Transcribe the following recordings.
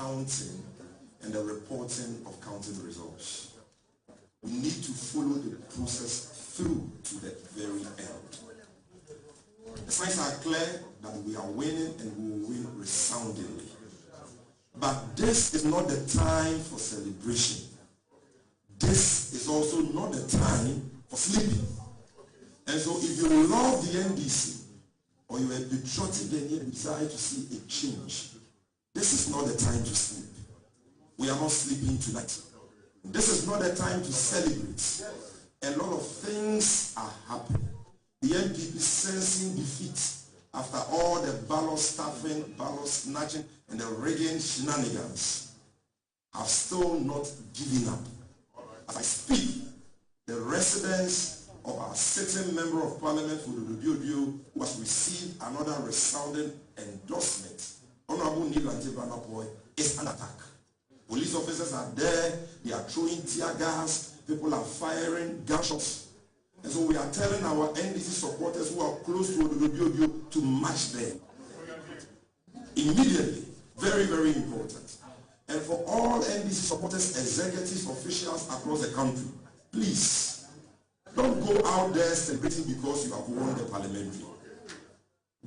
counting and the reporting of counting results. We need to follow the process through to the very end. The signs are clear that we are winning and we will win resoundingly. But this is not the time for celebration. This is also not the time for sleeping. And so if you love the NDC or you are patriotic and you desire to see a change, this is not the time to sleep. We are not sleeping tonight. This is not the time to celebrate. A lot of things are happening. The NPP sensing defeat after all the ballot stuffing, ballot snatching, and the rigging shenanigans have still not given up. As I speak, the residents of our sitting member of parliament for the Rubio who has received another resounding endorsement, Honorable Neil Antibanapoy, is under attack. Police officers are there, they are throwing tear gas, people are firing gunshots. And so we are telling our NDC supporters who are close to Rubio to match them immediately. Very, very important. And for all NDC supporters, executives, officials across the country, please, don't go out there celebrating because you have won the parliamentary.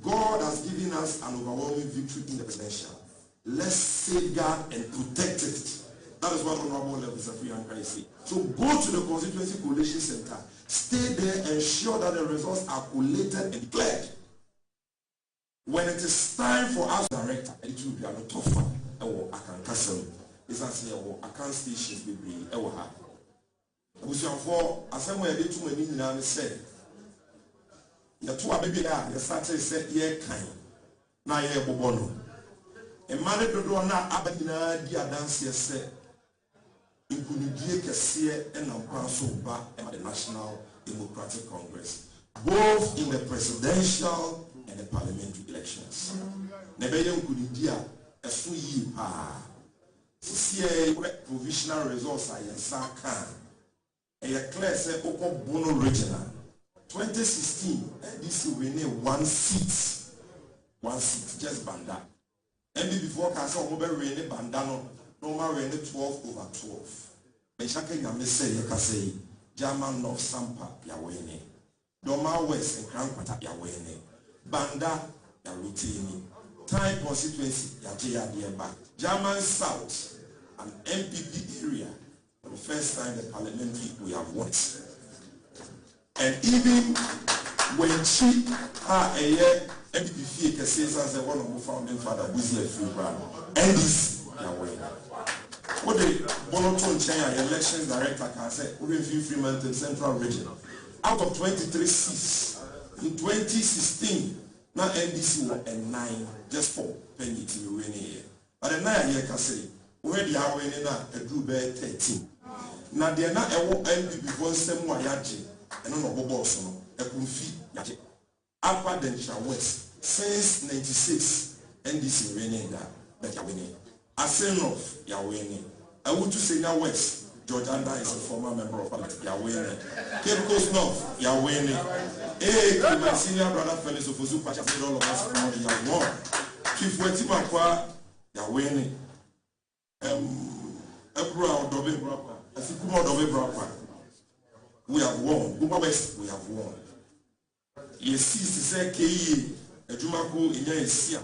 God has given us an overwhelming victory in the presidential. Let's safeguard and protect it. That is what Honorable Level is saying. So go to the Constituency Coalition Center, stay there, ensure that the results are collated and declared. When it is time for us to direct, it will be a lot tougher. I can cancel. It's not saying I can't stations be bring. I will have. For as I'm ready to many now say, the two baby there, the Saturday said, yeah, kind. Now, yeah, Bobono. A man to do not abandon the dance, yes, in Kunidia Cassia and Ampanso at the National Democratic Congress, both in the presidential and the parliamentary elections. Nebeyan Kunidia, a sweet provisional results are in Saka. A class Oko Bono Regional 2016, this will win one seat, just Banda. And before Castle Mobile Rainy Bandano, normal rainy 12/12. Beshaka Yamese Yakase, German North Sampa Yawene, Doma West and Crown Pata Yawene, Banda Yaritini, Time Constituency Yajaya Diaba, German South, an MPP area. For the first time, the parliamentary we have won. And even when she had a year, MPP says as one of the founding father, Business Free Brand, and this Yahweh. What the Bonoton China elections director can say, we have Fremantle Central Region. Out of 23 seats in 2016, now NDC were a 9, just 4 penny to win here. But the 9 year can say, where the Yahweh now a group 13. Now they are not a NPP for some Wayaji. And no boss a kumfi yaje upper Denshire West since 96 NDC winning that you're winning. North you're winning. I would to say now West George Anda is a former member of parliament, you're winning. Cape Coast North you're winning. Hey, my senior brother Felix of Ozu Pacha said all of us proud you won. Chief Wetimakwa you're winning. Ebra Dobe Brapa Asikuma Dobe Brapa. We have won. Guma West, we have won. Yes, say KE, Ejumako, Inya Esia,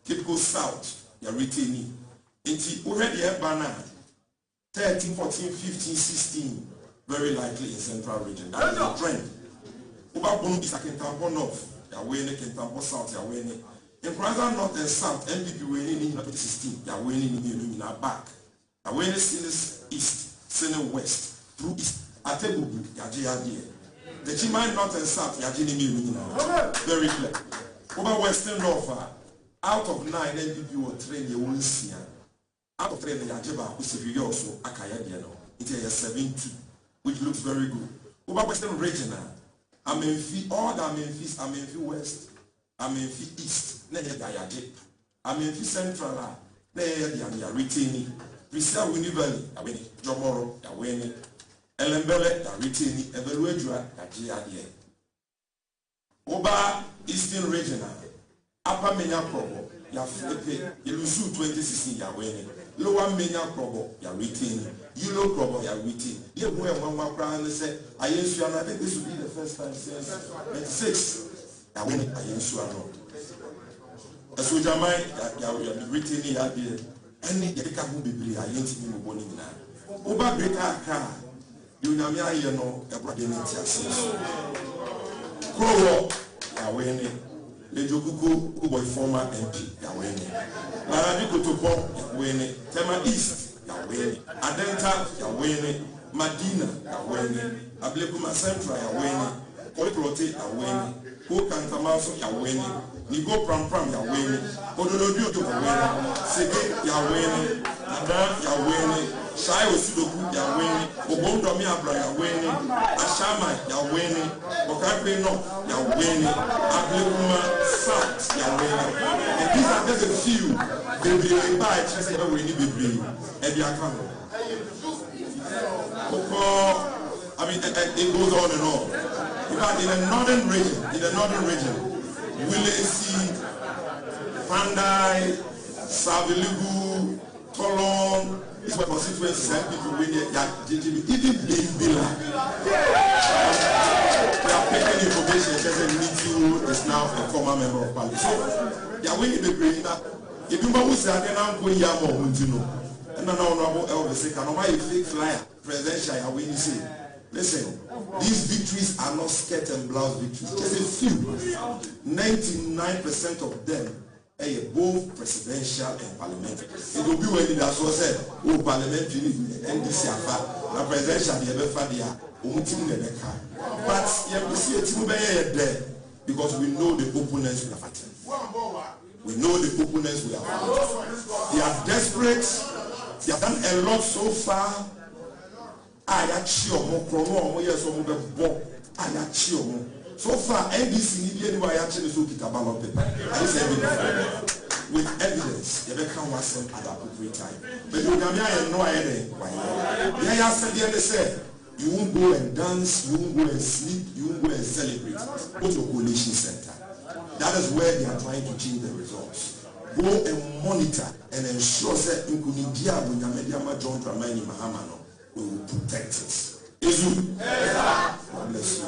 Cape Coast South, you're retaining. It's already a banner 13, 14, 15, 16, very likely in Central Region. That is the trend. Ubabon is a Kentampo North, you're winning, Kentampo South, you're winning. In Kranza North and South, NPP winning in 2016, you're winning in our back. You're winning Senate East, Senate West, through East. Atebubu Yajia dear. The Chimay North and South Yajini very clear. Over Western North, out of 9 NPP will train the one year. Out of 3 Yajiba, who is also Akaya Diano. It is 7-2, which looks very good. Over Western Regional, Amenfi, all the Amenfis, Amenfi West, Amenfi East, Naya Yaji, Amenfi Central, Naya retaining. Priscilla Winnie Valley, Awini, Jomoro, Awini. Elembele ya retaining evaluate ya GRDA. Oba Eastern Regional, Upper Menya Provo, ya Filipe, Yelusu 2016 ya winning. lower mania crop, you are waiting. Yellow crop, you are waiting. You go and one crown and say, I used to, and I think this will be the first time since 96. I win it, I used to, as we are written here, and the Kabu Bibli, I ain't even born now. Over great car, you know, you know, a brother in Crow, I win it. Le Jokuku, who was former MP, Yawene. Larabiko Topo, Yawene. Tema East, Yawene. Adenta, Yawene. Madina, Yawene. Ablekuma Central, Yawene. Koliprote, Yawene. Kantamaso, Yawene. Nigo Pram Pram, Yawene. Odolobio to Yawene. Sege, Yawene. Ada, Yawene. Shai Osudoku, Yawene. Obondomi Abra, Yawene. Ashama, Yawene. Okakwe no, Yawene. Ablekuma South, Yawene. And these are just a few. They will buy it, just say, we need to be and they are coming. I mean, it goes on and on. In fact, in the northern region, Willesi, Fandai, Saviligu, Tolon, it's my constituency, some people win it, even Bimbila. They are taking information, just a Nitu is now a former member of parliament. So, they are winning the brain that if you want to say, I don't go Yamo, and I know Elvis, can I fake flyer, presidential, I win, you say. Listen, these victories are not skirt and blouse victories, just a few. 99% of them are both presidential and parliamentary. It will be when it has also said, oh, parliamentary, NDC, and presidential, the Ebefadia, but you see a team there because we know the opponents we have attended. We know the opponents we have attended. They are desperate. They have done a lot so far. So far, NDC need anybody actually so get a ballot paper. I say with evidence, you can watch them at the appropriate time. But you can no idea why. Yeah, said you won't go and dance, you won't go and sleep, you won't go and celebrate. Go to a coalition center. That is where they are trying to change the results. Go and monitor and ensure that in Kunidia, when you are John Dramani Mahamano, we will protect it. Isu. God bless you.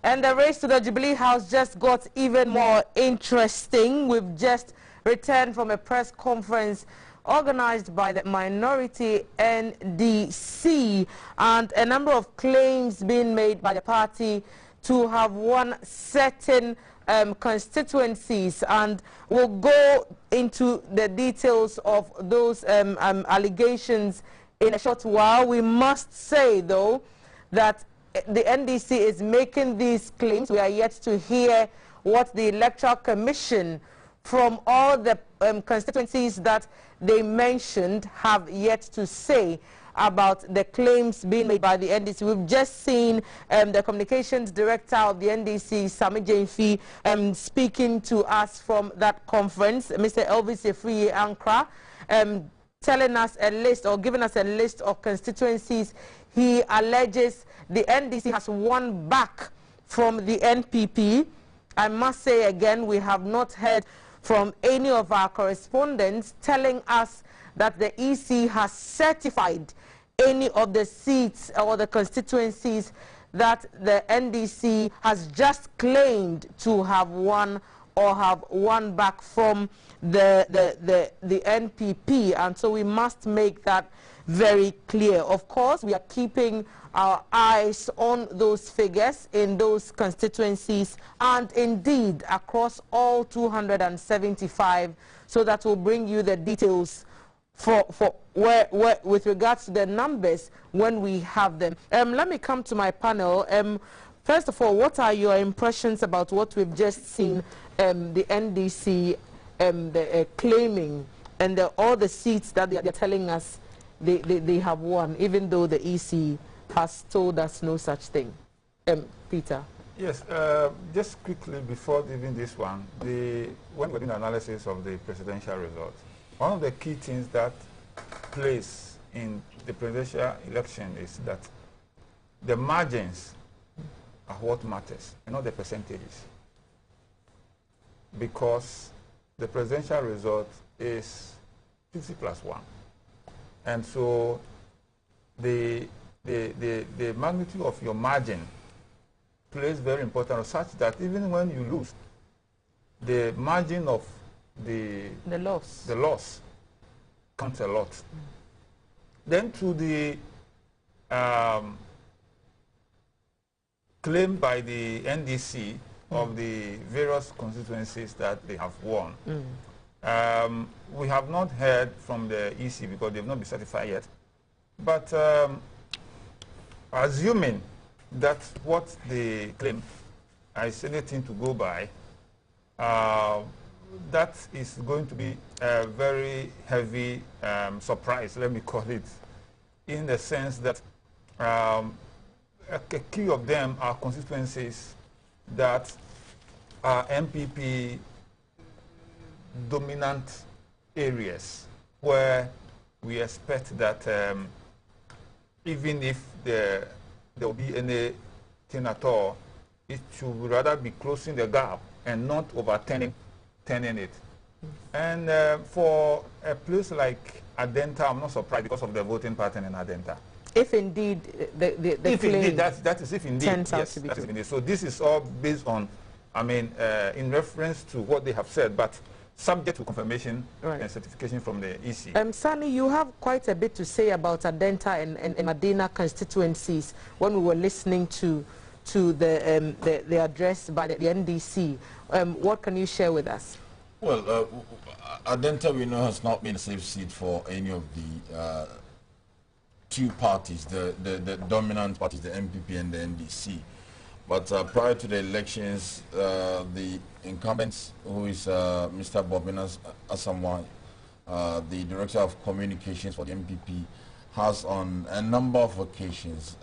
And the race to the Jubilee House just got even more interesting. We've just returned from a press conference organized by the minority NDC, and a number of claims being made by the party to have won certain constituencies, and we'll go into the details of those allegations in a short while. We must say, though, that the NDC is making these claims. We are yet to hear what the Electoral Commission from all the constituencies that they mentioned have yet to say about the claims being made by the NDC. We've just seen the communications director of the NDC, Sami Jemfi, speaking to us from that conference, Mr. Elvis Efriye Ankra, telling us a list or giving us a list of constituencies he alleges the NDC has won back from the NPP. I must say again, we have not heard from any of our correspondents telling us that the EC has certified any of the seats or the constituencies that the NDC has just claimed to have won or have won back from the NPP. And so we must make that very clear. Of course, we are keeping our eyes on those figures in those constituencies and indeed across all 275, so that will bring you the details for where with regards to the numbers when we have them. Let me come to my panel. First of all, what are your impressions about what we've just seen the NDC claiming and all the seats that they're telling us they have won, even though the EC has told us no such thing? Peter. Yes, just quickly before even this one, when we're doing analysis of the presidential results, one of the key things that plays in the presidential election is that the margins are what matters, and not the percentages. Because the presidential result is 50+1. And so the magnitude of your margin plays very important, such that even when you lose, the margin of the loss counts a lot. Then to the claim by the NDC of the various constituencies that they have won. We have not heard from the EC because they've not been certified yet. But assuming that what they claim is anything to go by, that is going to be a very heavy surprise, let me call it, in the sense that a key of them are constituencies that are MPP dominant areas, where we expect that even if there will be anything at all, it should rather be closing the gap and not overturning it. And for a place like Adenta, I'm not surprised because of the voting pattern in Adenta. If indeed the claim that is if indeed, yes, that is indeed. So this is all based on, I mean, in reference to what they have said, but subject to confirmation and certification from the EC. Sani, you have quite a bit to say about Adenta and Medina constituencies when we were listening to the address by the NDC. What can you share with us? Well, Adenta, we know, has not been a safe seat for any of the two parties, the dominant parties, the MPP and the NDC. But prior to the elections, the incumbent, who is Mr. Bobinas Asawase, the Director of Communications for the MPP, has on a number of occasions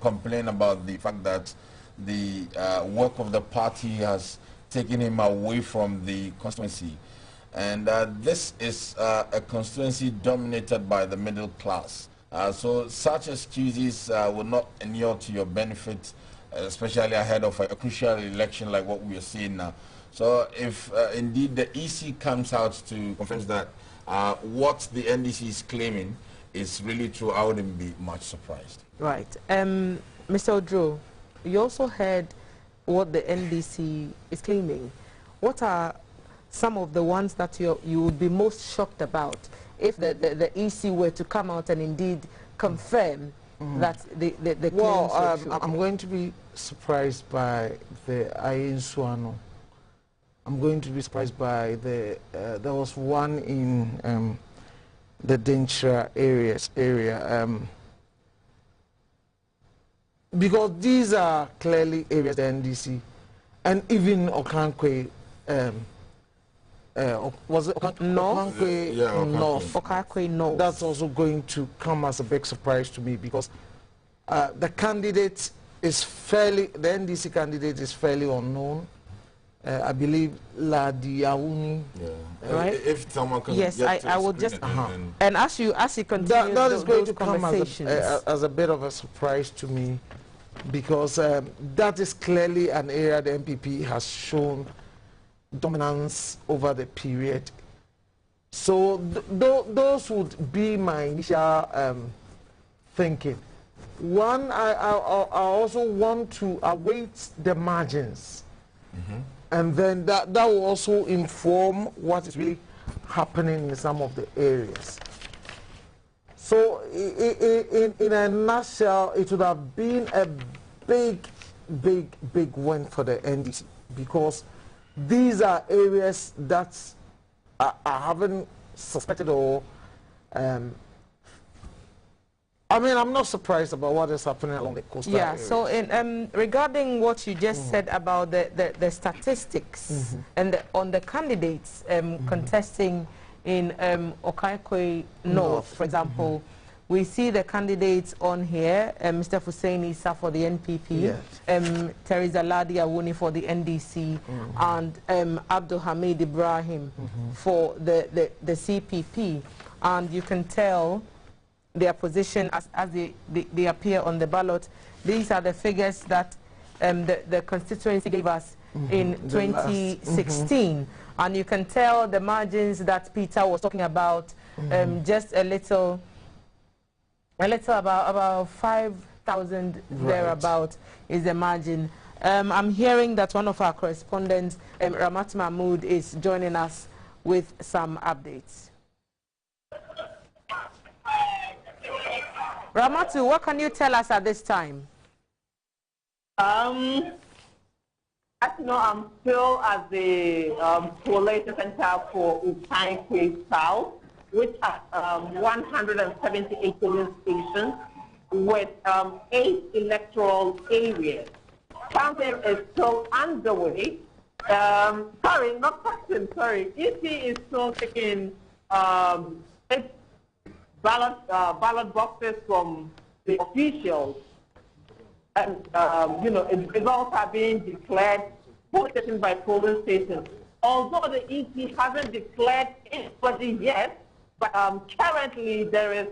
complained about the fact that the work of the party has taken him away from the constituency. And this is a constituency dominated by the middle class. So such excuses will not inure to your benefit, especially ahead of a crucial election like what we are seeing now. So if indeed the EC comes out to confess that what the NDC is claiming is really true, I wouldn't be much surprised. Right. Mr. Odro, you also heard what the NDC is claiming. What are some of the ones that you would be most shocked about if the EC were to come out and indeed confirm that the claims were true? I'm going to be surprised by the Ayensuano. I'm going to be surprised by there was one in the Denchira area. Because these are clearly areas the NDC, and even Okankwe, was it Okankwe North? Okankwe North. That's also going to come as a big surprise to me, because the candidate is the NDC candidate is fairly unknown. I believe La Diaouni. Yeah. Right. If someone can Yes, get to I the will screen just and as you continue That is going those to come conversations. as a bit of a surprise to me, because that is clearly an area the MPP has shown dominance over the period. So those would be my initial thinking. One, I also want to await the margins, and then that will also inform what is really happening in some of the areas. So in a nutshell, it would have been a big win for the NDC, because these are areas that I haven't suspected or I mean, I'm not surprised about what is happening along the coastal areas. So in, regarding what you just said about the statistics and on the candidates contesting in Okaikwe North, for example, we see the candidates on here, Mr. Hussein Issa for the NPP, Teresa Ladi Awuni for the NDC, and Abdul Hamid Ibrahim for the CPP. And you can tell their position as they appear on the ballot. These are the figures that the constituency gave us in 2016. And you can tell the margins that Peter was talking about, just a little about 5,000 thereabout is the margin. I'm hearing that one of our correspondents, Ramat Mahmood, is joining us with some updates. Ramatu, what can you tell us at this time? As you know, I'm still at the coalition center for Okaikwe South, which has 178 polling stations with 8 electoral areas. Counting is still underway. Sorry, not question, sorry. EC is still taking its ballot boxes from the officials. And, you know, its results are being declared polling station by polling station. Although the EC hasn't declared anybody yet, but currently there is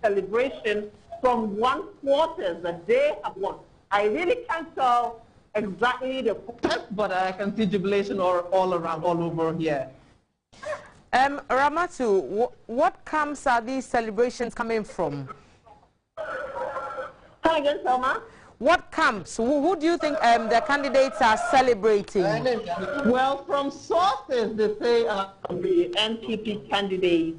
celebration from 1/4 that they have won. I really can't tell exactly the process, but I can see jubilation all around, all over here. Ramatu, what camps are these celebrations coming from? Come again, Selma? What camps? Who do you think the candidates are celebrating? Well, from sources, they say the NPP candidate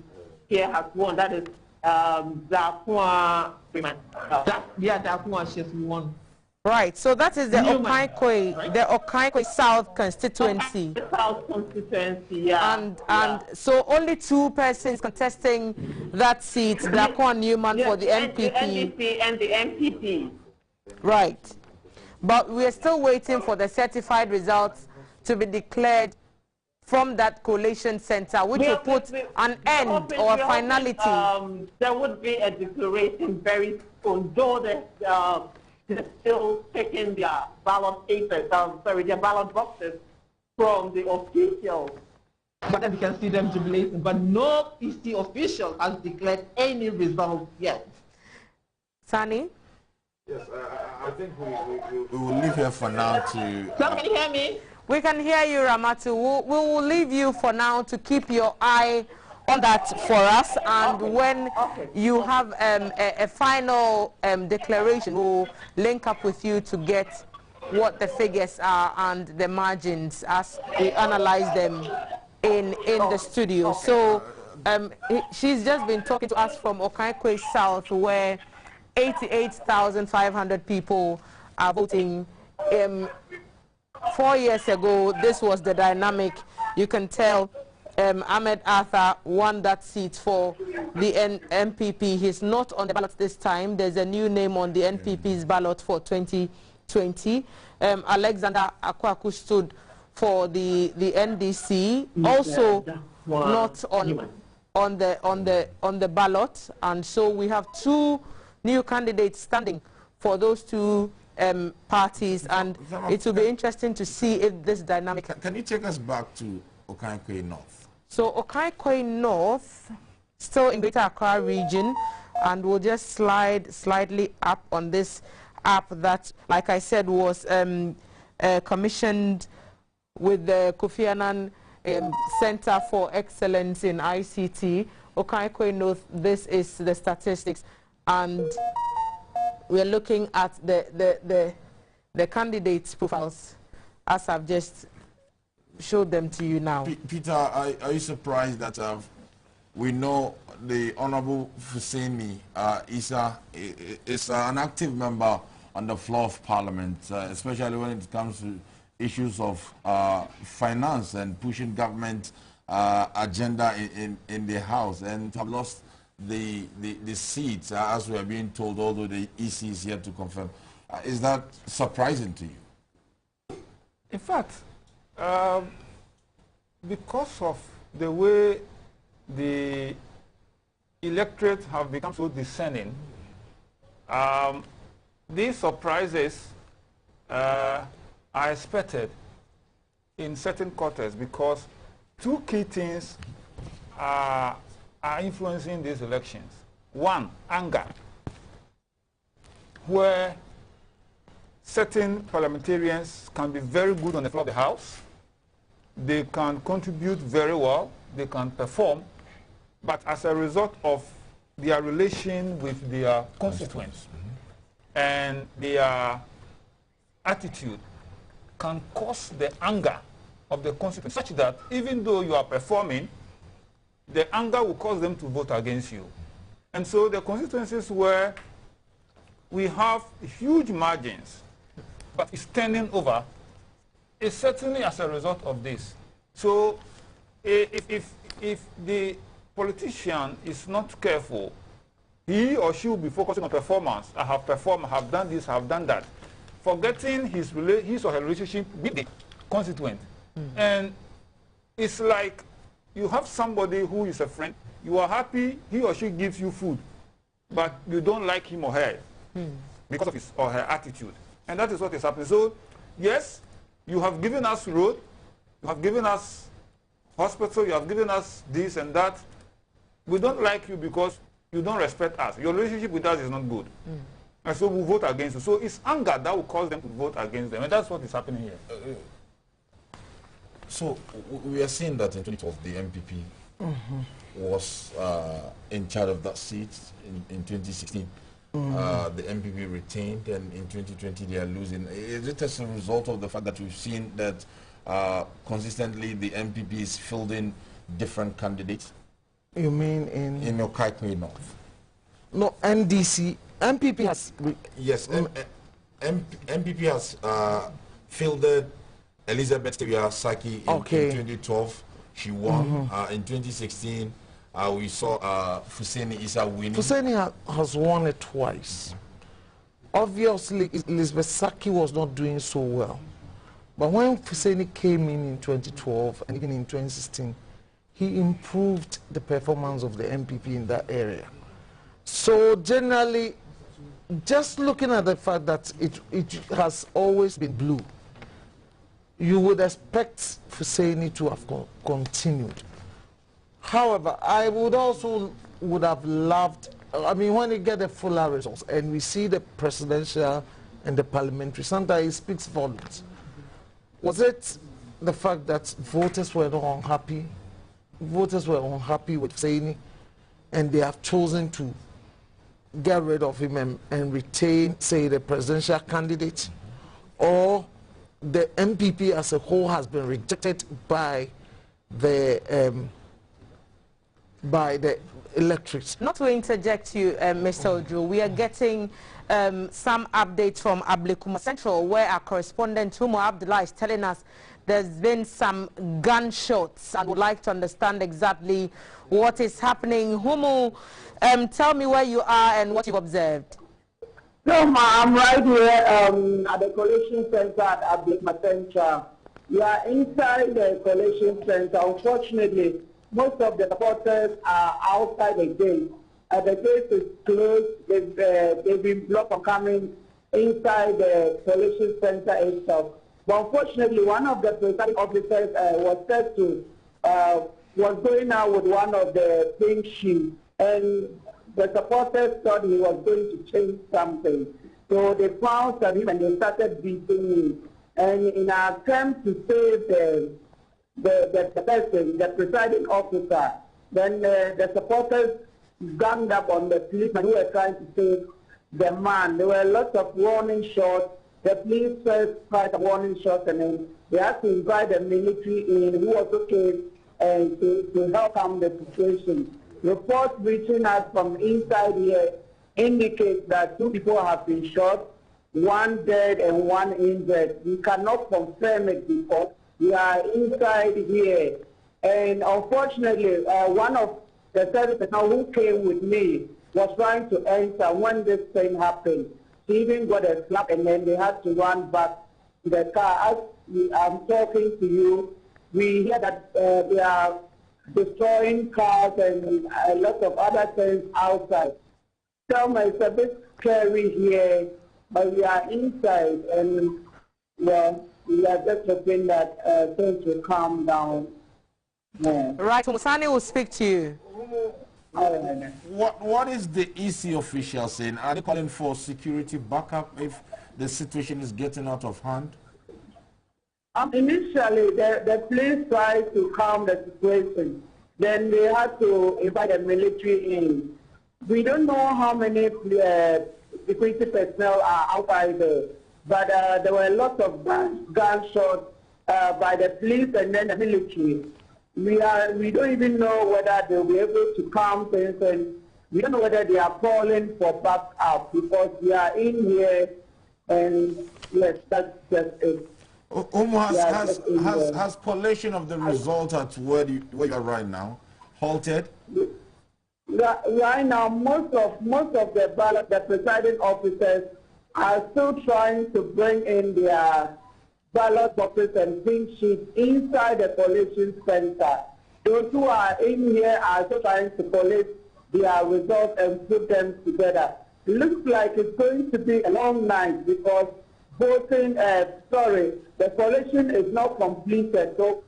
here has won. That is Zakwa Freeman. Zakwa, she's won. Right, so that is the Okaikwe, right? the Okaikwe South constituency. South constituency, yeah. And so only 2 persons contesting that seat, Zakwa Newman for the NPP. The NDC and the MPP. Right. But we are still waiting for the certified results to be declared from that collation center, which will put an end or a finality. There would be a declaration very soon, though they're still taking their ballot papers, their ballot boxes from the officials. But then you can see them jubilating. But no EC official has declared any result yet. Sani? Yes, I think we will leave here for now to... Can you hear me? We can hear you, Ramatu. We will leave you for now to keep your eye on that for us. And when you have a final declaration, we'll link up with you to get what the figures are and the margins as we analyze them in the studio. So she's just been talking to us from Okaikwe South, where 88,500 people are voting. 4 years ago, this was the dynamic. You can tell Ahmed Arthur won that seat for the NPP. He's not on the ballot this time. There's a new name on the NPP's ballot for 2020. Alexander Akwaku stood for the NDC, also not on the ballot. And so we have 2 new candidates standing for those 2 parties, and it will be interesting to see if this dynamic... Can you take us back to Okankwe North? So Okankwe North, still in Greater Accra region, and we'll just slide slightly up on this app that, like I said, was commissioned with the Kofi Annan Center for Excellence in ICT. Okankwe North, this is the statistics, and we're looking at the candidates' profiles as I've just showed them to you now. Peter, are you surprised that we know the Honorable Fuseni is an active member on the floor of Parliament, especially when it comes to issues of finance and pushing government agenda in the House, and have lost the seats, as we are being told, although the EC is yet to confirm. Is that surprising to you? In fact, because of the way the electorate have become so discerning, these surprises are expected in certain quarters, because two key things are influencing these elections. One, anger, where certain parliamentarians can be very good on the floor of the House, they can contribute very well, they can perform, but as a result of their relation with their constituents and their attitude can cause the anger of the constituents, such that even though you are performing, the anger will cause them to vote against you. And so the constituencies where we have huge margins, but it's turning over, is certainly as a result of this. So if the politician is not careful, he or she will be focusing on performance. I have performed, I have done this, I have done that, forgetting his or her relationship with the constituent. And it's like you have somebody who is a friend, you are happy, he or she gives you food, but you don't like him or her because of his or her attitude. And that is what is happening. So, yes, you have given us road, you have given us hospital, you have given us this and that. We don't like you because you don't respect us. Your relationship with us is not good. And so we vote against you. So it's anger that will cause them to vote against them. And that's what is happening here. So we are seeing that in 2012, the MPP was in charge of that seat. In 2016, the MPP retained, and in 2020 they are losing. Is it as a result of the fact that we've seen that consistently the MPP is fielding different candidates? You mean in Okankwe North? No, NDC. MPP has... Yes, MPP has fielded Elizabeth Saki in 2012. She won. In 2016, we saw Fuseni Issa winning. Fuseni has won it twice. Obviously, Elizabeth Saki was not doing so well. But when Fuseni came in 2012 and even in 2016, he improved the performance of the MPP in that area. So generally, just looking at the fact that it has always been blue, you would expect Fuseni to have continued. However, I would have loved, I mean, when you get the fuller results and we see the presidential and the parliamentary, sometimes it speaks volumes. Was it the fact that voters were not unhappy? Voters were unhappy with Fuseni, and they have chosen to get rid of him and retain, say, the presidential candidate? Or the MPP as a whole has been rejected by the electorate? Not to interject you, Mr. Ojo, we are getting some updates from Ablekuma Central, where our correspondent Humo Abdullah is telling us there's been some gunshots. I would like to understand exactly what is happening. Humo, tell me where you are and what you've observed. So, I'm right here at the Collation Center at Ablekuma Central. We are inside the Collation Center. Unfortunately, most of the supporters are outside the gate. The gate is closed. They've been blocked from coming inside the collection center itself. But unfortunately, one of the presiding officers was said to was going out with one of the pink sheets, and the supporters thought he was going to change something. So they pounced on him and they started beating him. And in an attempt to save the person, the presiding officer, then the supporters ganged up on the policemen who were trying to save the man. There were lots of warning shots. The police first fired a warning shot, and then they had to invite the military in, who also came to help calm the situation. Reports reaching us from inside here indicate that 2 people have been shot, 1 dead and 1 injured. We cannot confirm it because we are inside here. And unfortunately, one of the service personnel who came with me was trying to enter when this thing happened. She even got a slap, and then they had to run back to the car. As I'm talking to you, we hear that they are destroying cars and a lot of other things outside. So it's a bit scary here, but we are inside, and well, we are just hoping that things will calm down. Yeah. Right, Musani will speak to you. What is the EC official saying? Are they calling for security backup if the situation is getting out of hand? Initially, the police tried to calm the situation. Then they had to invite the military in. We don't know how many security personnel are outside there, but there were lots of gunshots by the police and then the military. We don't even know whether they'll be able to calm things, and we don't know whether they are calling for backup because we are in here, and yes, that's just it. Has collation of the result at where you are right now halted? Right now, most of the ballot, the presiding officers are still trying to bring in their ballot boxes and pink sheets inside the collation center. Those who are in here are still trying to collect their results and put them together. It looks like it's going to be a long night because the collation is not completed. So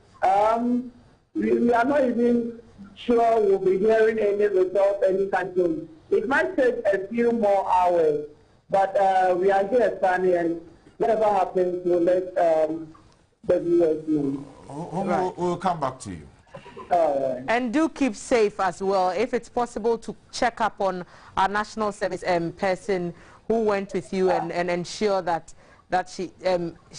we are not even sure we'll be hearing any results anytime soon. It might take a few more hours, but we are here, Sunny, and whatever happens, we'll let the viewers know. We'll come back to you. And do keep safe as well. If it's possible to check up on our national service person who went with you and ensure that she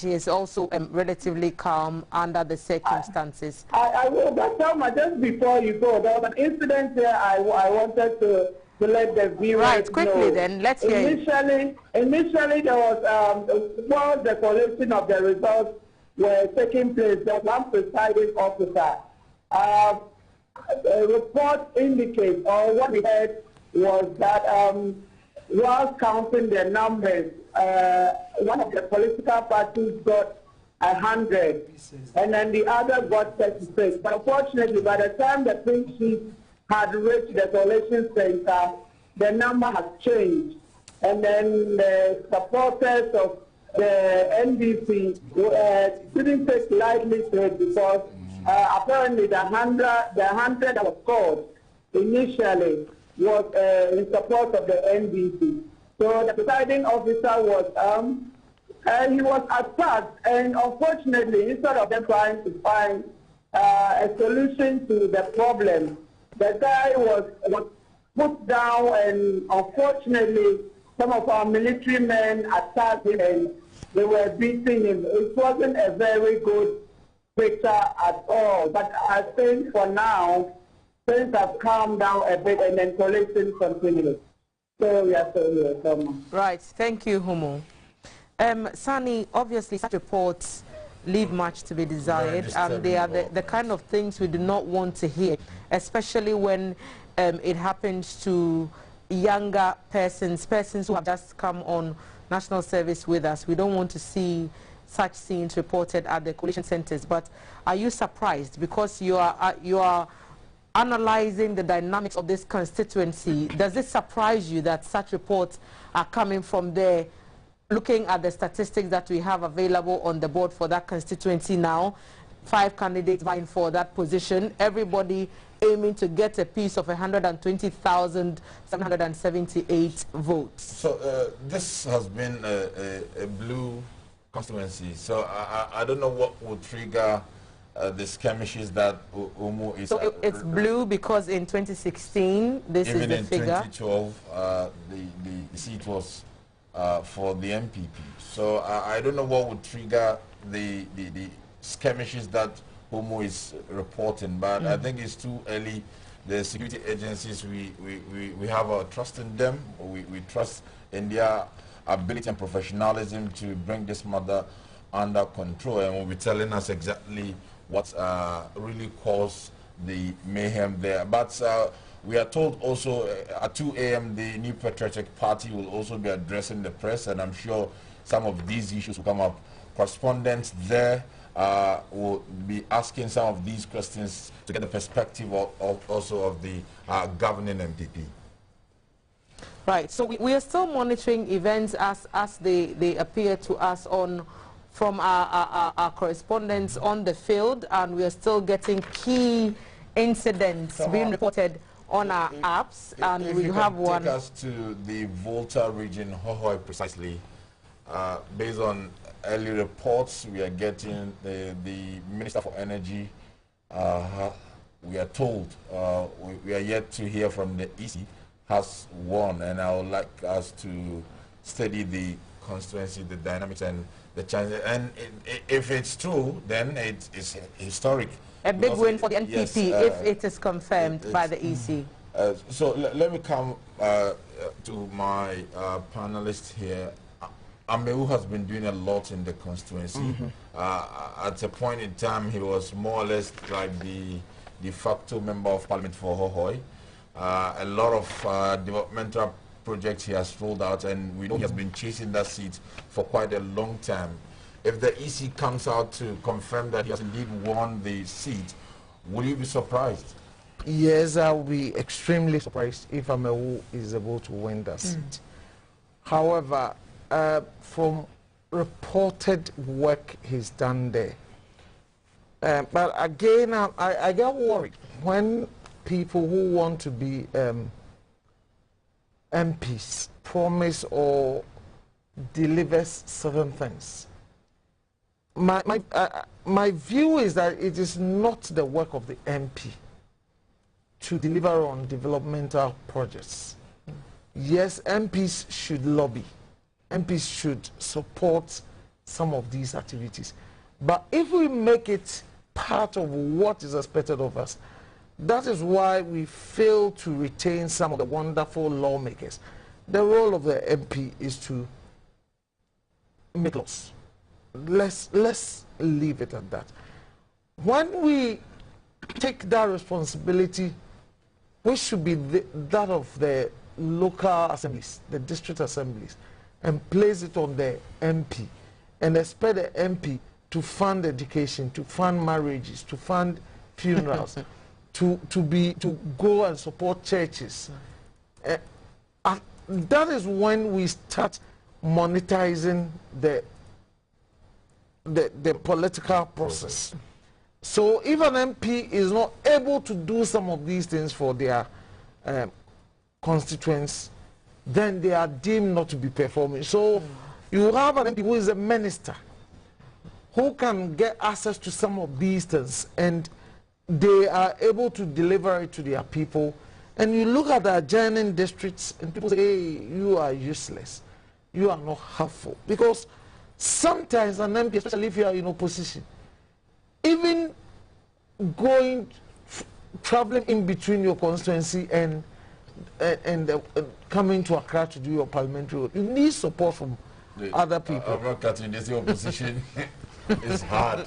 is also relatively calm under the circumstances. I will, but Selma, just before you go, there was an incident there I wanted to let the viewers right, quickly know. Then, let's hear Initially, there was, while the collection of the results were taking place, there was one presiding officer. A report indicates, or what we heard was that while counting the numbers, one of the political parties got 100, and then the other got 36. But unfortunately, by the time the pink sheet had reached the collation center, the number has changed. And then the supporters of the NDC didn't take lightly to it because apparently the 100 that was called initially was in support of the NDC. So the presiding officer was he was attacked, and unfortunately, instead of them trying to find a solution to the problem, the guy was put down, and unfortunately, some of our military men attacked him and they were beating him. It wasn't a very good picture at all. But I think for now, things have calmed down a bit, and then collection continues. So we are still here. Right. Thank you, Homo. Sani, obviously such reports leave much to be desired, and they are the kind of things we do not want to hear, especially when it happens to younger persons who have just come on national service with us. We don't want to see such scenes reported at the collation centers. But are you surprised because you are analyzing the dynamics of this constituency? Does it surprise you that such reports are coming from there looking at the statistics that we have available on the board for that constituency now, 5 candidates vying for that position, everybody aiming to get a piece of 120,778 votes. So this has been a blue constituency. So I don't know what would trigger the skirmishes that Umu is. So it's blue because in 2016, this is the figure. Even in 2012, the seat was for the MPP. So I don't know what would trigger the skirmishes that Umu is reporting, but I think it's too early. The security agencies, we have our trust in them. We trust in their ability and professionalism to bring this matter under control, and will be telling us exactly what really caused the mayhem there. But we are told also at 2 a.m. the New Patriotic Party will also be addressing the press, and I'm sure some of these issues will come up. Correspondents there will be asking some of these questions to get the perspective also of the governing MPP. Right, so we are still monitoring events as they appear to us from our correspondents on the field, and we are still getting key incidents being reported on our apps, and we have one. Take us to the Volta region, Hohoi precisely. Based on early reports, we are getting the Minister for Energy. We are told we are yet to hear from the EC has won, and I would like us to study the constituency, the dynamics, and the chances. And if it's true, then it's historic. A big win for the NPP, yes, if it is confirmed by the EC. So let me come to my panelist here. Amewu has been doing a lot in the constituency. At a point in time, he was more or less like the de facto member of parliament for Hohoi. A lot of developmental projects he has rolled out, and we know he has been chasing that seat for quite a long time. If the EC comes out to confirm that he has indeed won the seat, will you be surprised? Yes, I will be extremely surprised if Amewu is able to win that seat. However, from reported work he's done there, but again, I get worried when people who want to be MPs promise or deliver certain things. My view is that it is not the work of the MP to deliver on developmental projects. Yes, MPs should lobby. MPs should support some of these activities. But if we make it part of what is expected of us, that is why we fail to retain some of the wonderful lawmakers. The role of the MP is to make laws. Let's leave it at that. When we take that responsibility, which should be that of the local assemblies, the district assemblies, and place it on the MP, and expect the MP to fund education, to fund marriages, to fund funerals, to go and support churches. That is when we start monetizing the political process. So if an MP is not able to do some of these things for their constituents, then they are deemed not to be performing. So you have an MP who is a minister, who can get access to some of these things, and they are able to deliver it to their people. And you look at the adjoining districts, and people say, hey, you are useless. You are not helpful. Because sometimes an MP, especially if you are in opposition, even traveling in between your constituency and coming to Accra to do your parliamentary work, you need support from other people. I'm not cutting this. The opposition is hard.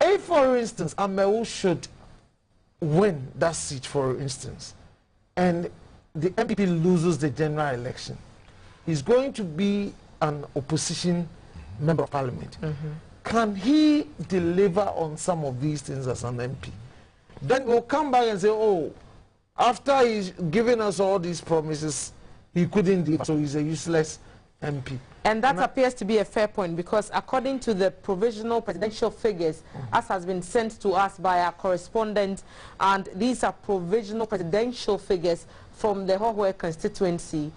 If, for instance, Amewu should win that seat, for instance, and the MPP loses the general election, he's going to be an opposition member of parliament. Can he deliver on some of these things as an MP? Then we'll come back and say, oh, After he's given us all these promises, he couldn't deliver, so he's a useless MP. And that appears to be a fair point, because according to the provisional presidential figures, as has been sent to us by our correspondent, and these are provisional presidential figures from the Hohoe constituency,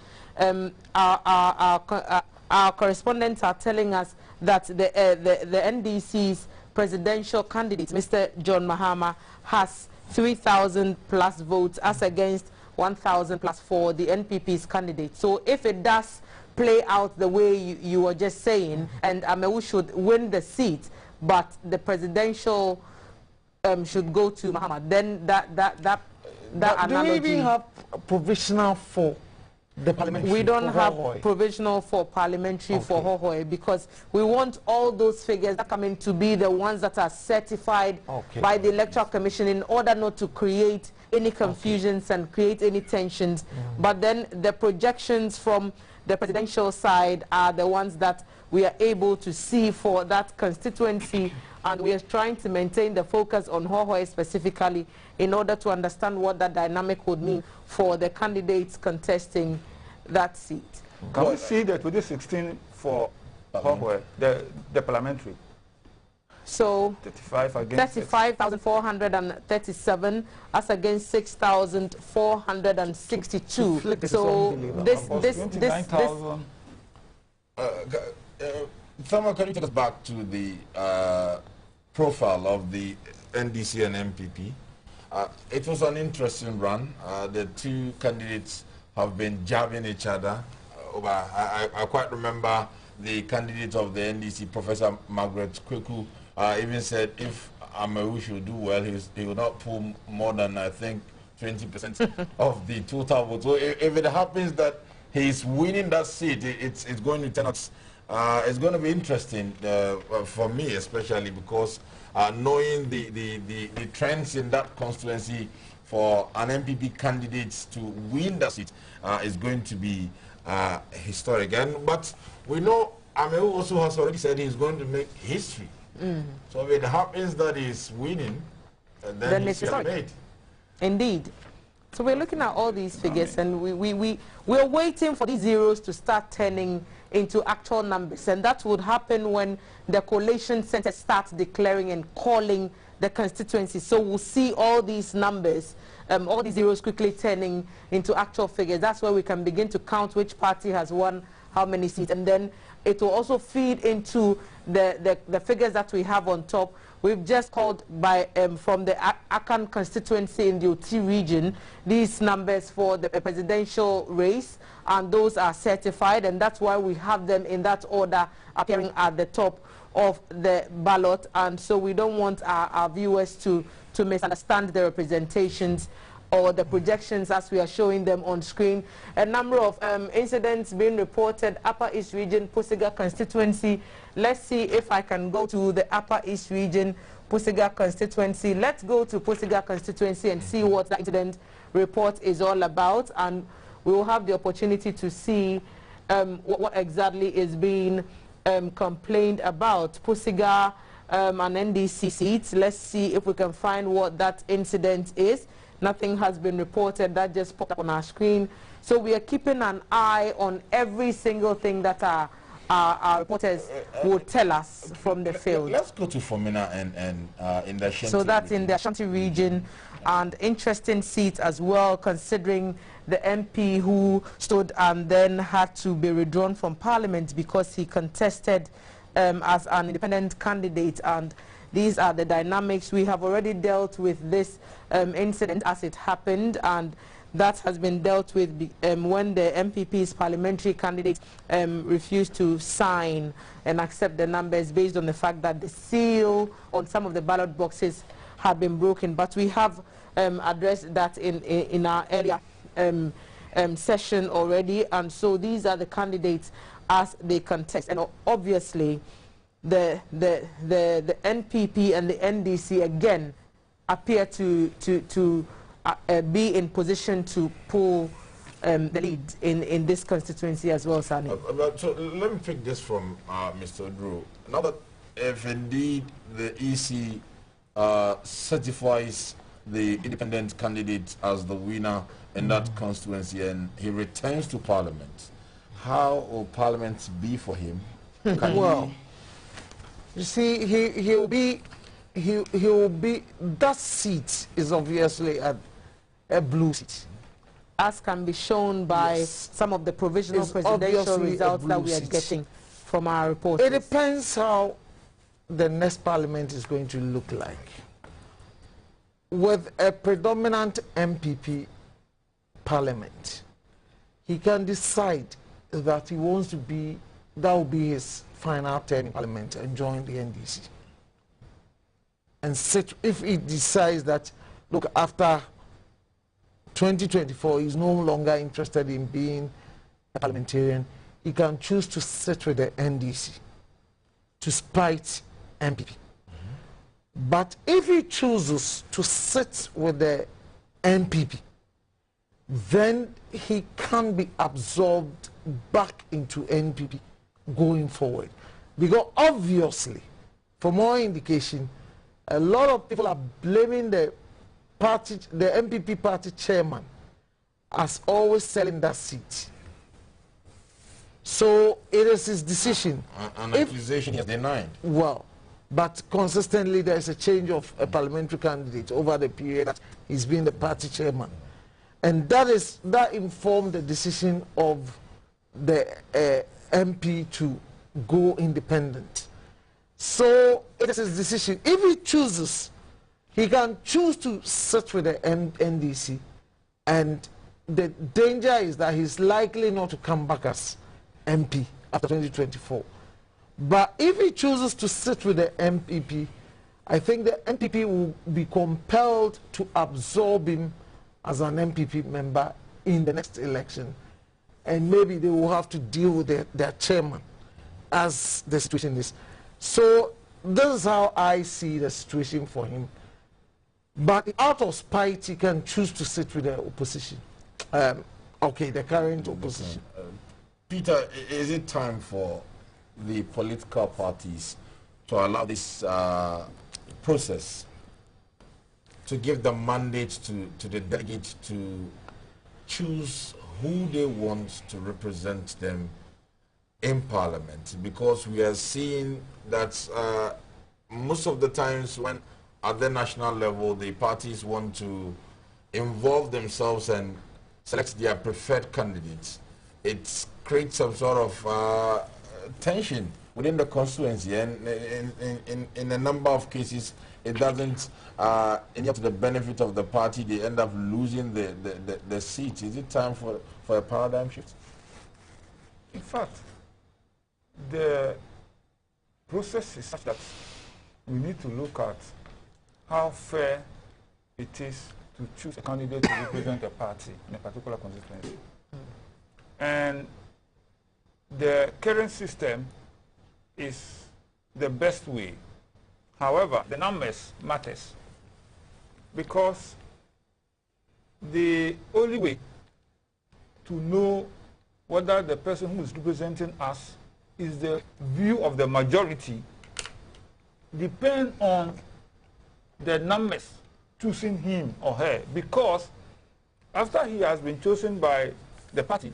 our correspondents are telling us that the NDC's presidential candidate, Mr. John Mahama, has 3,000 plus votes as against 1,000 plus for the NPP's candidate. So if it does play out the way you were just saying, and Amewu should win the seat, but the presidential should go to Mahama, then that analogy. Do we even have a provisional for the parliamentary? We don't have Hohoe? provisional for parliamentary for Hohoe, because we want all those figures that come in to be the ones that are certified by the Electoral Commission, in order not to create any confusions and create any tensions. But then the projections from the presidential side are the ones that we are able to see for that constituency, and we are trying to maintain the focus on Hohoe specifically in order to understand what that dynamic would mean for the candidates contesting that seat. Can we see that with the 16 for Hohoe, the parliamentary? So 35,437 as against 6,462. So this Someone, can you take us back to the profile of the NDC and MPP? It was an interesting run. The two candidates have been jabbing each other. I quite remember the candidate of the NDC, Professor Margaret Kweku, even said if Amewu should do well, he will not pull more than, I think, 20% of the total vote. So if it happens that he's winning that seat, it's going to turn out. It's going to be interesting for me, especially because knowing the trends in that constituency for an MPP candidate to win that seat is going to be historic. But we know Amewu also has already said he's going to make history. So if it happens that he's winning, then it's made. Indeed. So we're looking at all these figures, and we're waiting for these zeros to start turning into actual numbers, and that would happen when the collation center starts declaring and calling the constituency. So we'll see all these numbers, all these zeros quickly turning into actual figures. That's where we can begin to count which party has won how many seats, and then it will also feed into the figures that we have on top. We've just called by from the Akan constituency in the Oti region these numbers for the presidential race, and those are certified, and that's why we have them in that order appearing at the top of the ballot. And so we don't want our viewers to misunderstand the representations or the projections as we are showing them on screen. A number of incidents being reported. Upper East Region, Pusiga constituency. Let's see if I can go to the Upper East Region, Pusiga constituency. Let's go to Pusiga constituency and see what the incident report is all about, and we will have the opportunity to see what exactly is being complained about. Pusiga and NDC seats. Let's see if we can find what that incident is. Nothing has been reported. That just popped up on our screen. So we are keeping an eye on every single thing that our reporters will tell us from the field. Let's go to Fomina and in the Ashanti. So that's in the Ashanti region, and interesting seat as well, considering the MP who stood and then had to be withdrawn from Parliament because he contested as an independent candidate. And these are the dynamics. We have already dealt with this incident as it happened, and that has been dealt with when the MPP's parliamentary candidate refused to sign and accept the numbers based on the fact that the seal on some of the ballot boxes had been broken. But we have addressed that in our earlier session already, and so these are the candidates as they contest. And obviously the NPP and the NDC again appear to be in position to pull the lead in this constituency as well, Sani. So let me pick this from Mr. Drew. Now that if indeed the EC certifies the independent candidate as the winner in that constituency and he returns to Parliament, how will Parliament be for him? Well, you see, he'll be, that seat is obviously a blue seat. As can be shown by some of the provisional It's presidential obviously results a that blue we are seat. getting from our reporters. It depends how the next Parliament is going to look like. With a predominant MPP Parliament, he can decide that he wants to be, that will be his final term in Parliament and join the NDC. And if he decides that, look, after 2024, he's no longer interested in being a parliamentarian, he can choose to sit with the NDC to spite MPP. But if he chooses to sit with the MPP, then he can be absorbed back into NPP going forward. Because obviously, for more indication, a lot of people are blaming the MPP party chairman as always selling that seat. So it is his decision. An accusation is denied. Well, but consistently there is a change of a parliamentary candidate over the period that he's been the party chairman. And that informed the decision of the MP to go independent. So it is his decision. If he chooses, he can choose to sit with the NDC, and the danger is that he's likely not to come back as MP after 2024. But if he chooses to sit with the MPP, I think the MPP will be compelled to absorb him as an MPP member in the next election. And maybe they will have to deal with their chairman as the situation is. So this is how I see the situation for him. But out of spite, he can choose to sit with the opposition. The current opposition. Peter, is it time for the political parties to allow this process to give the mandate to the delegates to choose who they want to represent them in Parliament? Because we are seeing that most of the times when at the national level the parties want to involve themselves and select their preferred candidates, it creates some sort of tension within the constituency, and in a number of cases it doesn't end up to the benefit of the party. They end up losing the seat. Is it time for a paradigm shift? In fact, the process is such that we need to look at how fair it is to choose a candidate to represent a party in a particular constituency. And the current system is the best way. However, the numbers matters, because the only way to know whether the person who is representing us is the view of the majority depends on the numbers choosing him or her. Because after he has been chosen by the party,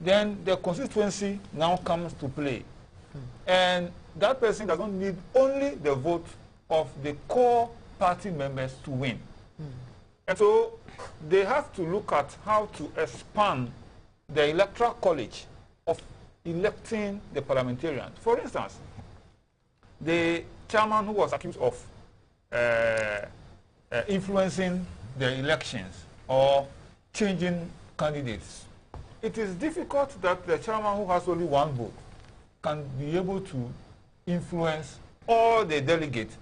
then the constituency now comes to play. And that person does not need only the vote of the core party members to win. And so they have to look at how to expand the electoral college of electing the parliamentarians. For instance, the chairman who was accused of influencing the elections or changing candidates, it is difficult that the chairman who has only one vote can be able to influence all the delegates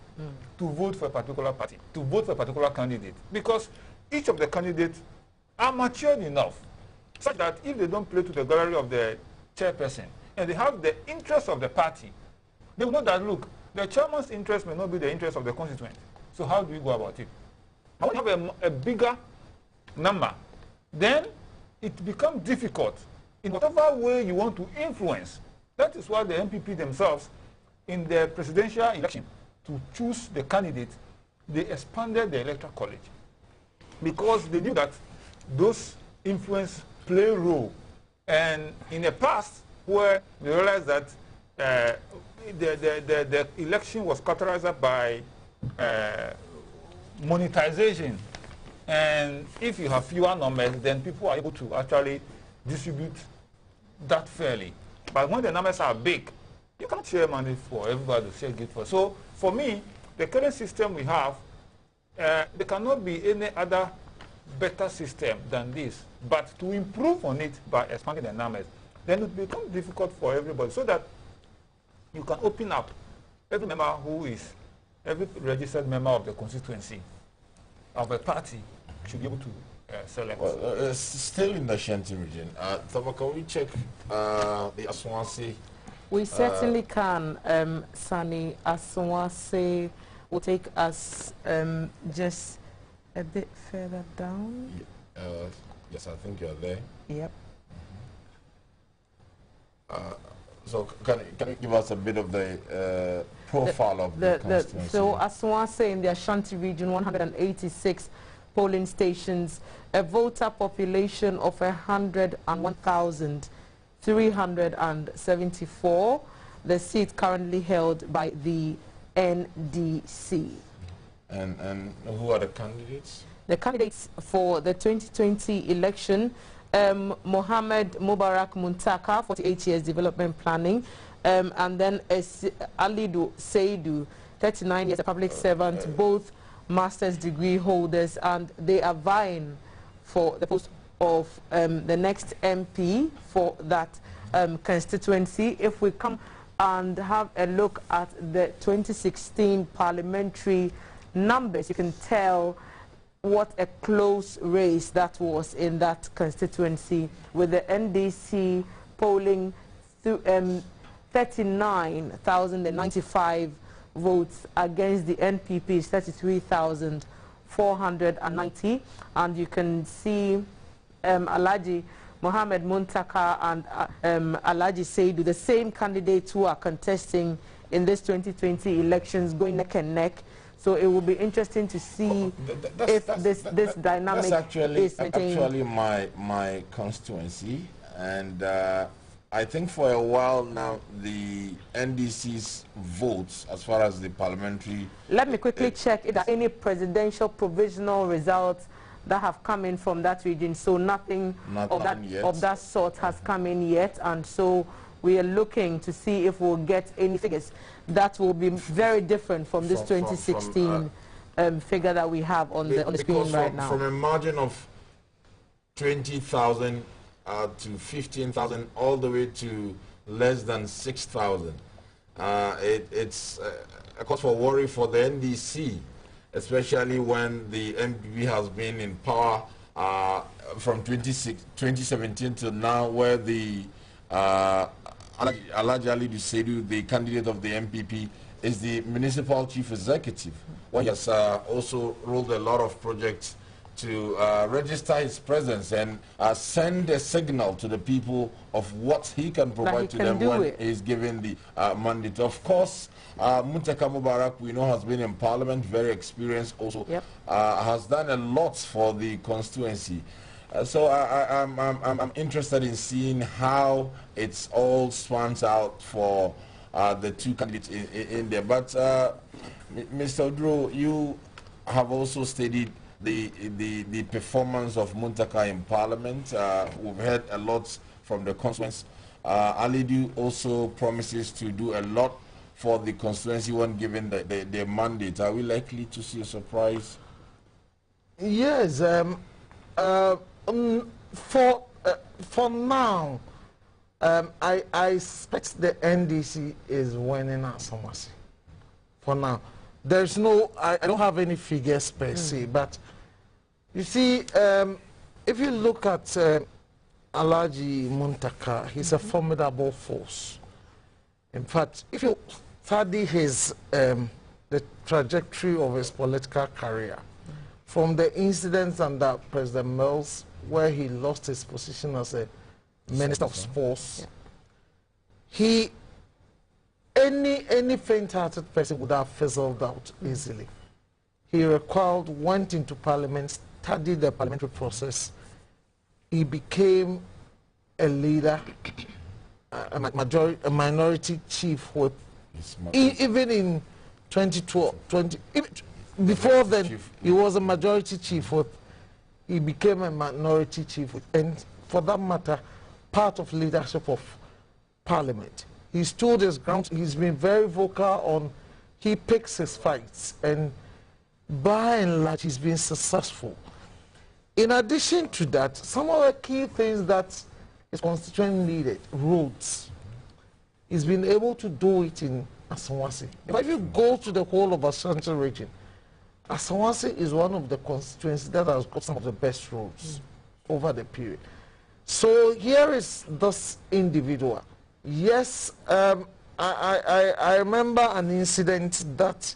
to vote for a particular party, to vote for a particular candidate, because each of the candidates are matured enough such that if they don't play to the gallery of the chairperson and they have the interest of the party, they will know that, look, the chairman's interest may not be the interest of the constituent. So how do we go about it? I want to have a bigger number. Then it becomes difficult in whatever way you want to influence. That is why the MPP themselves, in the presidential election, to choose the candidate, they expanded the electoral college. because they knew that those influence play a role. And in the past, where we realized that the election was characterized by monetization, and if you have fewer numbers, then people are able to actually distribute that fairly. But when the numbers are big, you can't share money for everybody to share it for. So for me, the current system we have, there cannot be any other better system than this. But to improve on it by expanding the numbers, then it becomes difficult for everybody, so that you can open up every member every registered member of the constituency of a party should be able to select. Well, still in the Shanti region, Thama, can we check the Asawase? We certainly can. Sani, Asawase will take us just a bit further down. Yes, I think you're there. Yep. So can you give us a bit of the profile of the constituency? So Asawase in the Ashanti region, 186 polling stations, a voter population of 101,374. The seat currently held by the NDC. And who are the candidates? The candidates for the 2020 election, Mohammed Mubarak Muntaka, 48 years development planning, and then Alidu Seidu, 39 years, a public servant, both master's degree holders, and they are vying for the post of the next MP for that constituency. If we come and have a look at the 2016 parliamentary numbers, you can tell what a close race that was in that constituency, with the NDC polling 39,095 votes against the NPP's 33,490. And you can see Alhaji Mohammed Muntaka and Alhaji Seidu, the same candidates who are contesting in this 2020 elections, going neck and neck. So it will be interesting to see if this dynamic is maintained. Actually my constituency, and I think for a while now the NDC's votes as far as the parliamentary... Let me quickly check if there are any presidential provisional results that have come in from that region. So nothing of that sort has come in yet, and so we are looking to see if we'll get any figures that will be very different from this 2016 figure that we have on the screen right now. From a margin of 20,000 to 15,000, all the way to less than 6,000, it's a cause for worry for the NDC, especially when the MPP has been in power from 2017 to now, where the Alhaji Ali Dusedu, the candidate of the MPP, is the municipal chief executive. Well, he has also rolled a lot of projects to register his presence and send a signal to the people of what he can provide to them when he's given the mandate. Of course, Muntaka Mubarak, we know, has been in parliament, very experienced also, has done a lot for the constituency. So I'm interested in seeing how it's all spans out for the two candidates in there. But Mr. Odro, you have also studied the performance of Muntaka in Parliament. We've heard a lot from the constituents. Alidu also promises to do a lot for the constituency when given the mandate. Are we likely to see a surprise? Yes. For now, I expect the NDC is winning Asawase. For now, there's no, I don't have any figures per se, but you see, if you look at Alhaji Muntaka, he's a formidable force. In fact, if you study his the trajectory of his political career, from the incidents under President Mills, where he lost his position as a Minister of Sports, any faint-hearted person would have fizzled out easily. He went into Parliament studied the parliamentary process, he became a leader, a minority chief whip. Even in 2012, before then, he was a majority chief whip. He became a minority chief whip, and for that matter, part of leadership of parliament. He stood his ground. He's been very vocal on, he picks his fights, and by and large, he's been successful. In addition to that, some of the key things that his constituent needed, roads, he's been able to do it in Asawase. If you go to the whole of Ashanti region, Asawase is one of the constituencies that has got some of the best roads over the period. So here is this individual. Yes, I remember an incident that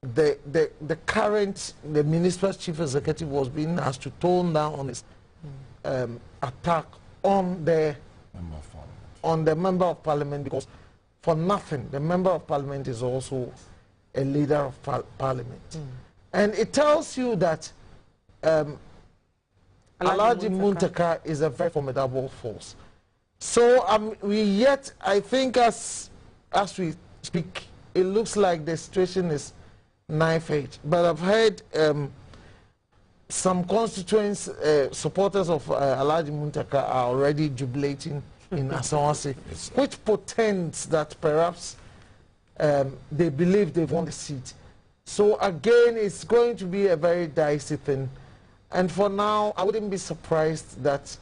the current municipal chief executive was being asked to tone down on his attack on the member of parliament, because for nothing the member of parliament is also a leader of parliament. And it tells you that Alhaji Muntaka is a very formidable force. So I think as we speak, it looks like the situation is knife-edge. But I've heard some constituents, supporters of Alhaji Muntaka are already jubilating in Asawase, which portends that perhaps they believe they've won the seat. So again, it's going to be a very dicey thing. And for now, I wouldn't be surprised that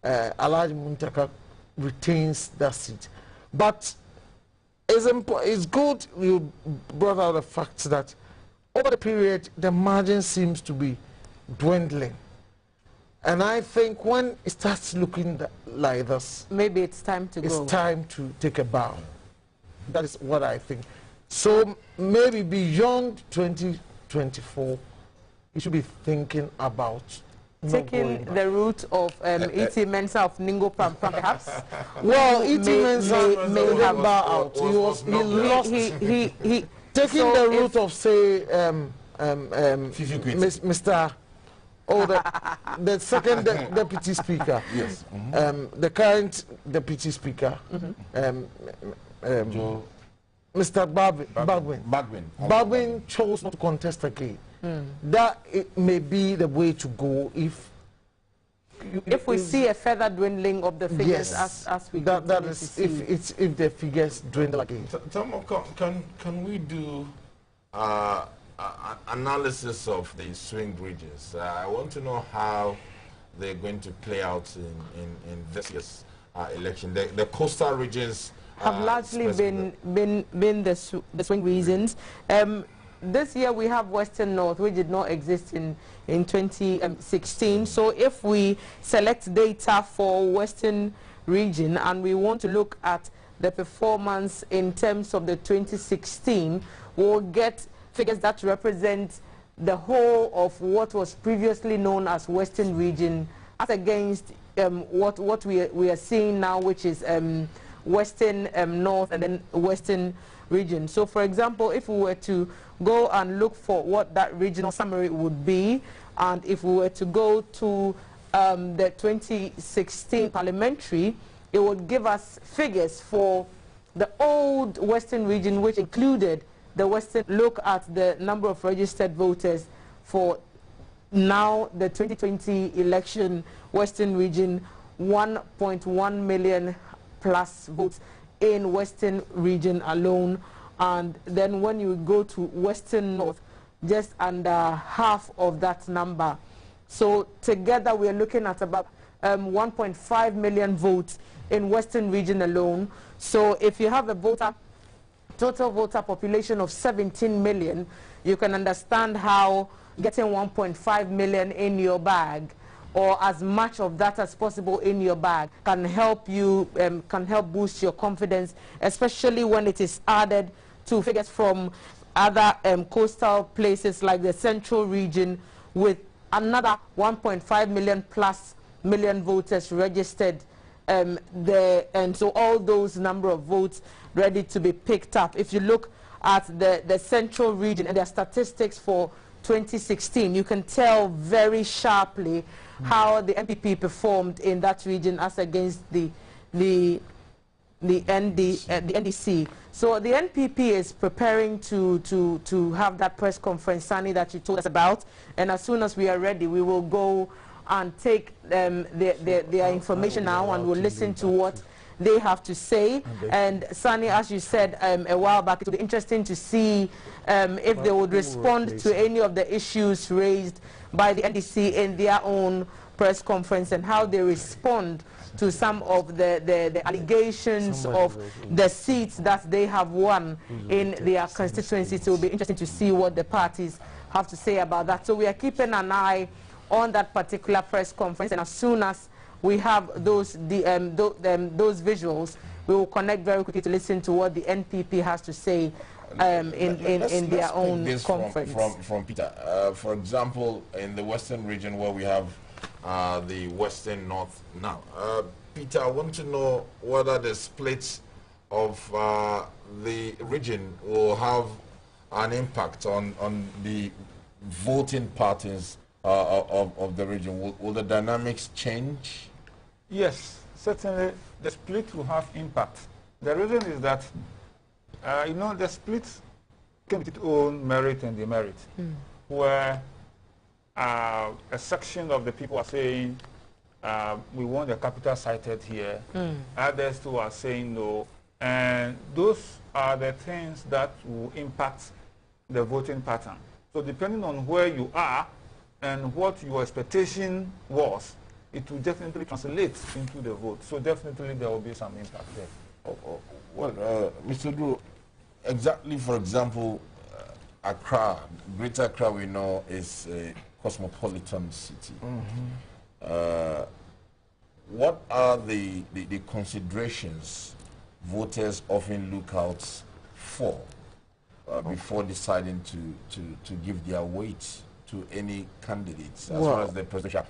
Alhaji Muntaka retains that seat. But it's good you brought out the fact that over the period, the margin seems to be dwindling. And I think when it starts looking like this, maybe it's time to go. It's time to take a bow. That is what I think. So maybe beyond 2024, you should be thinking about taking the route of E.T. Mensah of Ningo Pram, perhaps. Well, E.T. Mensah may have bow out. He taking so the route of, say, Mr. The second deputy speaker. Yes. The current deputy speaker. Mr. Bagwin chose not to contest again. That it may be the way to go if we see a further dwindling of the figures, yes, as we that is if the figures dwindle again. Can we do analysis of the swing bridges? I want to know how they're going to play out in this year's election. The coastal regions have largely been the swing regions. This year we have Western North, which did not exist in 2016. So if we select data for Western region and we want to look at the performance in terms of the 2016, we'll get figures that represent the whole of what was previously known as Western region as against what we are seeing now, which is Western North and then Western region. So for example, if we were to go and look for what that regional summary would be, and if we were to go to the 2016 parliamentary, it would give us figures for the old Western region, which included the Western. Look at the number of registered voters for now the 2020 election Western region, 1.1 million plus votes in Western region alone. And then when you go to Western North, just under half of that number. So together we are looking at about 1.5 million votes in Western region alone. So if you have a total voter population of 17 million, you can understand how getting 1.5 million in your bag, or as much of that as possible in your bag, can help you, can help boost your confidence, especially when it is added to figures from other coastal places like the central region, with another 1.5 million plus voters registered there, and so all those number of votes ready to be picked up. If you look at the central region and their statistics for 2016, you can tell very sharply how the NPP performed in that region as against the NDC. So the NPP is preparing to have that press conference, Sunny, that you told us about, and as soon as we are ready, we will go and take their information now, and we'll listen to what they have to say. And Sunny, as you said a while back, it will be interesting to see if they would respond to any of the issues raised by the NDC in their own press conference, and how they respond to some of the allegations of the seats that they have won in their constituencies. It will be interesting to see what the parties have to say about that. So we are keeping an eye on that particular press conference, and as soon as we have those visuals, we will connect very quickly to listen to what the NPP has to say in their own conference. From Peter, for example, in the western region where we have the western north now. Peter, I want to know whether the split of the region will have an impact on the voting patterns of the region. Will the dynamics change? Yes, certainly the split will have impact. The reason is that, you know, the split came with its own merit and demerit, where a section of the people are saying, we want the capital sited here. Others too are saying no. And those are the things that will impact the voting pattern. So depending on where you are and what your expectation was, it will definitely translate into the vote. So definitely there will be some impact there. Well, Mr. Drew, exactly, for example, Accra, Greater Accra, we know, is a cosmopolitan city. What are the considerations voters often look out for before deciding to give their weight to any candidates as far as the presidential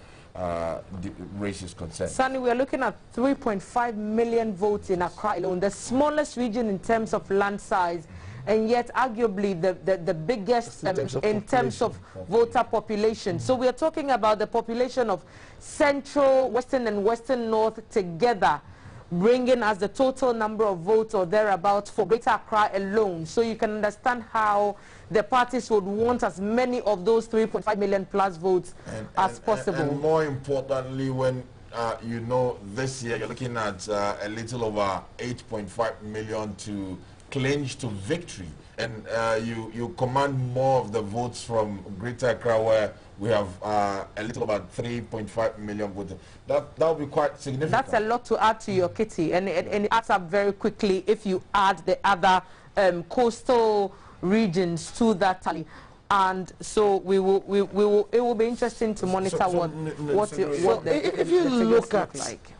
race is concerned? Sunny, we are looking at 3.5 million votes in Accra alone, the smallest region in terms of land size, and yet arguably the biggest in terms of voter population. So we are talking about the population of Central, Western and Western North together, bringing us the total number of votes or thereabouts for Greater Accra alone. So you can understand how the parties would want as many of those 3.5 million plus votes as possible. And more importantly, when you know this year you're looking at a little over 8.5 million to clinch to victory, and you command more of the votes from Greater Accra, where we have a little about 3.5 million voters. That will be quite significant. That's a lot to add to your kitty, and it adds up very quickly if you add the other coastal regions to that tally. And so it will be interesting to monitor if you look at like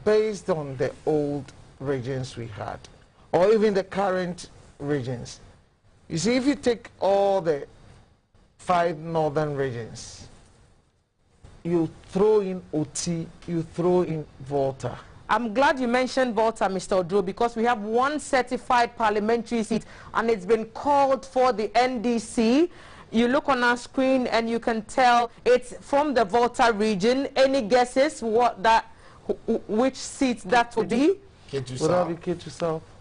based on the old regions we had, or even the current regions, you see, if you take all the 5 northern regions, you throw in OT, you throw in Volta. I'm glad you mentioned Volta, Mr. Odro, because we have one certified parliamentary seat, and it's been called for the NDC. You look on our screen and you can tell it's from the Volta region. Any guesses which seat that would be?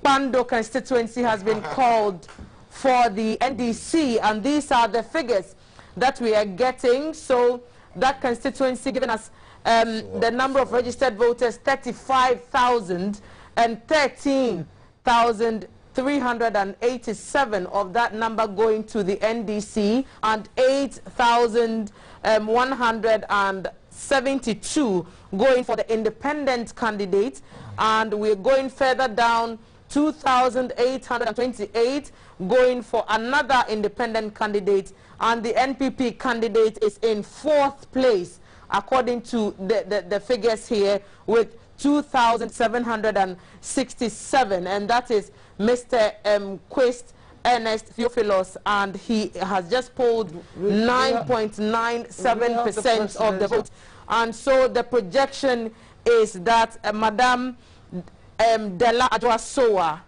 Pando constituency has been called for the NDC, and these are the figures that we are getting. So that constituency giving us the number of registered voters, 35,000, and 13,387 of that number going to the NDC, and 8,172 going for the independent candidate. And we're going further down, 2,828 going for another independent candidate, and the NPP candidate is in 4th place according to the figures here, with 2,767, and that is Mr. Quist Ernest Theophilos, and he has just polled 9.97% of the vote. And so the projection is that Madame Dela Adwasoa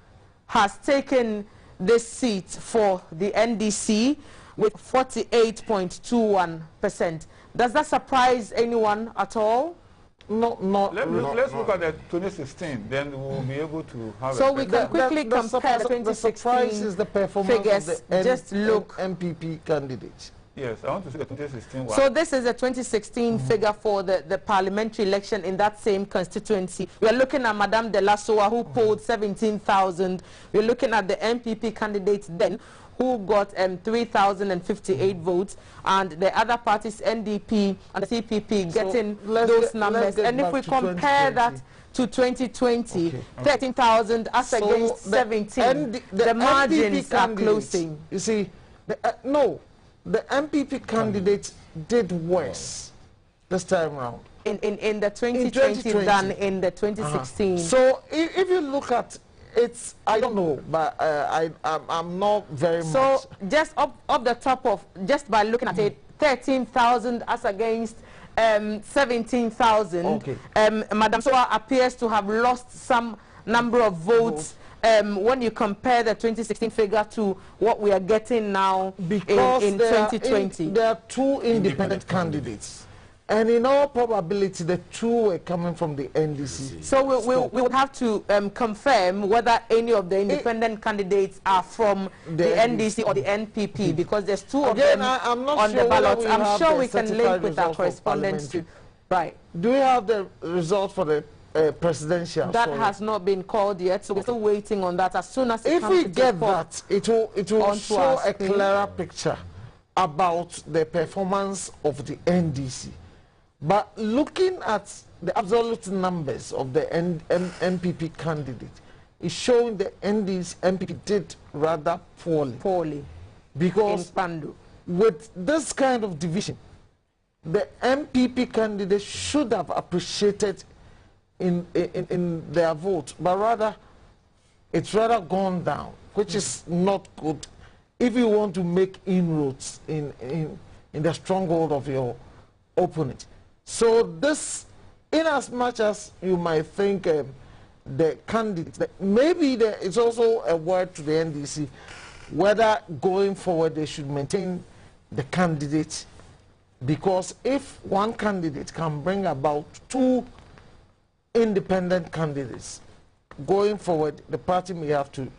has taken this seat for the NDC, with 48.21%. Does that surprise anyone at all? No, Let's look at the 2016, then we'll be able to have so we can quickly compare the 2016 the surprise is the performance figures. of the Just look. MPP candidates. Yes, I want to see the 2016 one. So this is the 2016 figure for the parliamentary election in that same constituency. We are looking at Madame de la Soa, who polled 17,000. We're looking at the MPP candidates then, who got 3,058 votes, and the other parties, NDP and the CPP, getting those numbers. And if we compare that to 2020, 13,000 as against 17, the margins are closing. You see, the MPP candidates did worse this time around. In the 2020 than in the 2016. So if you look at it's, I don't know, but I'm not very much. So just up the top of, just by looking at it, 13,000 as against 17,000. Okay. Madam Soa appears to have lost some number of votes when you compare the 2016 figure to what we are getting now because in 2020. There are two independent candidates. And in all probability, the two were coming from the NDC. So we would have to confirm whether any of the independent candidates are from the NDC or the NPP, because there's two of them on the ballots. I'm sure we can link with our correspondents too. Right. Do we have the result for the presidential? That has not been called yet, so we're still waiting on that. As soon as it if we get that, it will show a clearer picture about the performance of the NDC. But looking at the absolute numbers of the MPP candidate, is showing the MPP did rather poorly. Because with this kind of division, the MPP candidate should have appreciated in their vote, but rather it's rather gone down, which is not good if you want to make inroads in the stronghold of your opponent. So this, in as much as you might think the candidates, maybe there is also a word to the NDC, whether going forward they should maintain the candidate, because if one candidate can bring about two independent candidates, going forward the party may have to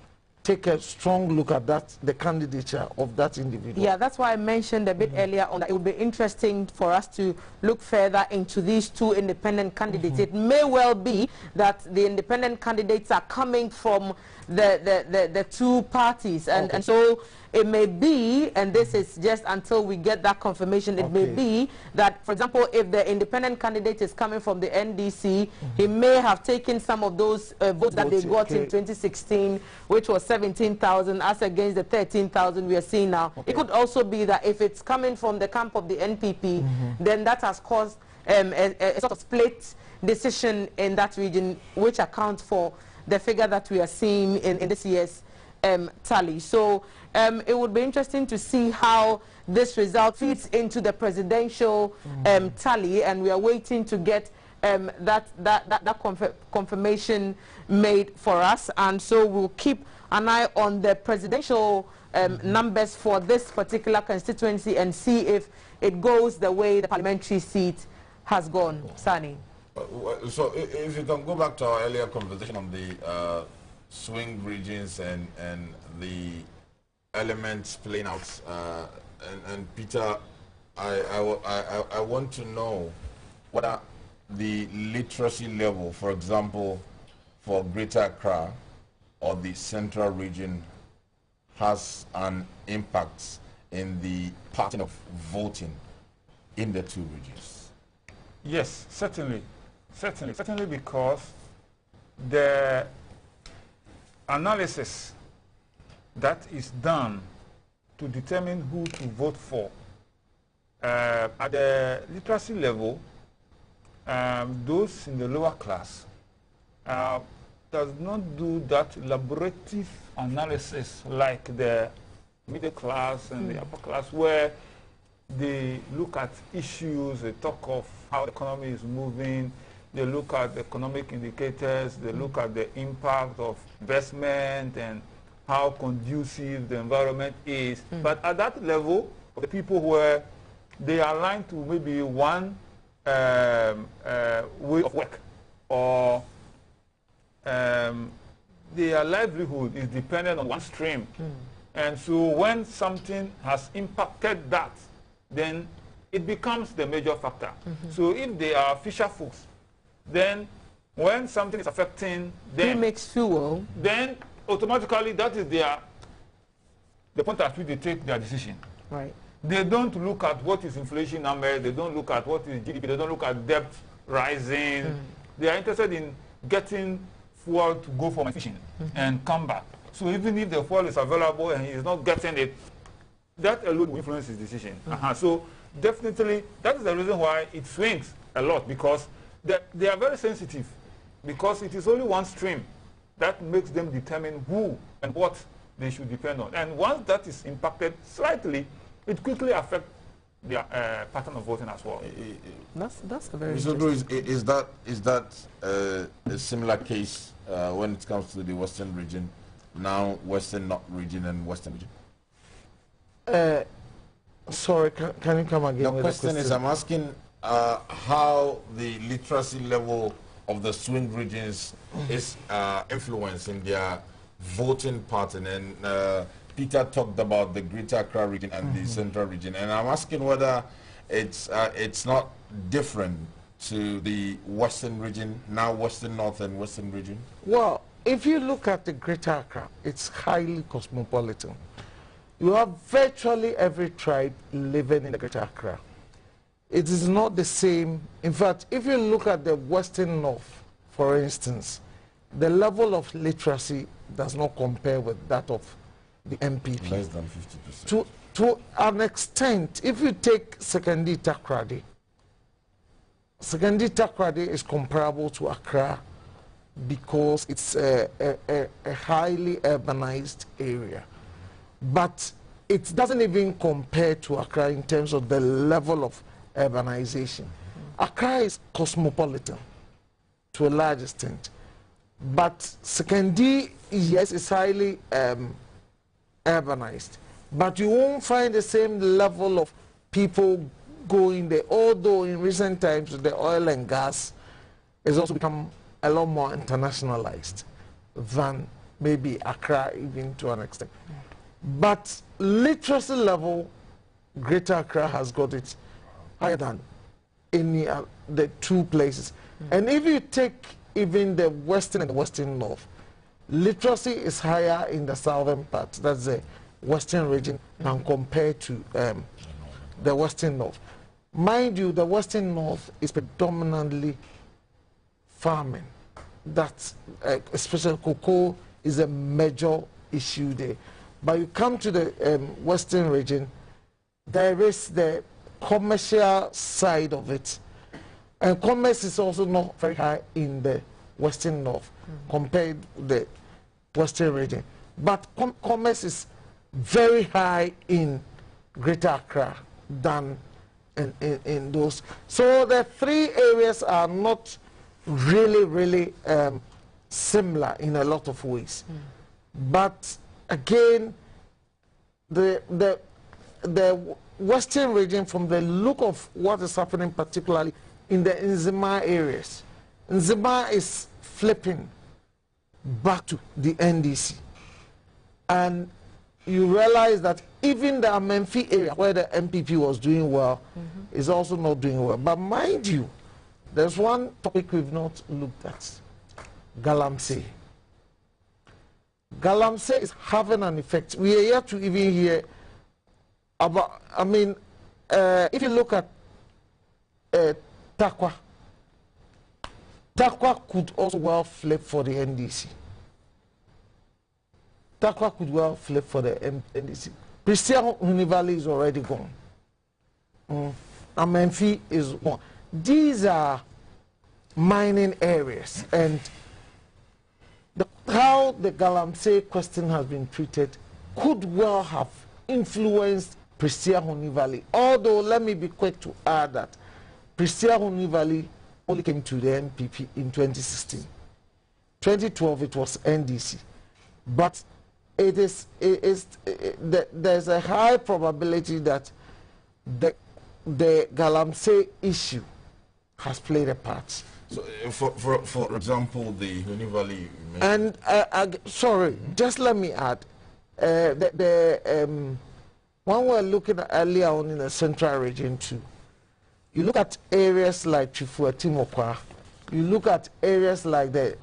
take a strong look at the candidature of that individual. Yeah, that's why I mentioned a bit earlier on that it would be interesting for us to look further into these two independent candidates. It may well be that the independent candidates are coming from the two parties, and so it may be, and this is just until we get that confirmation, it may be that, for example, if the independent candidate is coming from the NDC, he may have taken some of those votes that they got in 2016, which was 17,000 as against the 13,000 we are seeing now. It could also be that if it's coming from the camp of the NPP, then that has caused a sort of split decision in that region, which accounts for the figure that we are seeing in this year's tally. So it would be interesting to see how this result fits into the presidential tally, and we are waiting to get that confirmation made for us. And so we'll keep an eye on the presidential numbers for this particular constituency and see if it goes the way the parliamentary seat has gone. Sani. So if you can go back to our earlier conversation on the swing regions and the elements playing out, and Peter, I want to know whether the literacy level, for example, for Greater Accra or the central region has an impact in the pattern of voting in the two regions. Yes, certainly, because the analysis that is done to determine who to vote for at the literacy level, those in the lower class does not do that elaborative analysis like the middle class and the upper class, where they look at issues, they talk of how the economy is moving, they look at the economic indicators, they look at the impact of investment and how conducive the environment is. But at that level, the people where they are aligned to maybe one way of work, or their livelihood is dependent on one stream. And so when something has impacted that, then it becomes the major factor. So if they are fisher folks, then when something is affecting them, who makes fuel, then automatically that is the point at which they take their decision. right? They don't look at what is inflation number, they don't look at what is GDP, they don't look at debt rising. They are interested in getting fuel to go for my fishing and come back. So even if the fuel is available and he is not getting it, that alone will influence his decision. So definitely, that is the reason why it swings a lot, because they are very sensitive, because it is only one stream that makes them determine who and what they should depend on. And once that is impacted slightly, it quickly affects their pattern of voting as well. That's a very Mr. Drew, is that a similar case when it comes to the Western region, now Western North region and Western region? Sorry, can you come again? The with question is, I'm asking how the literacy level of the swing regions is influencing their voting pattern. And Peter talked about the Greater Accra region and the Central region, and I'm asking whether it's not different to the Western region, now Western North and Western region. Well, if you look at the Greater Accra, it's highly cosmopolitan. You have virtually every tribe living in the Greater Accra. It is not the same. In fact, if you look at the Western North, for instance, the level of literacy does not compare with that of the MPP. Less than 50%. To an extent, if you take Sekondi Takoradi, Sekondi Takoradi is comparable to Accra because it's a highly urbanized area. But it doesn't even compare to Accra in terms of the level of urbanization. Accra is cosmopolitan to a large extent. But Sekondi, yes, is highly urbanized. But you won't find the same level of people going there, although in recent times the oil and gas has also become a lot more internationalized than maybe Accra, even to an extent. But literacy level, Greater Accra has got it higher than any the two places. And if you take even the Western and the Western North, literacy is higher in the southern part, that's the Western region, than compared to the Western North. Mind you, the Western North is predominantly farming. That's especially cocoa is a major issue there. But you come to the Western region, there is the commercial side of it. And commerce is also not very high in the Western North compared to the Western region. But commerce is very high in Greater Accra than in those. So the three areas are not really similar in a lot of ways. But again, the Western region, from the look of what is happening, particularly in the Nzima areas, Nzima is flipping back to the NDC. And you realize that even the Amenfi area, where the MPP was doing well, is also not doing well. But mind you, there's one topic we've not looked at, Galamsey. Galamsey is having an effect. We are yet to even hear about, I mean, if you look at Takwa, Takwa could also well flip for the NDC. Takwa could well flip for the NDC. Christian Univali is already gone. Amenfi is gone. These are mining areas, and how the Galamsey question has been treated could well have influenced Prestia Honivali. Although, let me be quick to add that Prestia Honivali only came to the NPP in 2016. 2012, it was NDC. But there's a high probability that the Galamsey issue has played a part. So, for example, the Huni Valley. And sorry, just let me add, when we're looking at earlier on in the central region too, you look at areas like Chifuatimokwa, you look at areas like the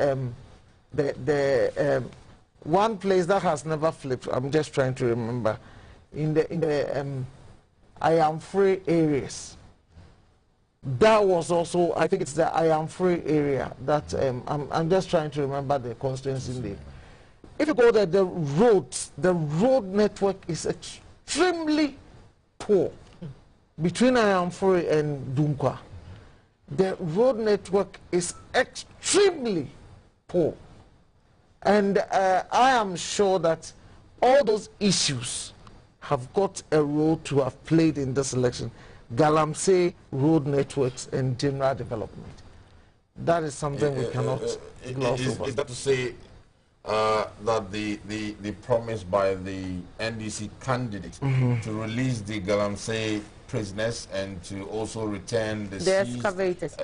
one place that has never flipped. I'm just trying to remember, in the I am free areas. That was also, I think it's the I am free area that I'm just trying to remember the constituency name. If you go there, the road network is extremely poor between I am free and Dunkwa. The road network is extremely poor. And I am sure that all those issues have got a role to have played in this election. Galamsey, road networks, and general development. That is something we cannot gloss over. Is that to say that the promise by the NDC candidate to release the Galamsey prisoners and to also return the excavators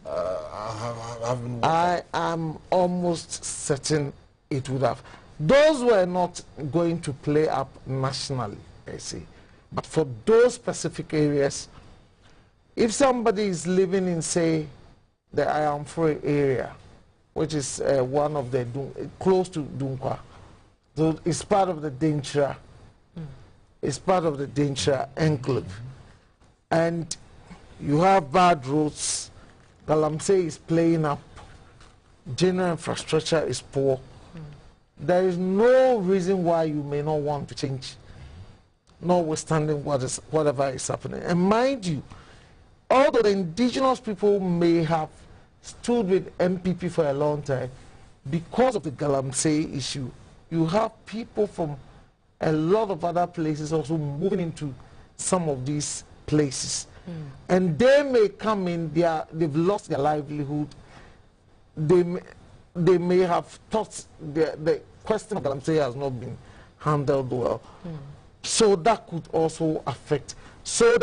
have been worked? I am almost certain it would have. Those were not going to play up nationally, I see. But for those specific areas, if somebody is living in, say, the I am free area, which is one of the close to Dunkwa, so it's part of the Denchira, it's part of the Denchira enclave, and you have bad roads. Galamsey is playing up, general infrastructure is poor. There is no reason why you may not want to change, notwithstanding whatever is happening. And mind you, although the indigenous people may have stood with MPP for a long time, because of the Galamsey issue, you have people from a lot of other places also moving into some of these places. And they may come in, they've lost their livelihood. They may have thought the question of Galamsey has not been handled well. So that could also affect. So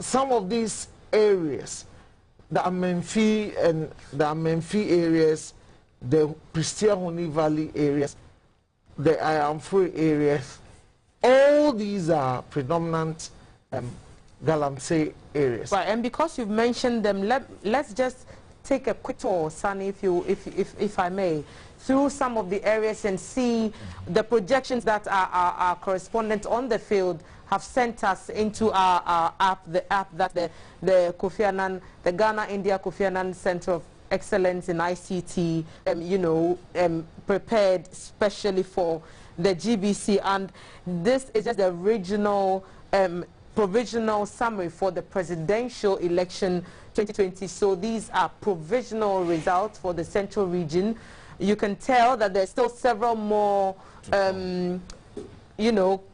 some of these areas, the Amenfi and the Amenfi areas, the Huni Valley areas, the I am free areas, all these are predominant Galamsey areas. Right, and because you've mentioned them, let's just take a quick tour, Sunny, if I may, through some of the areas and see the projections that our correspondents on the field have sent us into our app, the app that the Kofi Annan, the Ghana-India Kofi Annan Center of Excellence in ICT, prepared specially for the GBC. And this is just the regional provisional summary for the presidential election 2020. So these are provisional results for the central region. You can tell that there's still several more,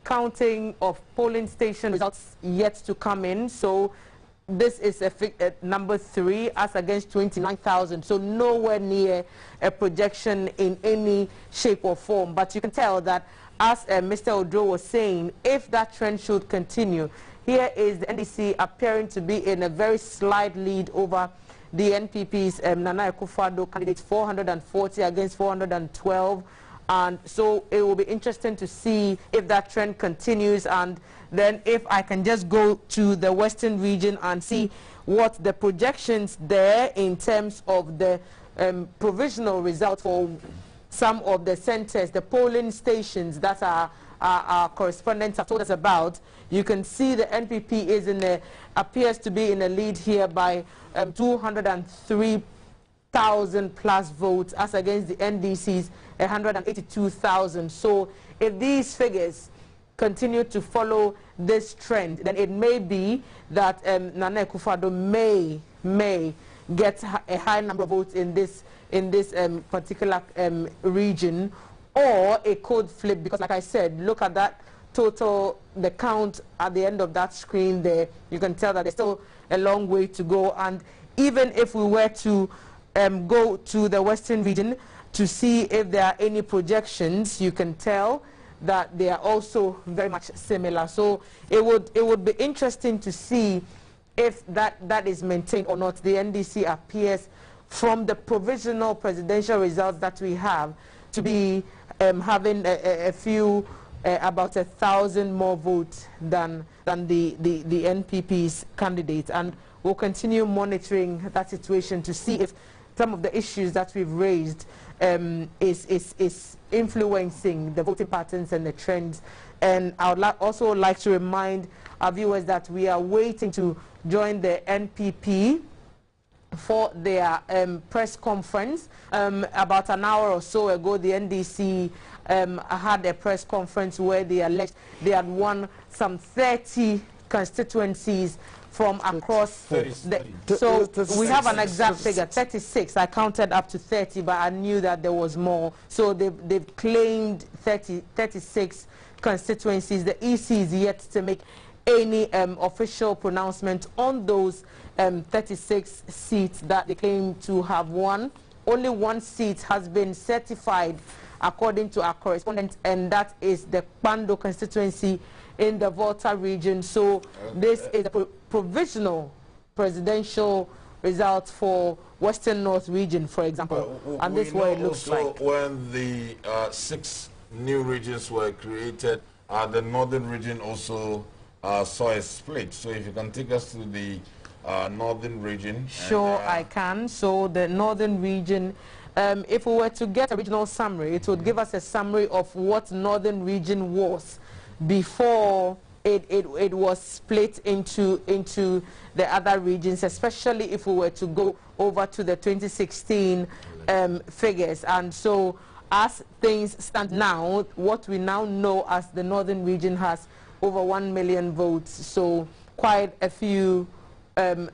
counting of polling station results yet to come in. So this is number 3 as against 29,000. So nowhere near a projection in any shape or form. But you can tell that, as Mr. Odro was saying, if that trend should continue, here is the NDC appearing to be in a very slight lead over the NPP's Nana Akufo-Addo candidate, 440 against 412. And so it will be interesting to see if that trend continues. And then if I can just go to the Western region and see what the projections there in terms of the provisional result for some of the centers, the polling stations that our correspondents have told us about. You can see the NPP is appears to be in a lead here by 203,000 plus votes as against the NDC's 182,000. So if these figures continue to follow this trend, then it may be that Nana Akufo-Addo may get a high number of votes in this particular region, or it could flip, because like I said, look at that total, the count at the end of that screen there. You can tell that there's still a long way to go. And even if we were to go to the Western region, to see if there are any projections. You can tell that they are also very much similar. So it would be interesting to see if that is maintained or not. The NDC appears, from the provisional presidential results that we have, to be having a few, about 1,000 more votes than the NPP's candidate. And we'll continue monitoring that situation to see if some of the issues that we've raised is influencing the voting patterns and the trends. And I would also like to remind our viewers that we are waiting to join the NPP for their press conference. About an hour or so ago, the NDC had a press conference where they alleged they had won some 30 constituencies from across so we have an exact figure, 36. I counted up to 30, but I knew that there was more. So they've claimed 36 constituencies. The EC is yet to make any official pronouncement on those 36 seats that they claim to have won. Only one seat has been certified according to our correspondent, and that is the Pando constituency in the Volta region. So this is a provisional presidential result for Western North region, for example, and this is what it looks like. When the 6 new regions were created, the northern region also saw a split. So if you can take us to the northern region. Sure, I can. So the northern region, if we were to get a regional summary, it would give us a summary of what northern region was before it was split into the other regions, especially if we were to go over to the 2016 figures. And so as things stand now, what we now know as the northern region has over 1 million votes, so quite a few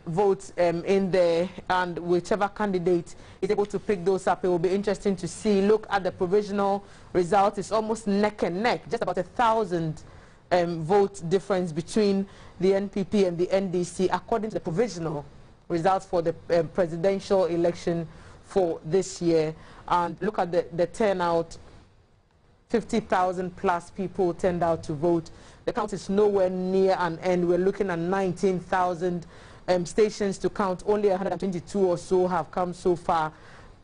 votes in there, and whichever candidate is able to pick those up, it will be interesting to see. Look at the provisional result. It's almost neck and neck, just about 1,000 vote difference between the NPP and the NDC according to the provisional results for the presidential election for this year. And look at the turnout. 50,000 plus people turned out to vote. The count is nowhere near an end. We're looking at 19,000 stations to count. Only 122 or so have come so far.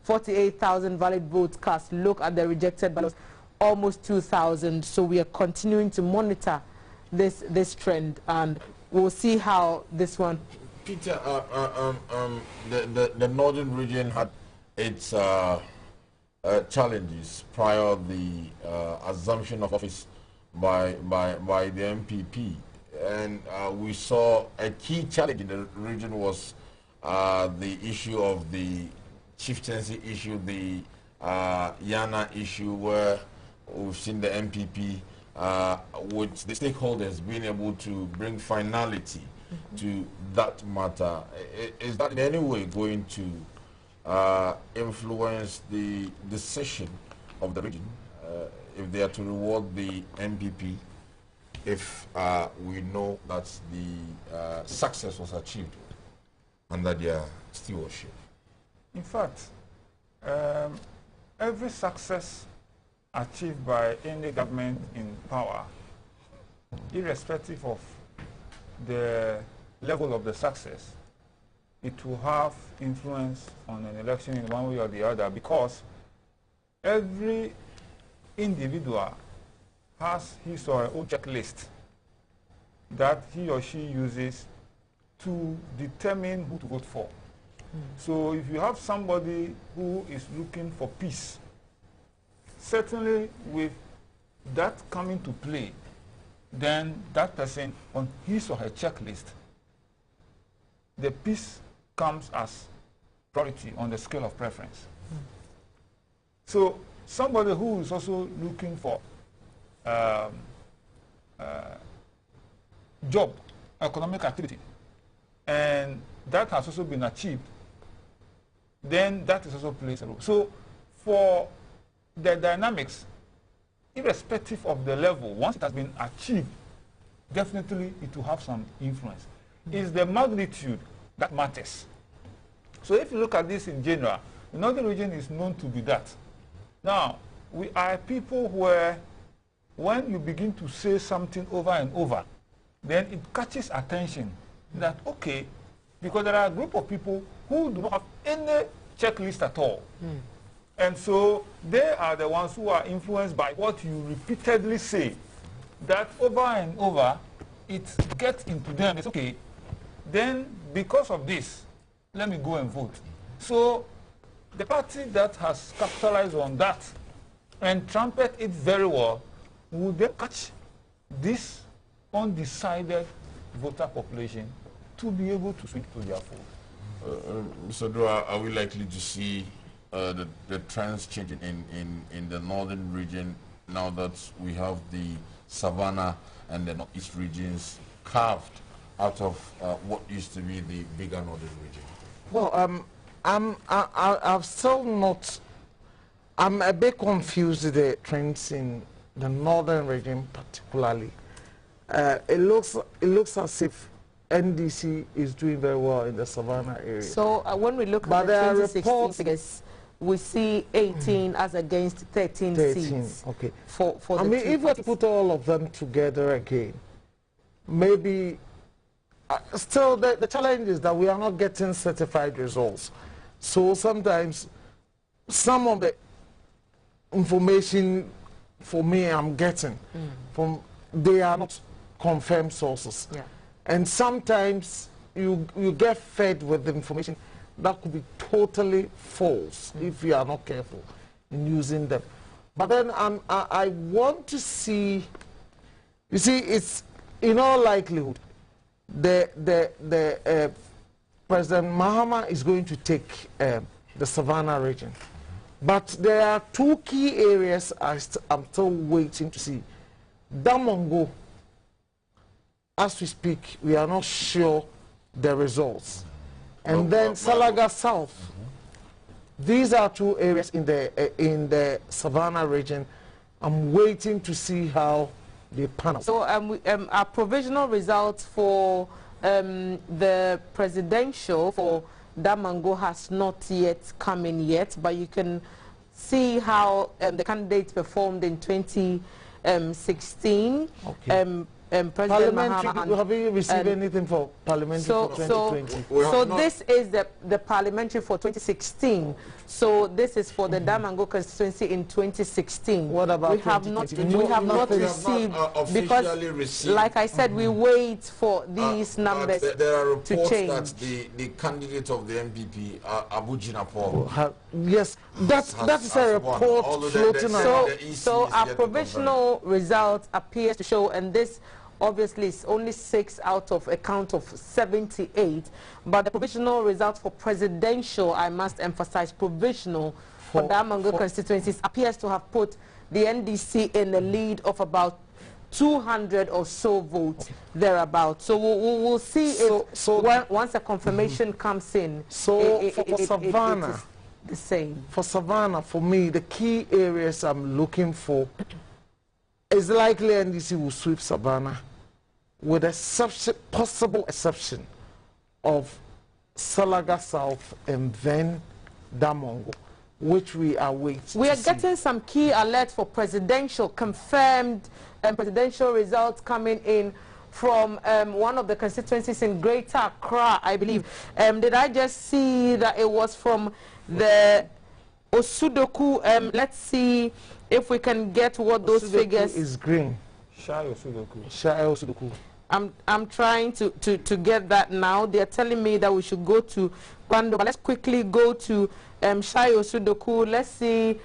48,000 valid votes cast. Look at the rejected ballots, almost 2,000. So we are continuing to monitor this trend, and we'll see how this one. Peter, the northern region had its challenges prior to the assumption of office by the MPP, and we saw a key challenge in the region was the issue of the chieftaincy issue, the Yana issue, where we've seen the MPP with the stakeholders being able to bring finality to that matter. Is that in any way going to influence the decision of the region if they are to reward the MPP, if we know that the success was achieved under their stewardship? In fact, every success achieved by any government in power, irrespective of the level of the success, it will have influence on an election in one way or the other, because every individual has his or her own checklist that he or she uses to determine who to vote for. So if you have somebody who is looking for peace, certainly with that coming to play, then that person on his or her checklist, the peace comes as priority on the scale of preference. So somebody who is also looking for job, economic activity, and that has also been achieved, then that is also plays a role. So for the dynamics, irrespective of the level, once it has been achieved, definitely it will have some influence. It's the magnitude that matters. So if you look at this in general, the northern region is known to be that. Now, we are people where when you begin to say something over and over, then it catches attention that, okay, because there are a group of people who do not have any checklist at all. And so they are the ones who are influenced by what you repeatedly say, that over and over, it gets into them. It's okay, then because of this, let me go and vote. So the party that has capitalized on that and trumpet it very well will then catch this undecided voter population to be able to switch to their fold. Mr. Dua, are we likely to see the trends changing in the northern region now that we have the savannah and the northeast regions carved out of what used to be the bigger northern region? Well, I've still not. I'm a bit confused with the trends in the northern region, particularly. It looks as if NDC is doing very well in the savannah area. So when we look at the 2016 figures, we see 18 as against 13 seats. Okay. For I mean, if we put all of them together again, maybe still the challenge is that we are not getting certified results. So sometimes some of the information for me I'm getting from, they are not confirmed sources. Yeah. And sometimes you get fed with the information that could be totally false if you are not careful in using them. But then I want to see, you see, it's in all likelihood, President Mahama is going to take the savannah region. But there are two key areas I'm still waiting to see. Damongo, as we speak, we are not sure the results. And then Salaga South. These are two areas in the savannah region. I'm waiting to see how they pan out. So our provisional results for the presidential for Damongo has not yet come in yet, but you can see how the candidates performed in 2016. Okay. Parliamentary, have you received anything for parliamentary for 2020? So this is the parliamentary for 2016. So this is for the Damongo constituency in 2016. What about we have not received because, like I said, we wait for these numbers there are reports to change. That the candidate of the MPP, Abu Jinapor, yes, that is a report floating around. So our provisional results appears to show, and this obviously it's only 6 out of a count of 78, but the provisional results for presidential, I must emphasize, provisional for Damongo constituencies appears to have put the NDC in the lead of about 200 or so votes thereabout. So we'll see once a confirmation comes in. So for Savannah, it is the same. For Savannah, for me, the key areas I'm looking for is likely NDC will sweep Savannah, with a possible exception of Salaga South and then Damongo, which we are waiting. We are getting some key alerts for presidential, confirmed presidential results coming in from one of the constituencies in Greater Accra, I believe. Did I just see that it was from the Osudoku? Let's see if we can get what those figures is green. Shai Osudoku. Shai Osudoku. I'm trying to get that now. They're telling me that we should go to Kwando, but let's quickly go to Shai Osudoku. Let's see.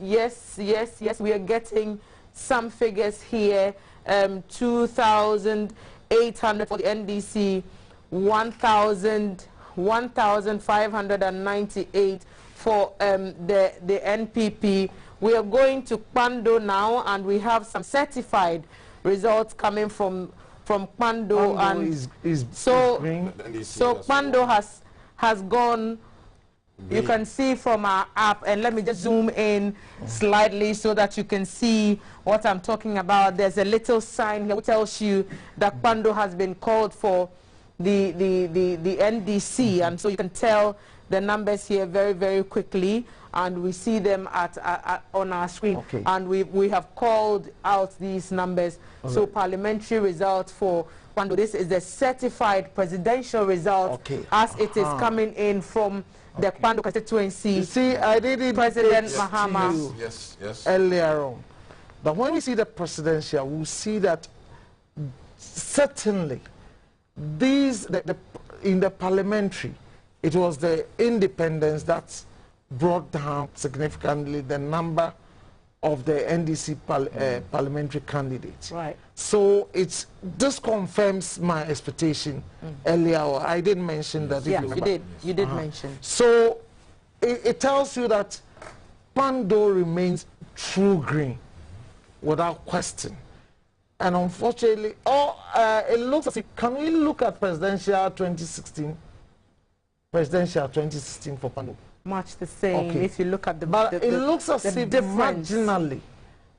Yes, we are getting some figures here. 2,800 for the NDC, 1,598 for the NPP. We are going to Kwando now, and we have some certified results coming from Kwando, and so Kwando has gone. You can see from our app, and let me just zoom in slightly so that you can see what I'm talking about. There's a little sign here which tells you that Kwando has been called for the NDC, and so you can tell the numbers here very, very quickly, and we see them on our screen. Okay. And we have called out these numbers. Okay. So parliamentary result for Kwando, this is the certified presidential result, okay, as it is coming in from the Kwando constituency. You see, I did it President Mahama earlier on. But when we see the presidential, we see that certainly these in the parliamentary, it was the independence that brought down significantly the number of the NDC parliamentary candidates. Right. So this confirms my expectation earlier. I did mention that. Yeah, you did mention. So it tells you that Kwando remains true green without question. And unfortunately, it looks as if, can we look at presidential 2016? Presidential 2016 for Kwando. Much the same. Okay. If you look at but it looks as if marginally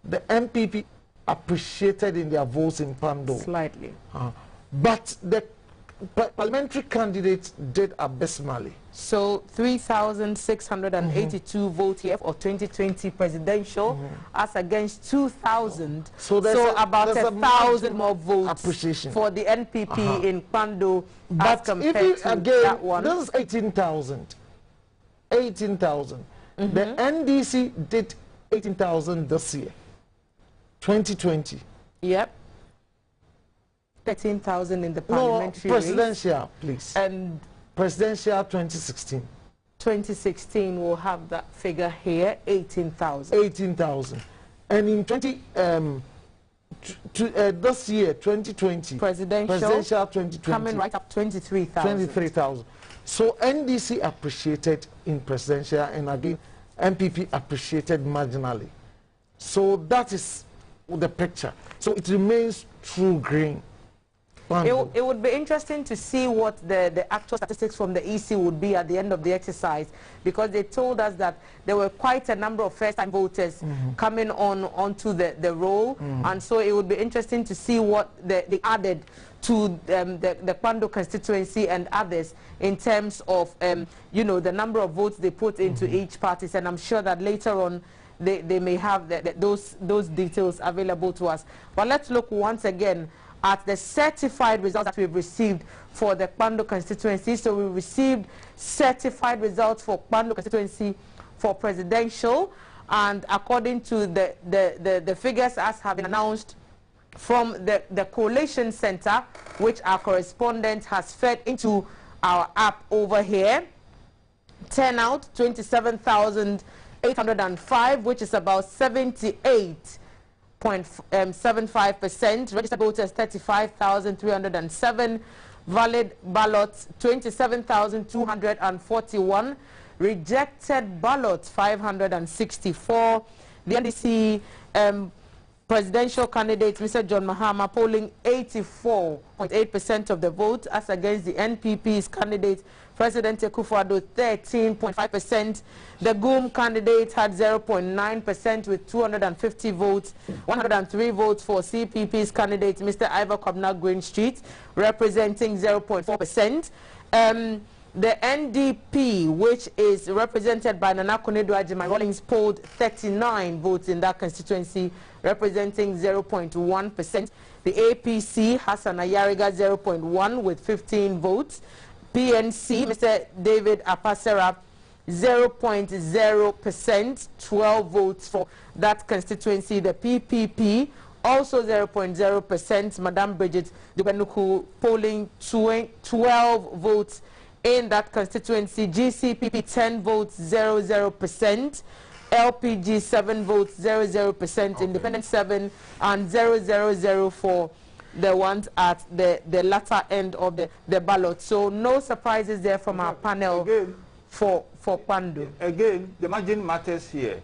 the MPP appreciated in their votes in Kwando. Slightly. But the parliamentary candidates did abysmally. So 3,682 votes here for 2020 presidential, as against 2,000. So about 1,000 more votes for the NPP in Kwando, but compared if you, to again, that one. This is 18,000. 18,000. The NDC did 18,000 this year, 2020. Yep. 13,000 in the parliamentary presidential, race. Please. And presidential 2016. 2016 will have that figure here, 18,000. 18,000. And in this year, 2020, presidential 2020, coming right up 23,000. 23,000. So NDC appreciated in presidential, and again, MPP appreciated marginally. So that is the picture. So it remains true green. It would be interesting to see what the actual statistics from the EC would be at the end of the exercise, because they told us that there were quite a number of first-time voters coming onto the roll, and so it would be interesting to see what they added to the Kwando constituency and others in terms of you know, the number of votes they put into each party, and I'm sure that later on they may have those details available to us. But let's look once again at the certified results that we've received for the Kwando constituency. So we received certified results for Kwando constituency for presidential, and according to the figures as have been announced from the Collation Center, which our correspondent has fed into our app over here, turnout 27,805, which is about 78.75%. Registered voters 35,307. Valid ballots 27,241. Rejected ballots 564. The NDC presidential candidate, Mr. John Mahama, polling 84.8% of the vote, as against the NPP's candidate, President Akufo-Addo, 13.5%. The GUM candidate had 0.9% with 250 votes, 103 votes for CPP's candidate, Mr. Ivor Kwabena Greenstreet, representing 0.4%. The NDP, which is represented by Nana Konadu Ajimai Rawlings, polled 39 votes in that constituency, representing 0.1%. The APC, Hassan Ayariga, 0.1 with 15 votes. PNC, Mr. David Apasera, 0.0%, 12 votes for that constituency. The PPP, also 0.0%, Madam Bridget Dubenuku, polling 12 votes in that constituency. GCPP 10 votes, 00%. LPG 7 votes, 00%. Okay. Independent 7 and 0004. For the ones at the latter end of the ballot. So no surprises there from our panel again, for Kwando. Again, the margin matters here,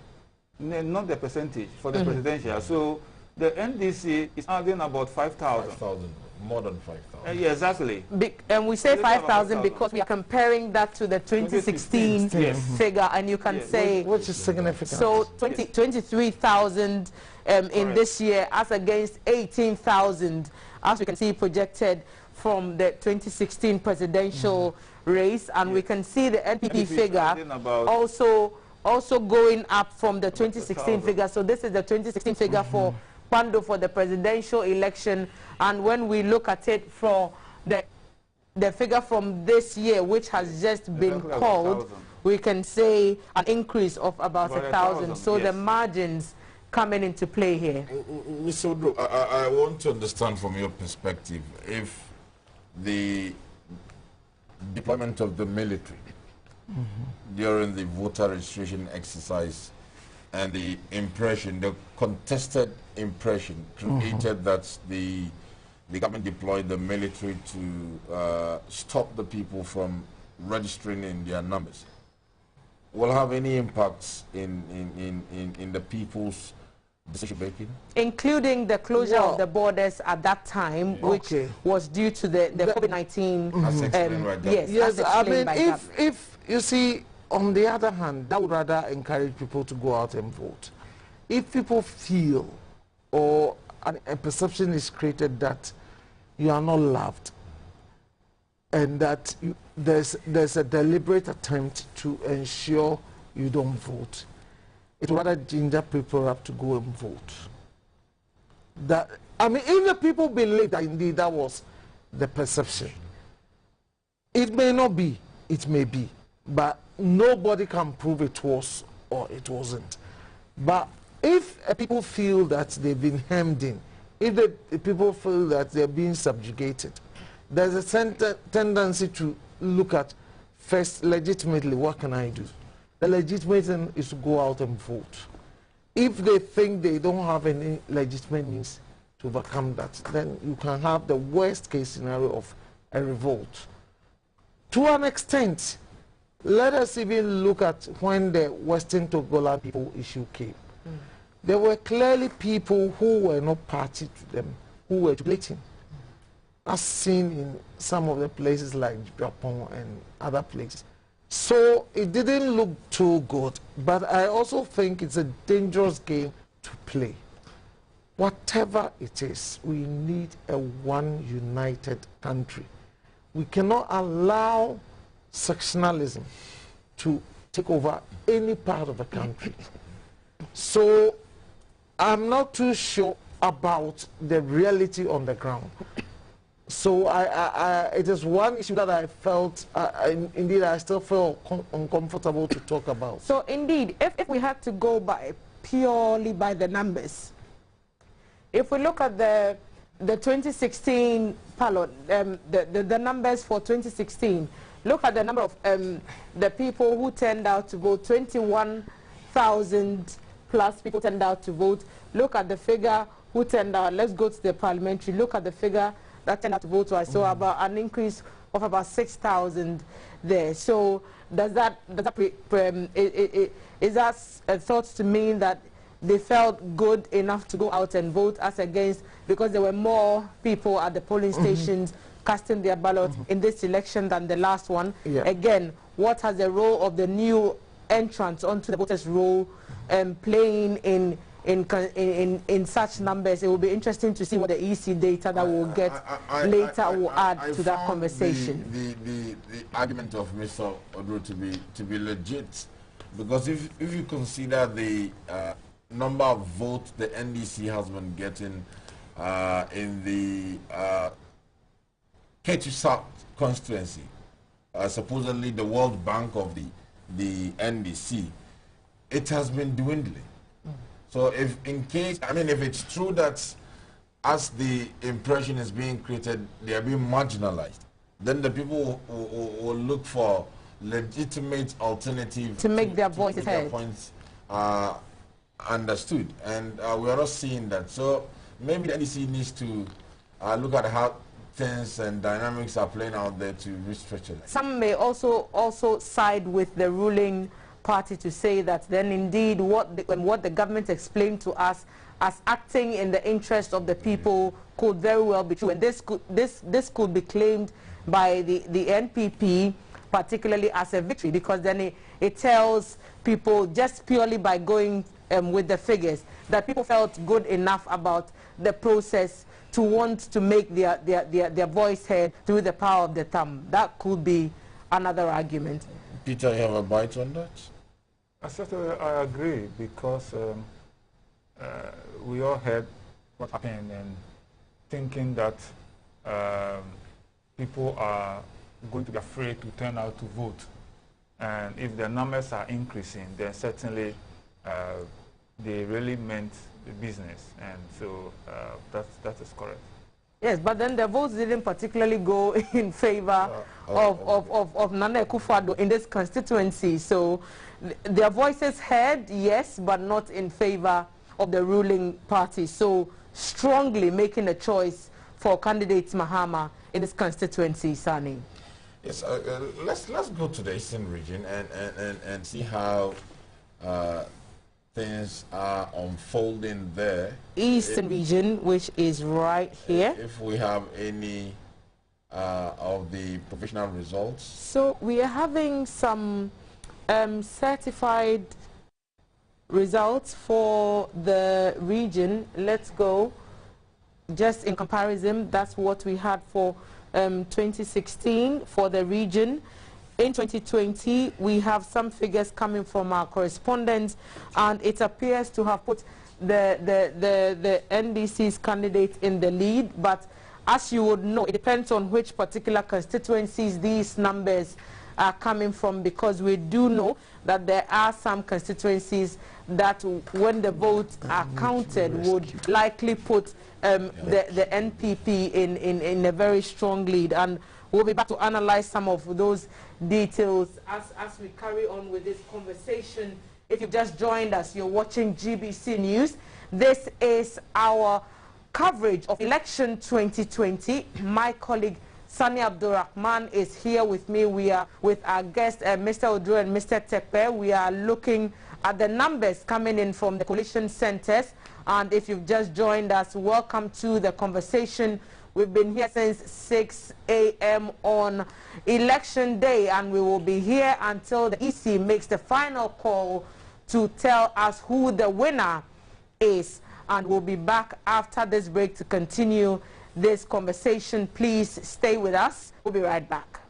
not the percentage for the presidential. So the NDC is having about 5,000. 5,000. More than 5,000. Yeah, exactly. And we say 5,000 because we are comparing that to the 2016 figure, and you can say... Which is significant. So 23,000 in this year, as against 18,000, as we can see projected from the 2016 presidential race, and we can see the NPP figure also going up from the 2016 figure. So this is the 2016 figure for Pando for the presidential election, and when we look at it for the figure from this year, which has just been called, we can say an increase of about 1,000. So yes, the margins coming into play here. Mr. Odro, I want to understand from your perspective if the deployment of the military during the voter registration exercise and the contested impression created that the government deployed the military to stop the people from registering in their numbers, will have any impacts in the people's decision making? Including the closure of the borders at that time, which was due to the COVID-19. Yes, I mean, if you see, on the other hand, that would rather encourage people to go out and vote. If people feel or a perception is created that you are not loved and that there's a deliberate attempt to ensure you don't vote, it would rather ginger people up to go and vote. That, I mean, if the people believe that indeed that was the perception, it may not be, it may be, but nobody can prove it was or it wasn't. But if people feel that they've been hemmed in, if the people feel that they're being subjugated, there's a tendency to look at first, legitimately, what can I do? The legitimate thing is to go out and vote. If they think they don't have any legitimate means to overcome that, then you can have the worst case scenario of a revolt. To an extent, let us even look at when the Western Togola people issue came. There were clearly people who were not party to them, who were jubilating, as seen in some of the places like Japan and other places. So it didn't look too good, but I also think it's a dangerous game to play. Whatever it is, we need a one united country. We cannot allow sectionalism to take over any part of the country. So I'm not too sure about the reality on the ground. So it is one issue that I felt, indeed, I still feel uncomfortable to talk about. So indeed, if we had to go purely by the numbers, if we look at the 2016 ballot, the numbers for 2016, look at the number of the people who turned out to vote, 21,000 plus people turned out to vote. Look at the figure who turned out, let's go to the parliamentary, look at the figure that turned out to vote twice. So about an increase of about 6,000 there. So is that a thought to mean that they felt good enough to go out and vote as against, because there were more people at the polling stations casting their ballot in this election than the last one? Again, what has the role of the new entrants onto the voters' roll playing in such numbers? It will be interesting to see what the EC data that we'll get later will add to that conversation. The argument of Mr. Odro to be legit, because if you consider the number of votes the NDC has been getting in the Ketu South constituency, supposedly the World Bank of the NDC, it has been dwindling. So if it's true that as the impression is being created, they are being marginalized, then the people will look for legitimate alternative to make their voices heard, points understood. And we are not seeing that. So maybe the NDC needs to look at how things and dynamics are playing out there to restructure it. Some may also side with the ruling party to say that then indeed what the government explained to us as acting in the interest of the people could very well be true, and this could be claimed by the NPP particularly as a victory, because then it tells people, just purely by going with the figures, that people felt good enough about the process to want to make their voice heard through the power of the thumb. That could be another argument. Peter, you have a bite on that? I agree, because we all heard what happened and thinking that people are going to be afraid to turn out to vote. And if the numbers are increasing, then certainly they really meant the business. And so that is correct. Yes, but then the votes didn't particularly go in favor of Nana Akufo-Addo in this constituency. So their voices heard, yes, but not in favor of the ruling party. So strongly making a choice for candidate Mahama in this constituency, Sani. Yes, let's go to the eastern region and see how things are unfolding there. Eastern region, which is right here. If we have any of the provisional results. So we are having some certified results for the region. Let's go. Just in comparison, that's what we had for 2016 for the region. In 2020, we have some figures coming from our correspondents, and it appears to have put the NDC's candidate in the lead. But as you would know, it depends on which particular constituencies these numbers are coming from, because we do know that there are some constituencies that, when the votes are counted, would likely put the NPP in a very strong lead. And we'll be back to analyze some of those details as we carry on with this conversation. If you've just joined us, you're watching GBC News. This is our coverage of election 2020. My colleague Sani Abdulrahman is here with me. We are with our guests, Mr. Oduro and Mr. Tepe. We are looking at the numbers coming in from the coalition centers. And if you've just joined us, welcome to the conversation. We've been here since 6 a.m. on election day, and we will be here until the EC makes the final call to tell us who the winner is. And we'll be back after this break to continue this conversation. Please stay with us. We'll be right back.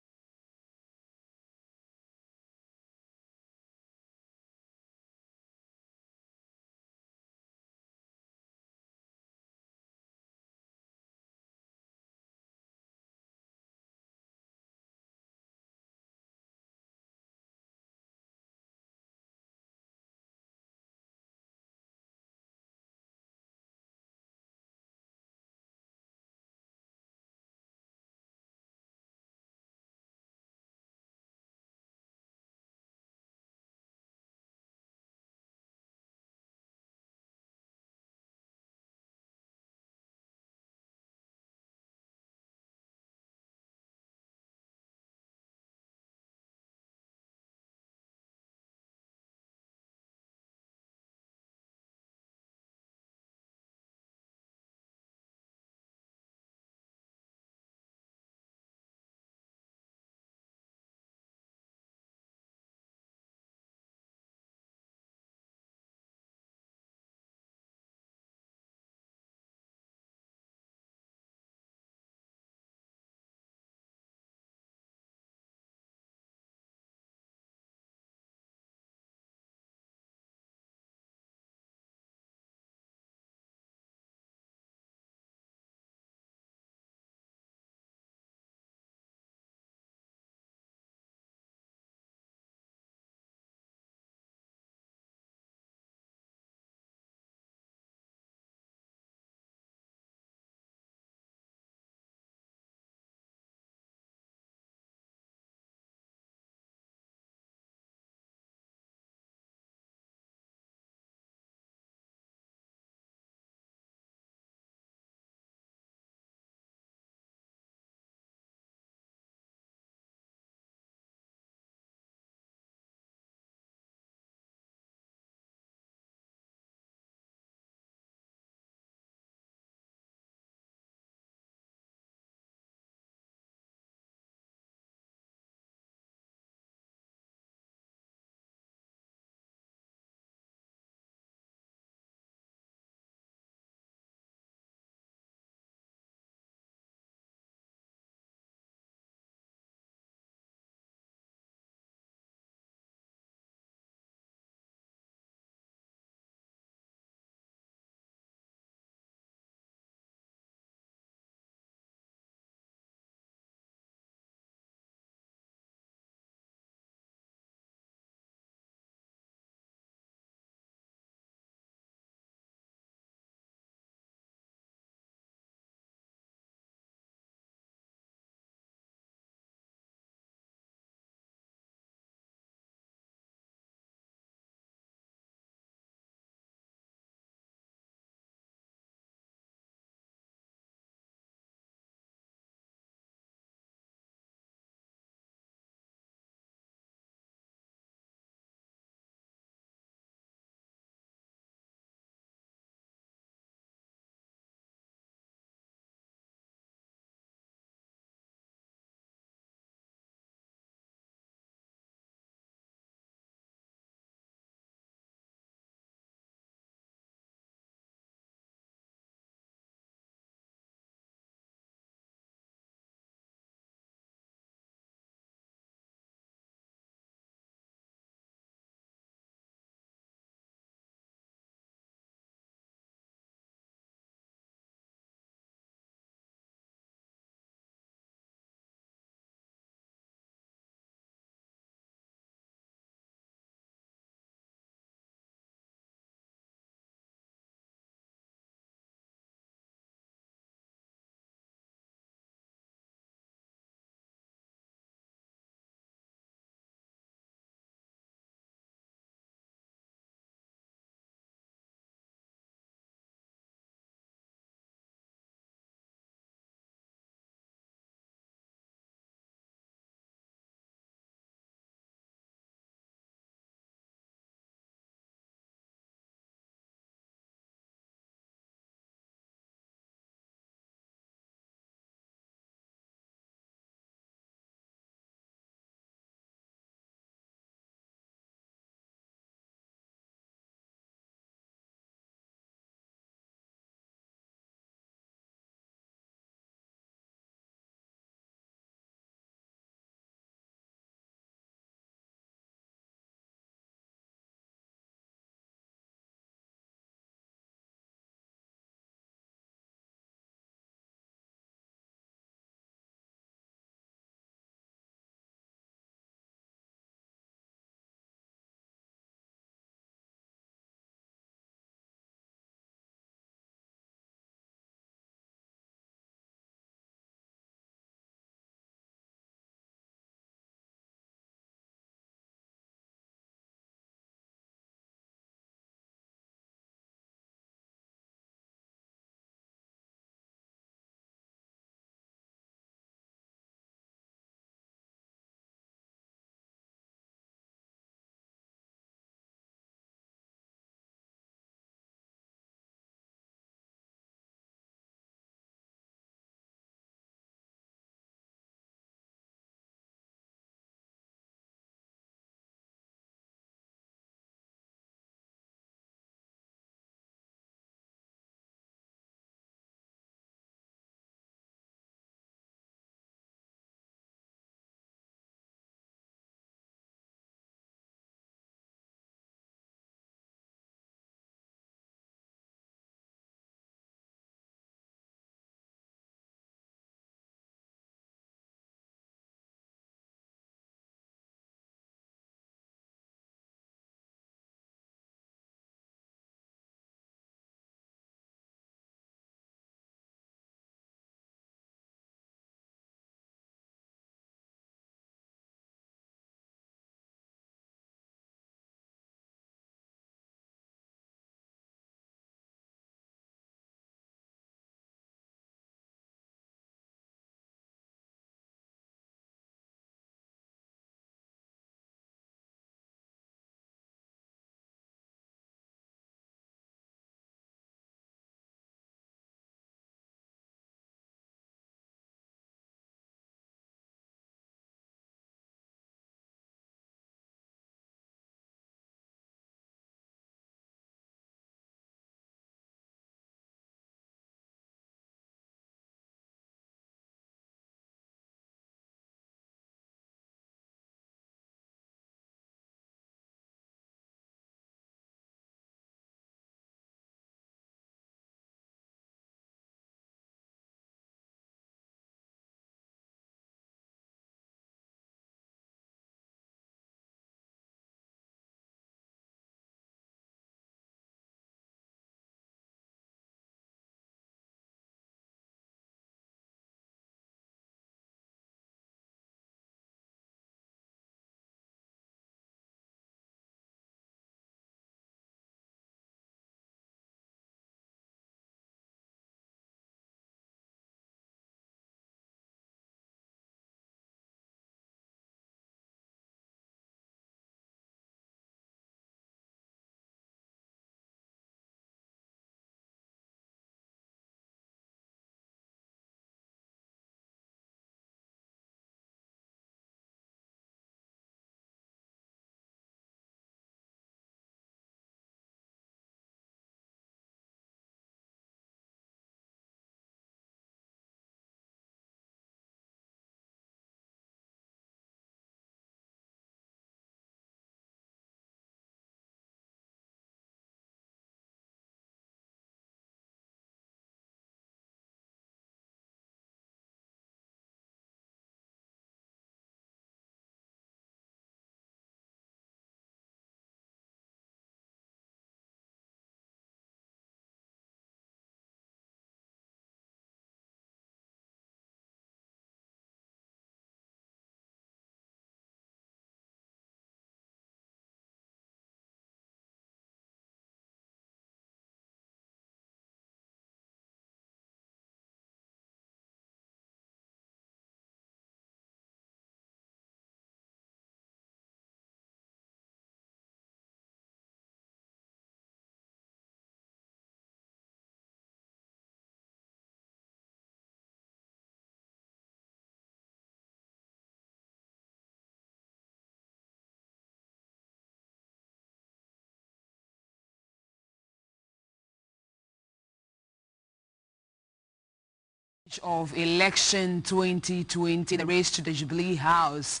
of election 2020, the race to the Jubilee House.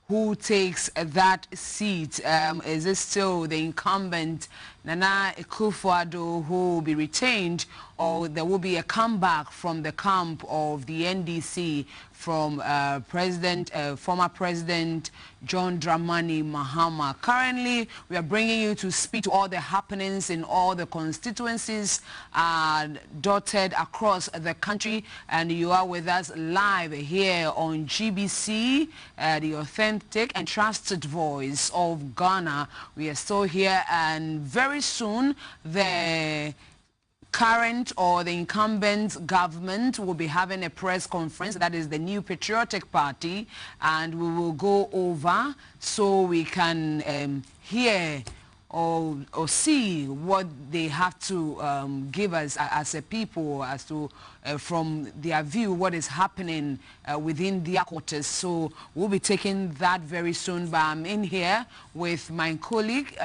Who takes that seat? Is it still the incumbent Nana Akufo-Addo who will be retained, or there will be a comeback from the camp of the NDC from former President John Dramani Mahama? Currently, we are bringing you to speak to all the happenings in all the constituencies dotted across the country, and you are with us live here on GBC, the authentic and trusted voice of Ghana. We are still here, and very soon the current or the incumbent government will be having a press conference. That is the New Patriotic Party, and we will go over so we can hear or see what they have to give us as a people, as to from their view what is happening within their quarters. So we'll be taking that very soon. But I'm in here with my colleague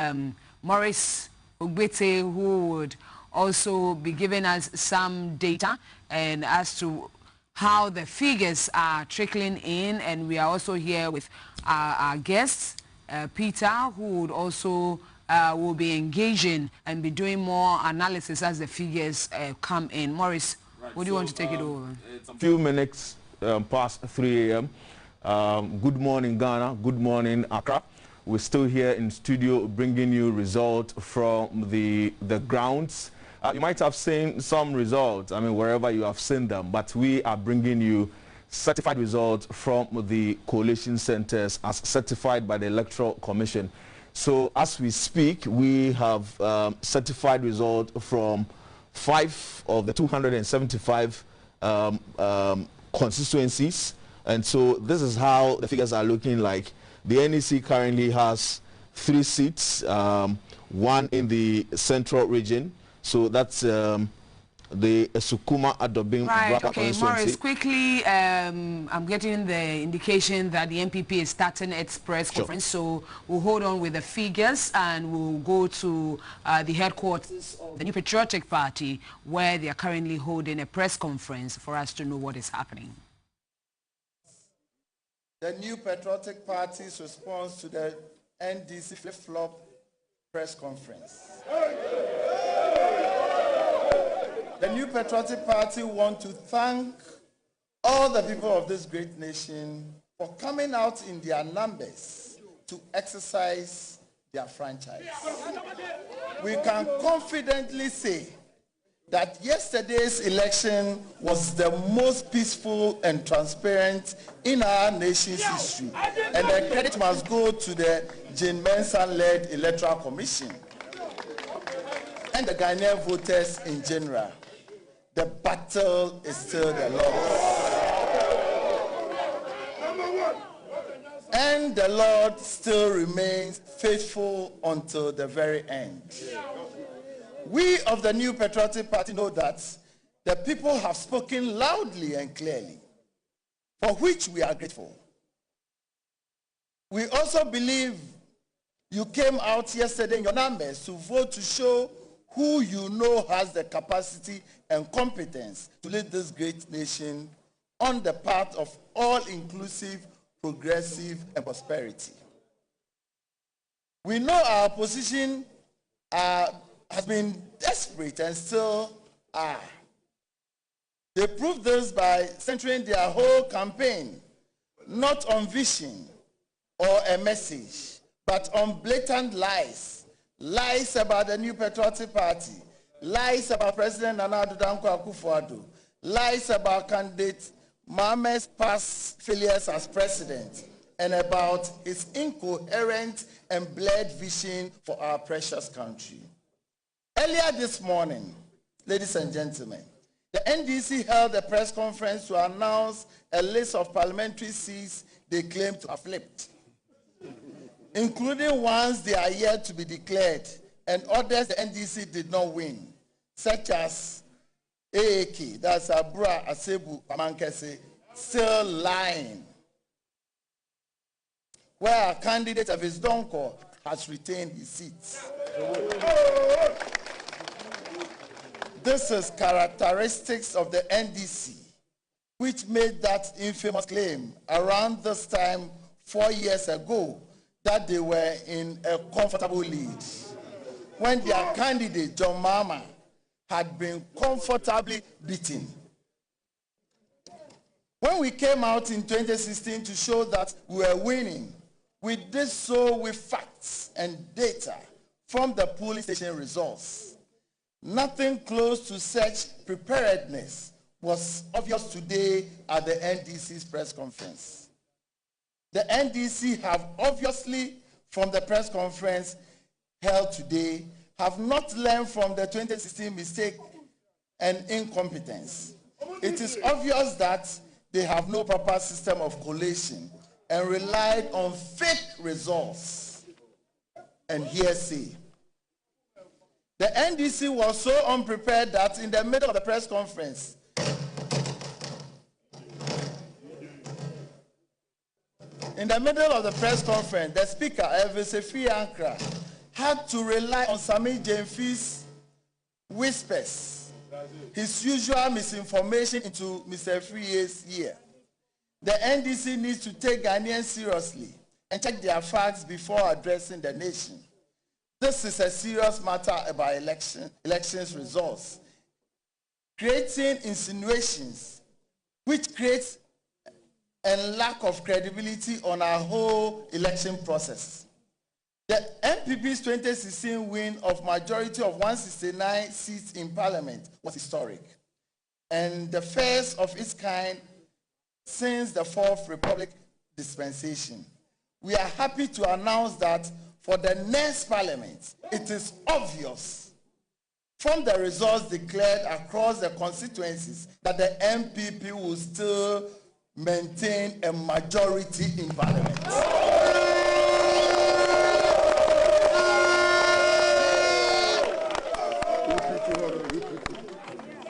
Maurice Ogbete, who would also be giving us some data and as to how the figures are trickling in. And we are also here with our guests, Peter, who would also will be engaging and be doing more analysis as the figures come in. Maurice, would you want to take it over? It's a few minutes past 3 a.m. Good morning, Ghana. Good morning, Accra. We're still here in studio bringing you results from the grounds. You might have seen some results, I mean, wherever you have seen them, but we are bringing you certified results from the coalition centers as certified by the Electoral Commission. So as we speak, we have certified results from 5 of the 275 constituencies. And so this is how the figures are looking like. The NEC currently has 3 seats, 1 in the central region. So that's the Sukuma Adobing constituency. Maurice, quickly, I'm getting the indication that the MPP is starting its press conference, so we'll hold on with the figures and we'll go to the headquarters of the New Patriotic Party, where they are currently holding a press conference for us to know what is happening. The New Patriotic Party's response to the NDC flip-flop press conference. The New Patriotic Party want to thank all the people of this great nation for coming out in their numbers to exercise their franchise. We can confidently say that yesterday's election was the most peaceful and transparent in our nation's history, and the credit must go to the Jane Mensah-led Electoral Commission and the Ghanaian voters in general. The battle is still the Lord's. And the Lord still remains faithful until the very end. We of the New Patriotic Party know that the people have spoken loudly and clearly, for which we are grateful. We also believe you came out yesterday in your numbers to vote to show who you know has the capacity and competence to lead this great nation on the path of all-inclusive, progressive, and prosperity. We know our opposition has been desperate and still are. They proved this by centering their whole campaign not on vision or a message, but on blatant lies. Lies about the New Patriotic Party, lies about President Nana Akufo-Addo, lies about candidate Mohammed's past failures as president, and about his incoherent and blurred vision for our precious country. Earlier this morning, ladies and gentlemen, the NDC held a press conference to announce a list of parliamentary seats they claim to have flipped, including ones they are yet to be declared, and others the NDC did not win, such as AAK, that's Abura Asebu Amankese, still lying, where a candidate of his Donko has retained his seats. This is characteristics of the NDC, which made that infamous claim around this time 4 years ago that they were in a comfortable lead, when their candidate, John Mahama, had been comfortably beaten. When we came out in 2016 to show that we were winning, we did so with facts and data from the polling station results. Nothing close to such preparedness was obvious today at the NDC's press conference. The NDC have obviously, from the press conference held today, have not learned from the 2016 mistake and incompetence. It is obvious that they have no proper system of collation and relied on fake results and hearsay. The NDC was so unprepared that in the middle of the press conference, the speaker, Asawase Ankra, had to rely on Sami Jemfi's whispers, his usual misinformation into Mr. Friye's ear. The NDC needs to take Ghanaians seriously and check their facts before addressing the nation. This is a serious matter about elections results. Creating insinuations which creates a lack of credibility on our whole election process. The MPP's 2016 win of majority of 169 seats in Parliament was historic and the first of its kind since the Fourth Republic dispensation. We are happy to announce that for the next Parliament, it is obvious from the results declared across the constituencies that the MPP will still maintain a majority in Parliament.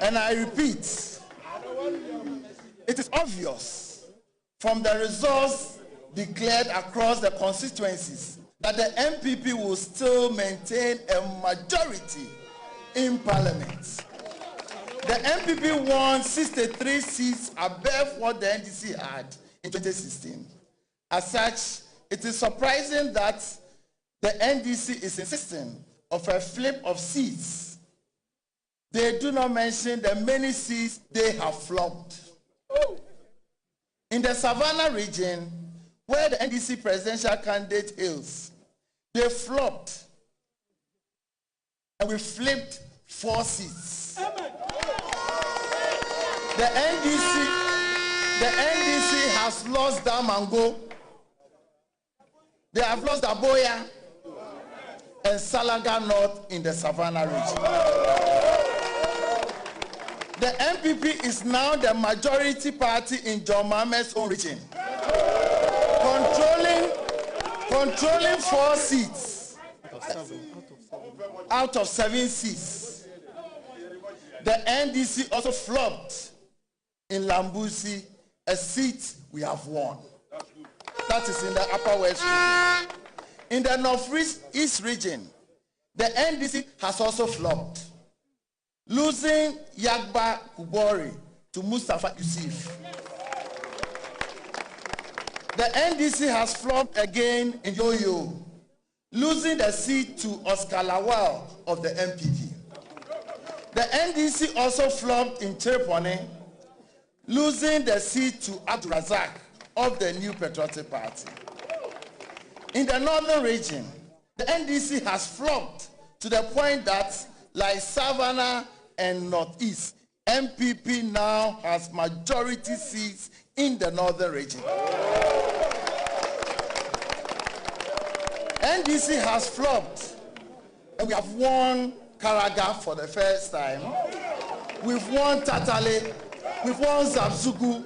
And I repeat, it is obvious from the results declared across the constituencies that the MPP will still maintain a majority in Parliament. The MPP won 63 seats above what the NDC had in 2016. As such, it is surprising that the NDC is insisting of a flip of seats. They do not mention the many seats they have flopped. In the Savannah region, where the NDC presidential candidate hails, they flopped, and we flipped 4 seats. The NDC has lost Damango, they have lost Aboya and Salaga North in the Savannah region. The MPP is now the majority party in John Mahama's own region, controlling 4 seats out of 7 seats. The NDC also flopped in Lambusi, a seat we have won. That is in the Upper West region. In the North-East region, the NDC has also flopped, losing Yagba Kubori to Mustafa Yusuf. The NDC has flopped again in Yoyo, losing the seat to Oscar Lawal of the MPP. The NDC also flopped in Tripoli, losing the seat to Abdul Razak of the New Patriotic Party. In the northern region, the NDC has flopped to the point that, like Savannah and Northeast, MPP now has majority seats in the northern region. NDC has flopped, and we have won Karaga for the first time. We've won Tatale, we've won Zabzugu,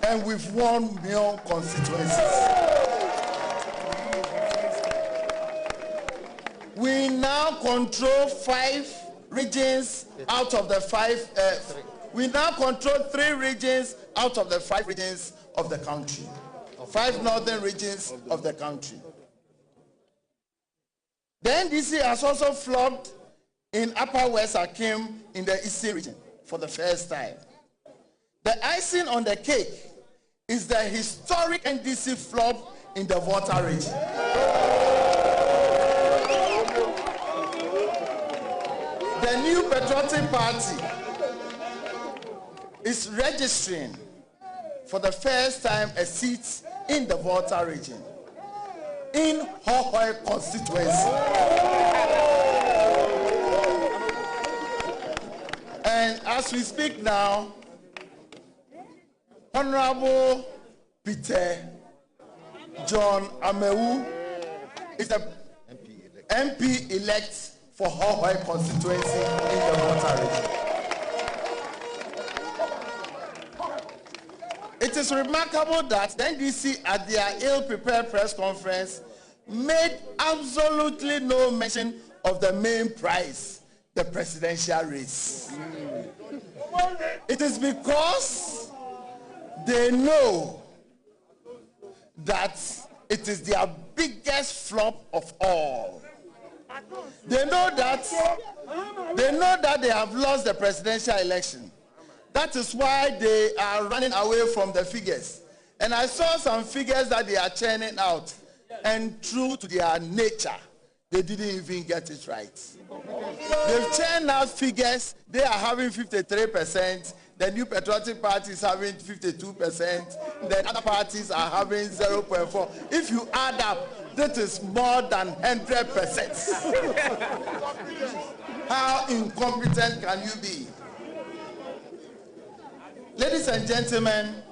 and we've won Mion constituencies. We now control 5 regions out of the 5. We now control 3 regions out of the 5 regions of the country. 5 northern regions of the country. The NDC has also flopped in Upper West Akim in the Eastern region for the first time. The icing on the cake is the historic NDC flop in the Volta region. The new Patriotic Party is registering for the first time a seat in the Volta region in Hohoi Constituency. And as we speak now, Honorable Peter John Amewu is the MP-elect for Hohoi Constituency in the Volta region. It is remarkable that the NDC at their ill-prepared press conference made absolutely no mention of the main prize, the presidential race. It is because they know that it is their biggest flop of all. They know that they have lost the presidential election. That is why they are running away from the figures. And I saw some figures that they are churning out, and true to their nature, they didn't even get it right. They've churned out figures. They are having 53%. The New Patriotic Party is having 52%. The other parties are having 0.4%. If you add up, that is more than 100%. How incompetent can you be? Ladies and gentlemen,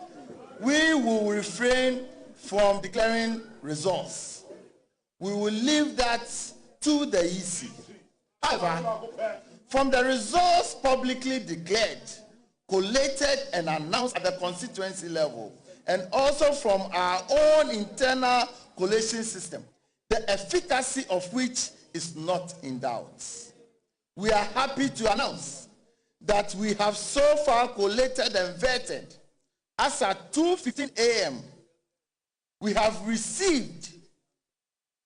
we will refrain from declaring results. We will leave that to the EC. However, from the results publicly declared, collated and announced at the constituency level, and also from our own internal collation system, the efficacy of which is not in doubt. We are happy to announce that we have so far collated and vetted, as at 2:15 a.m., we have received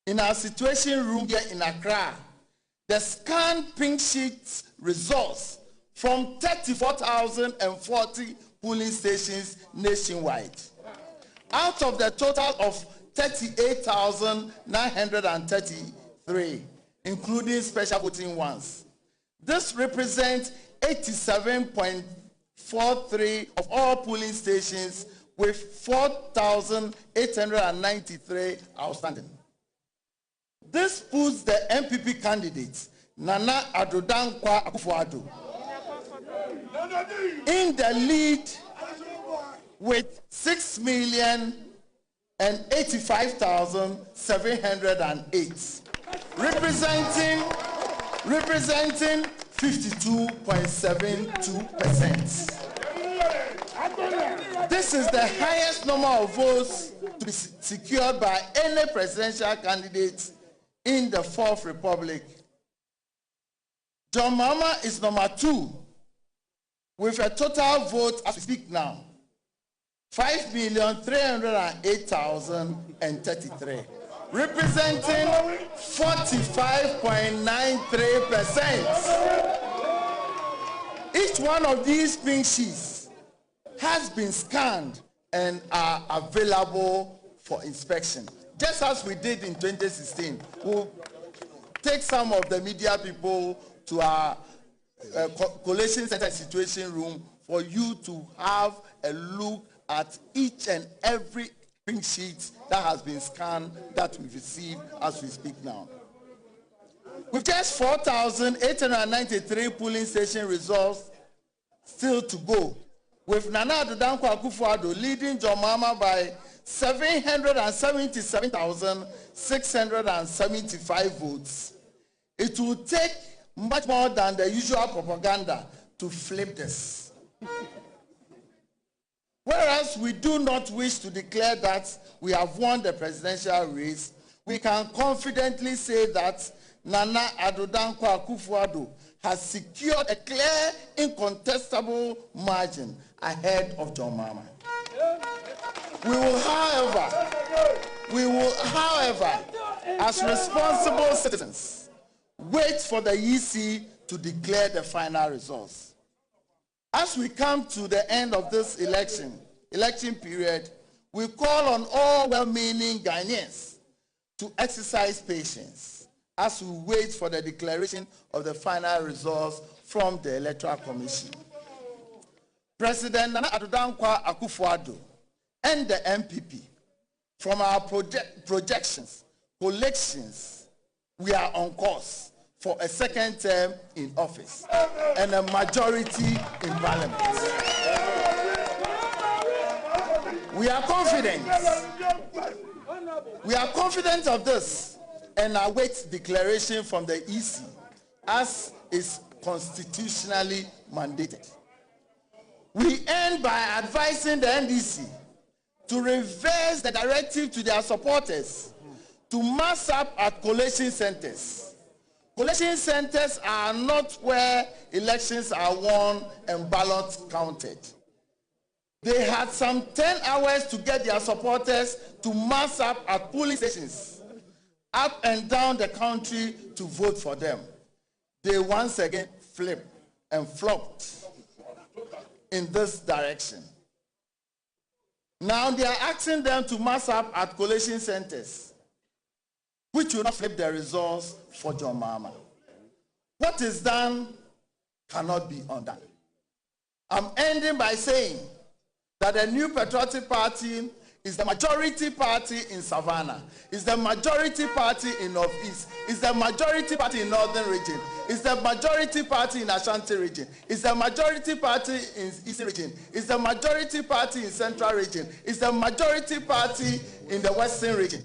in our situation room here in Accra the scanned pink sheet results from 34,040 polling stations nationwide, out of the total of 38,933, including special voting ones. This represents 87.43% of all polling stations, with 4,893 outstanding. This puts the MPP candidate, Nana Addo-Dankwa Akufo-Addo, in the lead with 6,085,708, representing 52.72%. This is the highest number of votes to be secured by any presidential candidate in the Fourth Republic. John Mahama is number 2 with a total vote, as we speak now, 5,308,033, representing 45.93%. Each one of these pink sheets has been scanned and are available for inspection. Just as we did in 2016, we'll take some of the media people to our collation center situation room for you to have a look at each and every pink sheet that has been scanned that we've received as we speak now. With just 4,893 polling station results still to go, with Nana Addo-Dankwa Akufo-Addo leading John Mahama by 777,675 votes, it will take much more than the usual propaganda to flip this. Whereas we do not wish to declare that we have won the presidential race, we can confidently say that Nana Addo-Dankwa Akufo-Addo has secured a clear, incontestable margin ahead of John Mahama. We will, however, as responsible citizens, wait for the EC to declare the final results. As we come to the end of this election period, we call on all well-meaning Ghanaians to exercise patience as we wait for the declaration of the final results from the Electoral Commission. President Nana Addo Dankwa Akufo-Addo and the MPP, from our projections, collections, we are on course for a second term in office and a majority in parliament. We are confident of this and await declaration from the EC as is constitutionally mandated. We end by advising the NDC to reverse the directive to their supporters to mass up at collation centers. Collation centers are not where elections are won and ballots counted. They had some 10 hours to get their supporters to mass up at polling stations up and down the country to vote for them. They once again flipped and flopped in this direction. Now they are asking them to mass up at collation centers, which will not flip the results for John Mahama. What is done cannot be undone. I'm ending by saying that the New Patriotic Party is the majority party in Savannah, is the majority party in North East, is the majority party in Northern region, is the majority party in Ashanti region, is the majority party in Eastern region, is the majority party in Central region, is the majority party in the Western region.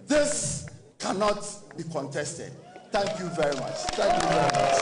This cannot be contested. Thank you very much. Thank you very much.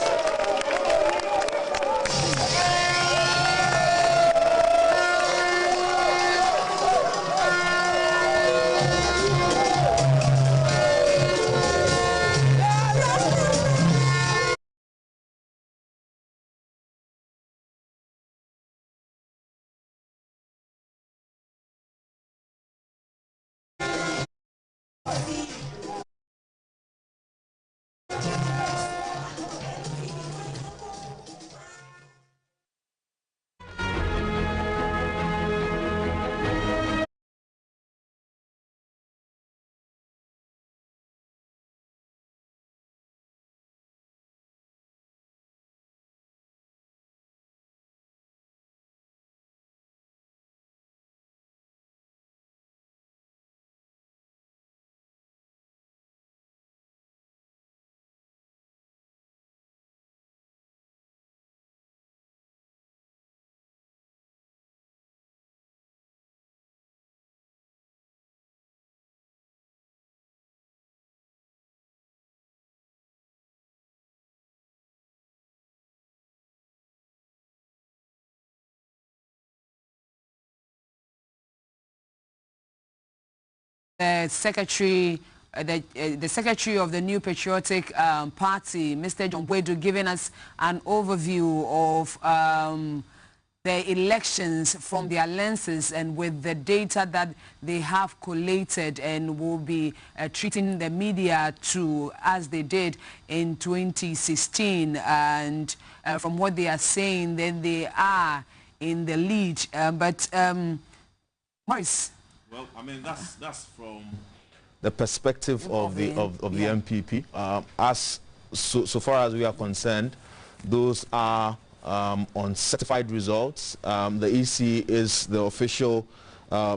The secretary of the New Patriotic Party, Mr. John Boydu, giving us an overview of the elections from their lenses and with the data that they have collated, and will be treating the media to as they did in 2016. And from what they are saying, then they are in the lead. Maurice. Well, I mean, that's from the perspective of the MPP. So far as we are concerned, those are uncertified results. The EC is the official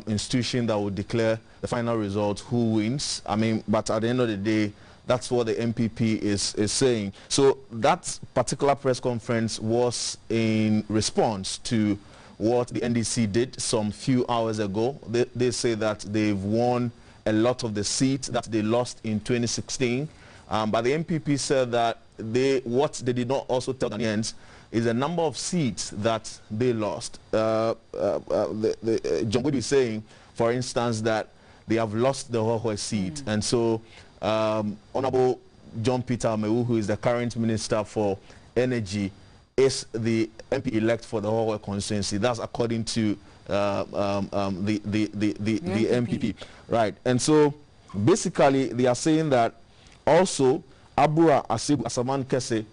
institution that will declare the final results, who wins. I mean, but at the end of the day, that's what the MPP is saying. So that particular press conference was in response to what the NDC did some few hours ago. They say that they've won a lot of the seats that they lost in 2016. But the MPP said that what they did not also tell Ghanaians is the number of seats that they lost. John Boydu is saying, for instance, that they have lost the Hohoe seat. And so Honorable John Peter Amewu, who is the current Minister for Energy, is the MP-elect for the Hohoe constituency. That's according to the MPP. Right. And so basically they are saying that also Abura Asibu Asaman Kese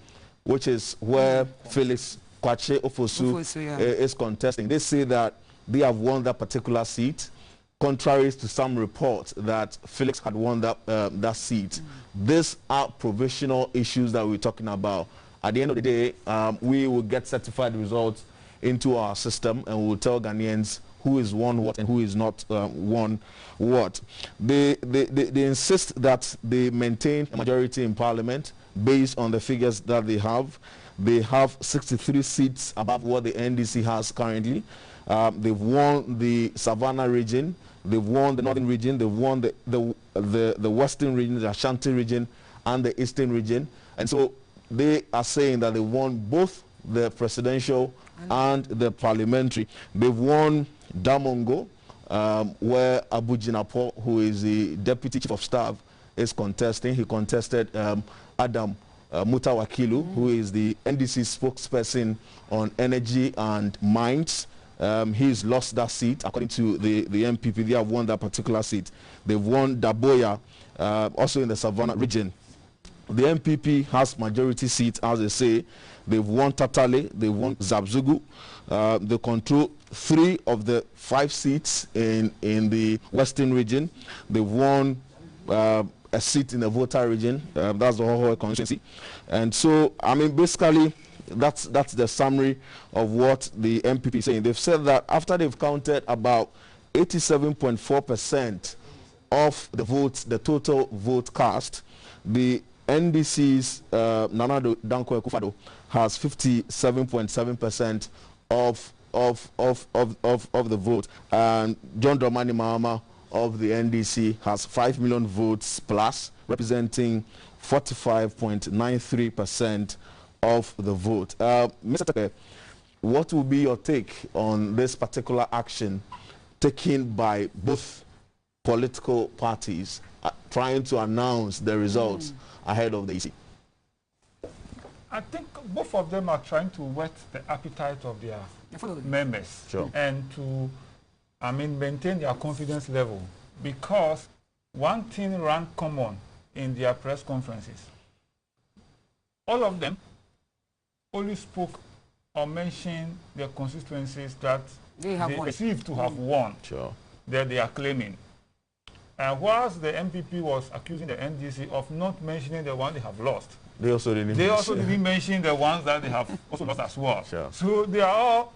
which is where Felix Kwache Ofosu is contesting. They say that they have won that particular seat, contrary to some reports that Felix had won that seat. These are provisional issues that we're talking about. At the end of the day, we will get certified results into our system, and we'll tell Ghanaians who is won what and who is not won what. They insist that they maintain a majority in Parliament based on the figures that they have. They have 63 seats above what the NDC has currently. They've won the Savannah region, they've won the Northern region, they've won the Western region, the Ashanti region, and the Eastern region. And so they are saying that they won both the presidential and the parliamentary. They've won Damongo, where Abu Jinapo, who is the deputy chief of staff, is contesting. He contested Adam Mutawakilu, who is the NDC spokesperson on energy and mines. He's lost that seat. According to the MPP, they have won that particular seat. They've won Daboya, also in the Savannah region. The MPP has majority seats, as they say. They've won Tatale, they've won Zabzugu. They control 3 of the 5 seats in the Western region. They've won a seat in the Volta region. That's the whole constituency. And so, I mean, basically, that's the summary of what the MPP is saying. They've said that after they've counted about 87.4% of the votes, the total vote cast, the NDC's Nana Dankwa Akufo-Addo has 57.7% of the vote, and John Dramani Mahama of the NDC has 5 million votes plus, representing 45.93% of the vote. Mr. Take, what will be your take on this particular action taken by both political parties trying to announce the results ahead of the EC? I think both of them are trying to whet the appetite of their members and to, I mean, maintain their confidence level, because one thing ran common in their press conferences. All of them only spoke or mentioned their constituencies that they perceive to have won, that they are claiming. And whilst the MPP was accusing the NDC of not mentioning the one they have lost, they also didn't mention the ones that they have also lost as well. So they are all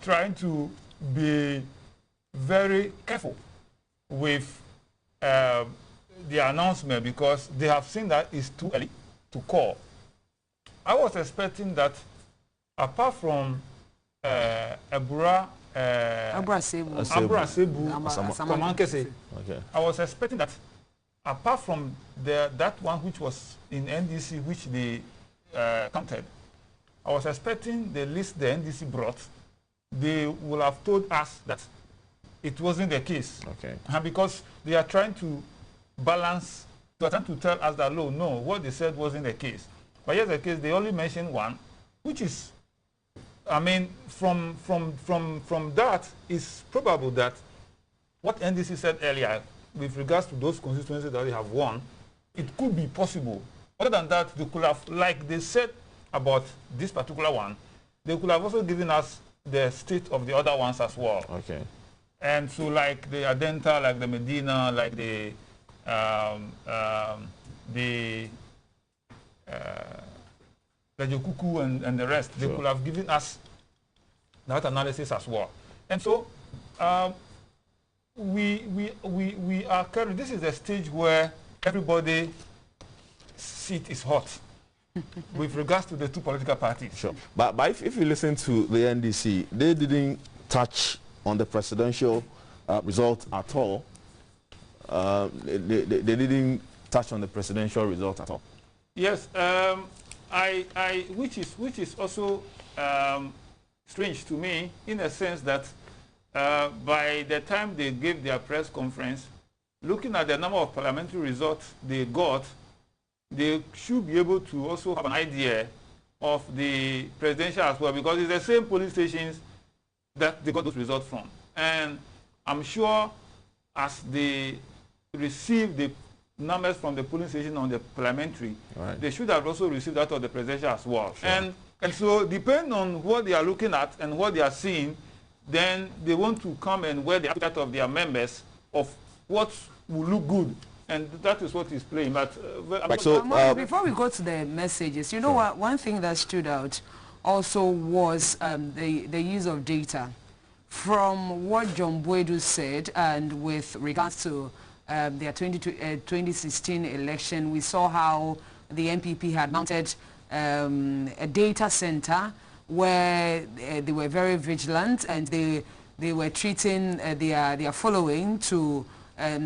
trying to be very careful with the announcement, because they have seen that it's too early to call. I was expecting that, apart from Abura Sebu, I was expecting that, apart from that one which was in NDC, which they counted, I was expecting the list the NDC brought, they would have told us that it wasn't the case. Because they are trying to balance, they are trying to tell us that, no, what they said wasn't the case. But yes, the case, they only mentioned one, which is, I mean, from that, it's probable that what NDC said earlier with regards to those constituencies that they have won, it could be possible. Other than that, they could have, like they said about this particular one, they could have also given us the state of the other ones as well. And so, like the Adenta, like the Medina, like the Jokuku and the rest, they could have given us that analysis as well. And so we are currently, this is a stage where everybody's seat is hot with regards to the two political parties. But if you listen to the NDC, they didn't touch on the presidential result at all. They didn't touch on the presidential result at all. Yes, which is also strange to me, in a sense that by the time they gave their press conference, looking at the number of parliamentary results they got, they should be able to also have an idea of the presidential as well, because it's the same police stations that they got those results from. And I'm sure as they receive the numbers from the polling station on the parliamentary, right, they should have also received that of the presidential as well. Sure. And so depending on what they are looking at and what they are seeing, then they want to come and wear the appetite of their members of what will look good. And that is what is playing. But before we go to the messages, you know what? One thing that stood out also was the use of data. From what John Boedu said, and with regards to their 2016 election, we saw how the NPP had mounted a data center where they were very vigilant, and they were treating their following to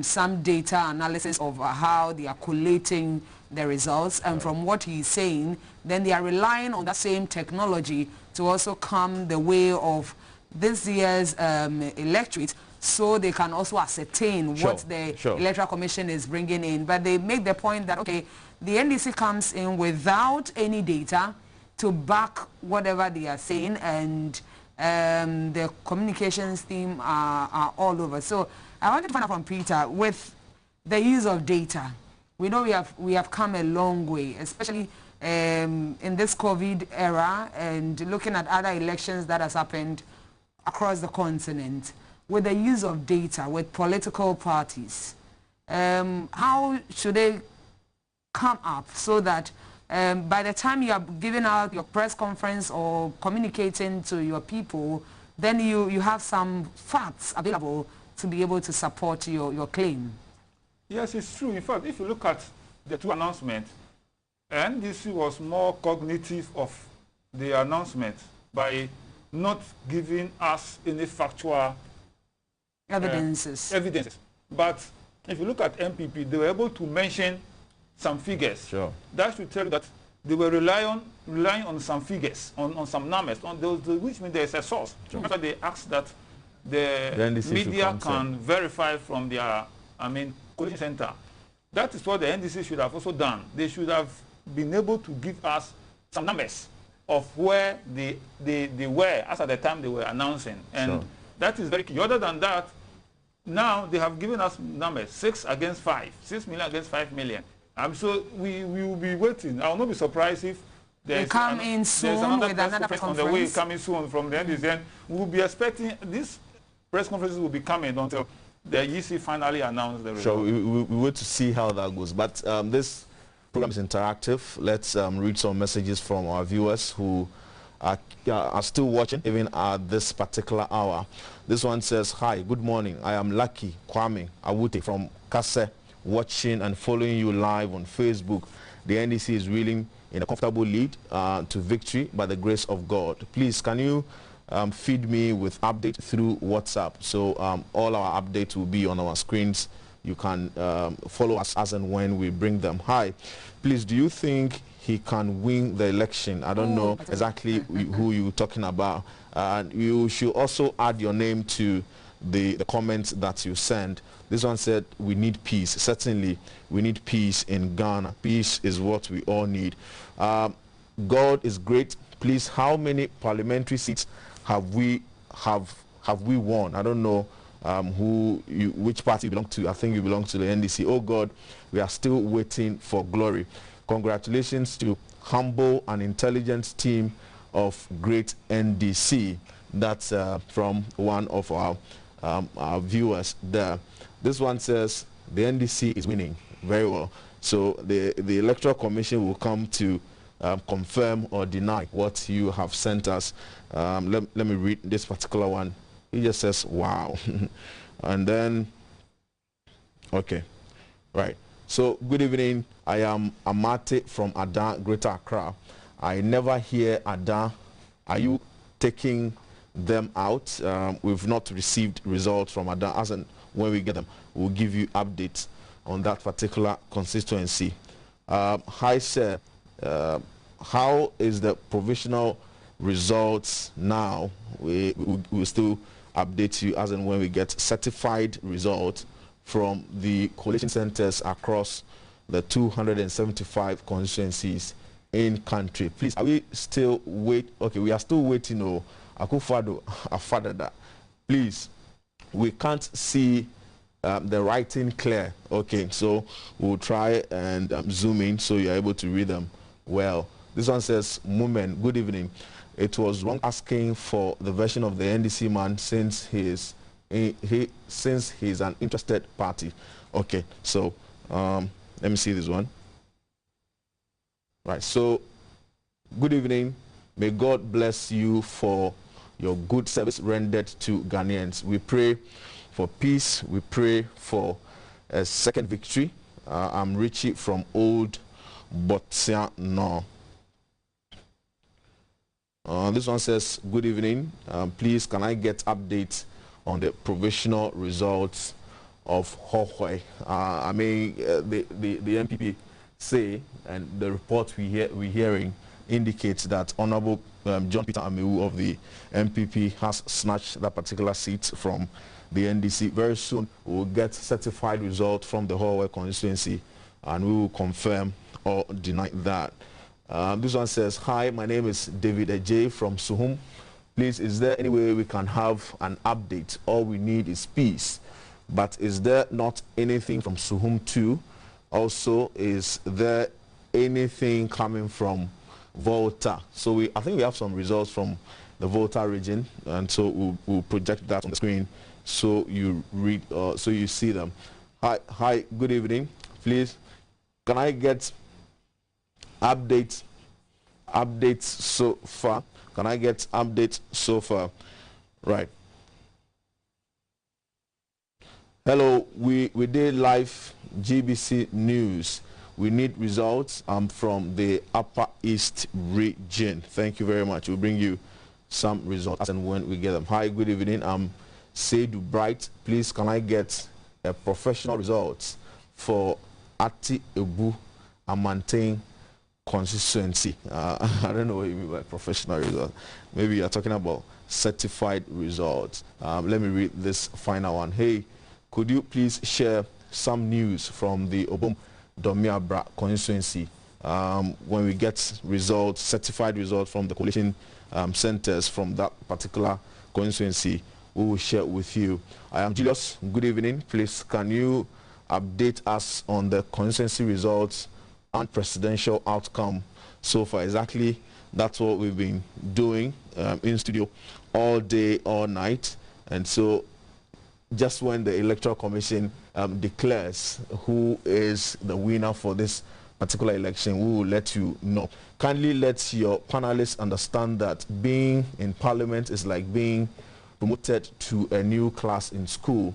some data analysis of how they are collating the results. And from what he's saying, then they are relying on that same technology to also come the way of this year's electorate, so they can also ascertain what the Electoral Commission is bringing in. But they make the point that, okay, the NDC comes in without any data to back whatever they are saying, and the communications team are all over. So I wanted to find out from Peter, with the use of data, we know we have come a long way, especially in this COVID era, and looking at other elections that has happened across the continent. With the use of data, with political parties, how should they come up so that by the time you are giving out your press conference or communicating to your people, then you have some facts available to be able to support your claim? Yes, it's true. In fact, if you look at the two announcements, NDC was more cognitive of the announcement by not giving us any factual evidences. But if you look at MPP, they were able to mention some figures. Sure. That should tell you that they were relying on some figures, on some numbers, on those, which means there is a source. Sure. That's why they asked that the media can verify from their, coalition center. That is what the NDC should have also done. They should have been able to give us some numbers of where they were as at the time they were announcing. And that is very key. Other than that, now they have given us numbers, 6 against 5, 6 million against 5 million. So we will be waiting. I will not be surprised if they come in soon with another press conference. On the way coming soon from the NDC. Then we will be expecting these press conferences will be coming until the EC finally announced the result. So we wait to see how that goes. But this program is interactive. Let's read some messages from our viewers who are still watching even at this particular hour. This one says, "Hi, good morning. I am Lucky Kwame Awute from Kase, watching and following you live on Facebook. The NDC is reeling in a comfortable lead to victory by the grace of God. Please, can you feed me with updates through WhatsApp? So all our updates will be on our screens. You can follow us as and when we bring them. Hi, please, do you think he can win the election?" I don't know exactly who you're talking about. You should also add your name to the comments that you send. This one said, "We need peace." Certainly, we need peace in Ghana. Peace is what we all need. God is great. Please, how many parliamentary seats have we won? I don't know which party you belong to. I think you belong to the NDC. Oh God, we are still waiting for glory. Congratulations to humble and intelligent team of great NDC. That's from one of our viewers there. This one says the NDC is winning. Very well. So the Electoral Commission will come to confirm or deny what you have sent us. Let me read this particular one. He just says, "Wow." And then, okay, right. So, good evening. I am Amate from Ada, Greater Accra. I never hear Ada. Are you taking them out? We've not received results from Ada. As and when we get them, we'll give you updates on that particular constituency. Hi, sir. How is the provisional results now? We will still update you as and when we get certified results from the coalition centers across the 275 constituencies in country. Please, are we still okay, we are still waiting. Akufado Afadada. Please, we can't see the writing clear? Okay, so we'll try and zoom in so you're able to read them well. This one says, Mumen, good evening. It was wrong asking for the version of the NDC man since he's an interested party. Okay, so let me see this one. Right, so good evening. May God bless you for your good service rendered to Ghanaians. We pray for peace. We pray for a second victory. I'm Richie from Old Botsiano. This one says, good evening. Please, can I get updates on the provisional results of Hohoi? I mean, the MPP say, and the report we're hearing indicates that Honorable John Peter Amewu of the MPP has snatched that particular seat from the NDC. Very soon we'll get certified result from the Hohoi constituency, and we will confirm or deny that. This one says, hi, my name is David Ejay from Suhum. Please, is there any way we can have an update? All we need is peace. But is there not anything from Suhum too? Also, is there anything coming from Volta? So I think we have some results from the Volta region, and so we'll project that on the screen so you read, so you see them. Hi, good evening. Please, can I get updates so far? Can I get updates so far? Right. Hello, we did live GBC News. We need results from the Upper East region. Thank you very much. We'll bring you some results and when we get them. Hi, good evening. I'm Seydu Bright. Please, can I get a professional results for Ati Ebu Amantain Constituency? I don't know what you mean by professional results. Maybe you're talking about certified results. Let me read this final one. Hey, could you please share some news from the Obom Domiabra constituency? When we get results, certified results from the coalition centers from that particular constituency, we will share with you. I am Julius. Good evening. Please, can you update us on the constituency results and presidential outcome so far? Exactly, that's what we've been doing in studio all day, all night. And so just when the Electoral Commission declares who is the winner for this particular election, we will let you know. Kindly let your panelists understand that being in Parliament is like being promoted to a new class in school.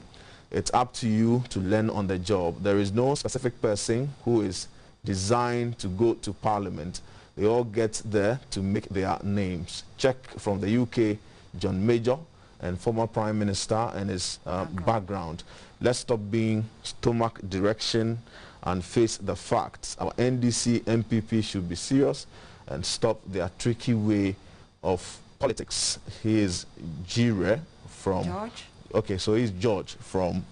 It's up to you to learn on the job. There is no specific person who is designed to go to Parliament. They all get there to make their names. Check from the UK, John Major, and former Prime Minister and his background. Let's stop being stomach direction and face the facts. Our NDC MPP should be serious and stop their tricky way of politics. He is Jire from George. Okay, so he's George from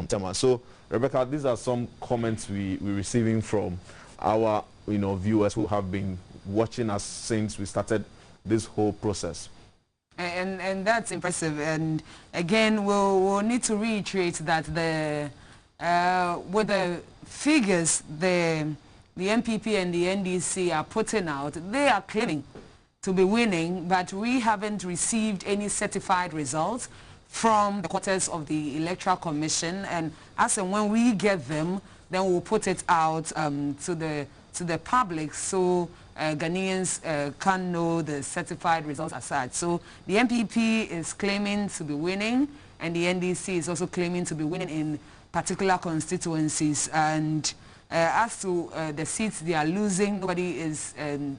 Tema. So Rebecca, these are some comments we're receiving from our viewers who have been watching us since we started this whole process. And that's impressive. And again, we'll need to reiterate that with the figures the MPP and the NDC are putting out, they are claiming to be winning, but we haven't received any certified results from the quarters of the Electoral Commission. And as and when we get them, then we'll put it out to the public so Ghanaians can know the certified results as such. So the MPP is claiming to be winning, and the NDC is also claiming to be winning in particular constituencies. And as to the seats they are losing, nobody is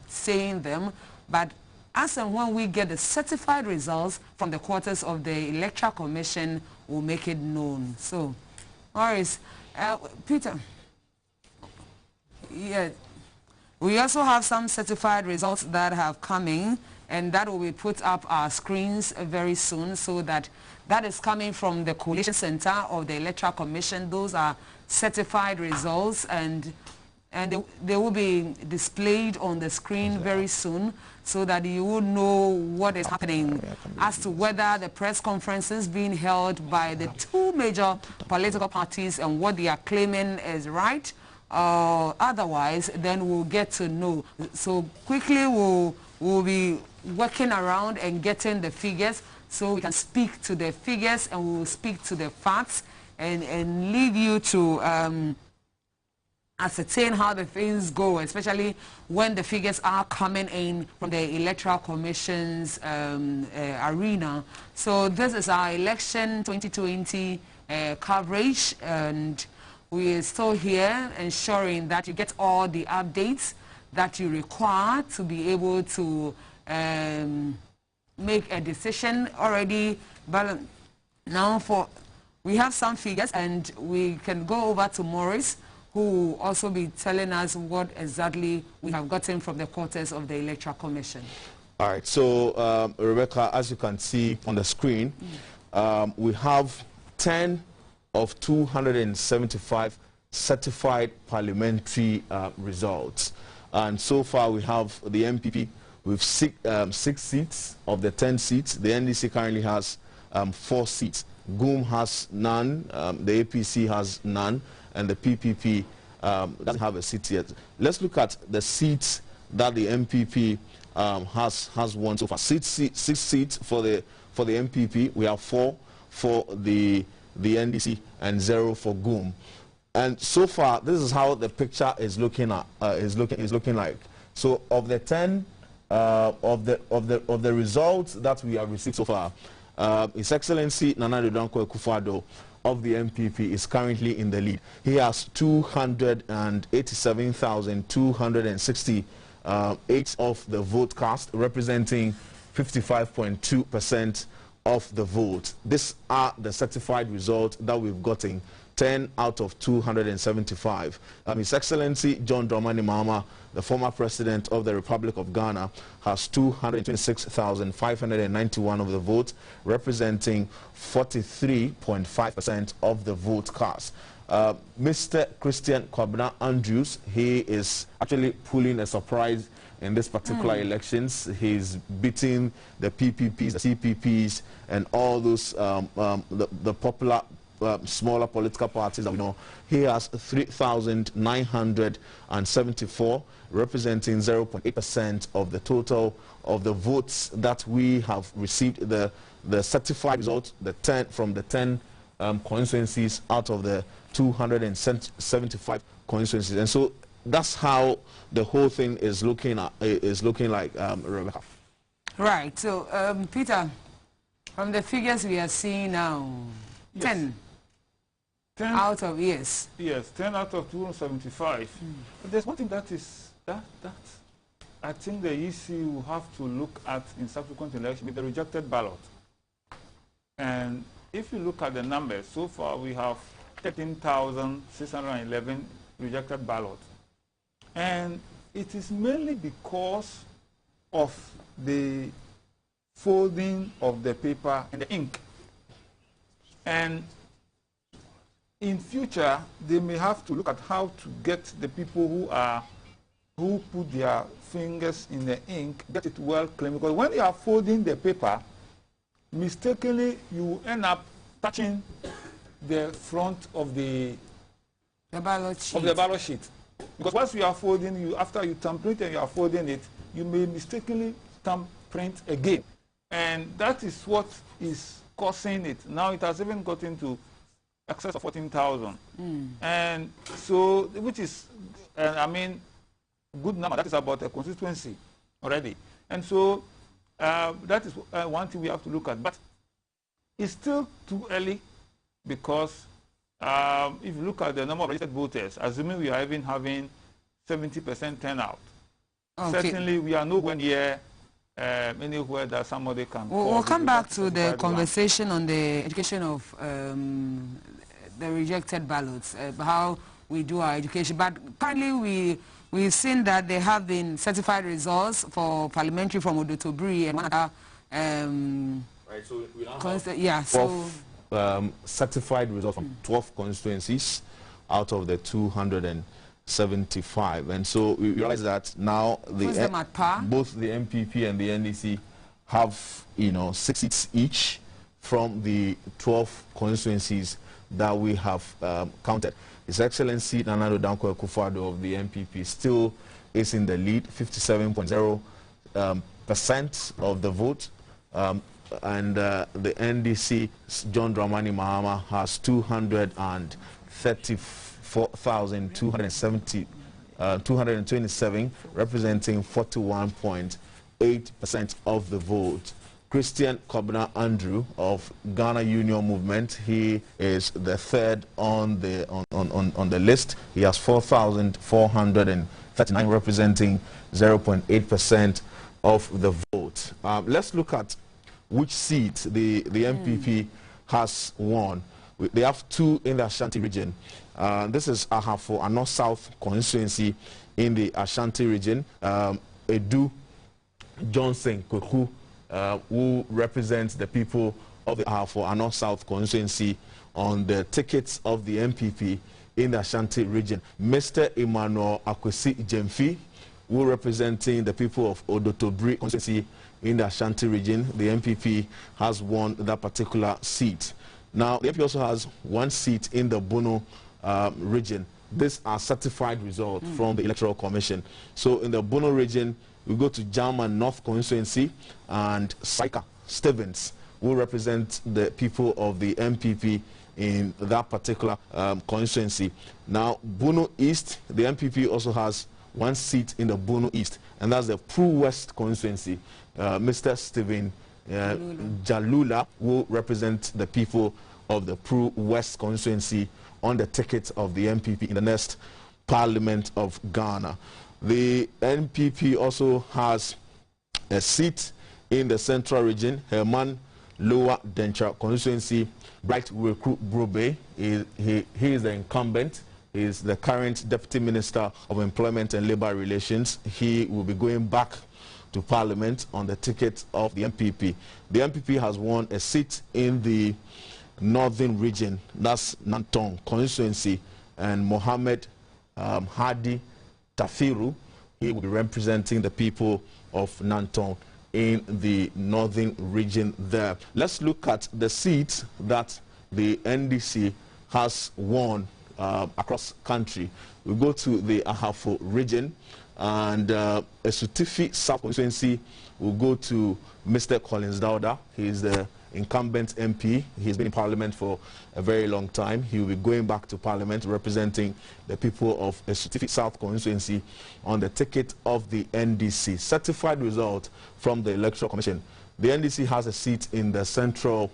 saying them. But as and when we get the certified results from the quarters of the Electoral Commission, we'll make it known. So, Morris, Peter, yeah, we also have some certified results that have coming, and that will be put up our screens very soon, so that is coming from the Coalition Center of the Electoral Commission. Those are certified results, and and they will be displayed on the screen very soon so that you will know what is happening as to whether the press conferences being held by the two major political parties and what they are claiming is right. Otherwise, then we'll get to know. So quickly we'll be working around and getting the figures so we can speak to the figures and we'll speak to the facts and leave you to ascertain how the things go, especially when the figures are coming in from the Electoral Commission's arena. So this is our election 2020 coverage, and we are still here ensuring that you get all the updates that you require to be able to make a decision already. But now we have some figures, and we can go over to Maurice, who will also be telling us what exactly we have gotten from the quarters of the Electoral Commission. All right, so Rebecca, as you can see on the screen, we have 10 of 275 certified parliamentary results. And so far we have the MPP with 6 seats of the 10 seats. The NDC currently has 4 seats. GUM has none, the APC has none, and the PPP doesn't have a seat yet. Let's look at the seats that the MPP has won so far. 6 seats for the MPP. We have 4 for the NDC and 0 for GUM. And so far, this is how the picture is looking like. So of the 10 of the results that we have received so far, His Excellency Nana Dankwa Akufo-Addo of the MPP is currently in the lead. He has 287,268 of the vote cast, representing 55.2% of the vote. These are the certified results that we've gotten, 10 out of 275. His Excellency John Dramani Mahama, the former president of the Republic of Ghana, has 226,591 of the vote, representing 43.5% of the vote cast. Mr. Christian Kwabena Andrews, he is actually pulling a surprise in this particular elections. He's beating the PPPs, the CPPs, and all those the popular smaller political parties that we know. He has 3,974, representing 0.8% of the total of the votes that we have received. The certified result, from the 10 constituencies out of the 275 constituencies, and so that's how the whole thing is looking like, Rebecca. Right. So, Peter, from the figures we are seeing now, yes. 10 out of, yes. Yes, 10 out of 275. But there's one thing that I think the EC will have to look at in subsequent elections with the rejected ballot. And if you look at the numbers, so far we have 13,611 rejected ballots. And it is mainly because of the folding of the paper and the ink. And in future, they may have to look at how to get the people who put their fingers in the ink, get it well clean. Because when you are folding the paper, mistakenly you end up touching the front of the ballot sheet. Because once you are folding, after you thumbprint and you are folding it, you may mistakenly thumbprint again. And that is what is causing it. Now it has even gotten to excess of 14,000. And so, which is, I mean, good number. That is about a constituency already. And so that is one thing we have to look at. But it's still too early because if you look at the number of registered voters, assuming we are even having 70% turnout, certainly we are nowhere near anywhere that somebody can. We'll come back to the conversation on the education of the rejected ballots, how we do our education. But currently we've seen that there have been certified results for parliamentary from Odotobri and one other. Right, so we now have 12 certified results from 12 constituencies out of the 275. 75. And so we realize that now both the MPP and the NDC have, 6 seats each from the 12 constituencies that we have counted. His Excellency Nana Addo Dankwa Akufo-Addo of the MPP still is in the lead, 57.0% of the vote. And the NDC, John Dramani Mahama, has 234,227, representing 41.8% of the vote. Christian Kobna Andrew of Ghana Union Movement, he is the third on the list. He has 4,439, representing 0.8% of the vote. Let's look at which seat the MPP has won. They have 2 in the Ashanti region. This is Ahafo and North South constituency in the Ashanti region. Edu Johnson Koku, who represents the people of the Ahafo and North South constituency on the tickets of the MPP in the Ashanti region. Mr. Emmanuel Akwesi Jemfi, who representing the people of Odotobri constituency in the Ashanti region. The MPP has won that particular seat. Now, the MPP also has 1 seat in the Bono region. These are certified results from the Electoral Commission. So in the Bono region, we go to German North constituency, and Saika Stevens will represent the people of the MPP in that particular constituency. Now, Bono East, the MPP also has 1 seat in the Bono East, and that's the Pru West constituency. Mr. Stephen Jalula will represent the people of the Pru West constituency on the ticket of the MPP in the next Parliament of Ghana. The NPP also has a seat in the Central region, Herman Lower Dentra constituency. Bright Recruit Brobe, he is the incumbent. He is the current Deputy Minister of Employment and Labour Relations. He will be going back to Parliament on the ticket of the MPP. The MPP has won a seat in the Northern region, that's Nantong constituency, and Mohammed Hadi Tafiru, he will be representing the people of Nantong in the Northern region there. Let's look at the seats that the NDC has won across country. We go to the Ahafo region, and Esutifi South constituency will go to Mr. Collins Dauda. He is the incumbent MP. He's been in Parliament for a very long time. He will be going back to Parliament representing the people of Esutifi South constituency on the ticket of the NDC. Certified result from the Electoral Commission. The NDC has a seat in the Central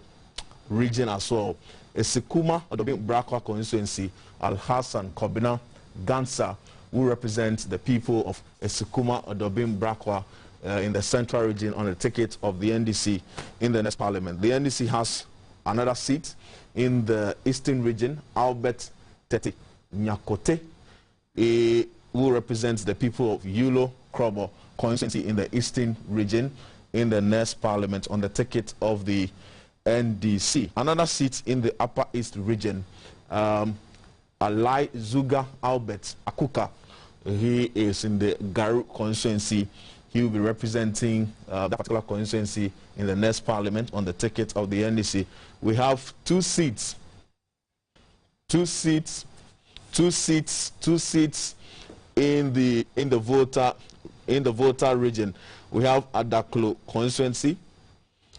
region as well. Esikuma Odobin Brakwa constituency, Al-Hassan Kobina Gansa will represent the people of Esikuma Odobin Brakwa in the Central region on the ticket of the NDC in the next Parliament. The NDC has another seat in the Eastern region, Albert Tete Nyakote, who represents the people of Yulo Krobo constituency in the Eastern region in the next Parliament on the ticket of the NDC. Another seat in the Upper East region, Alai Zuga Albert Akuka, he is in the Garu constituency. He will be representing that particular constituency in the next Parliament on the ticket of the NDC. We have 2 seats. 2 seats in the voter region. We have Adaklo constituency.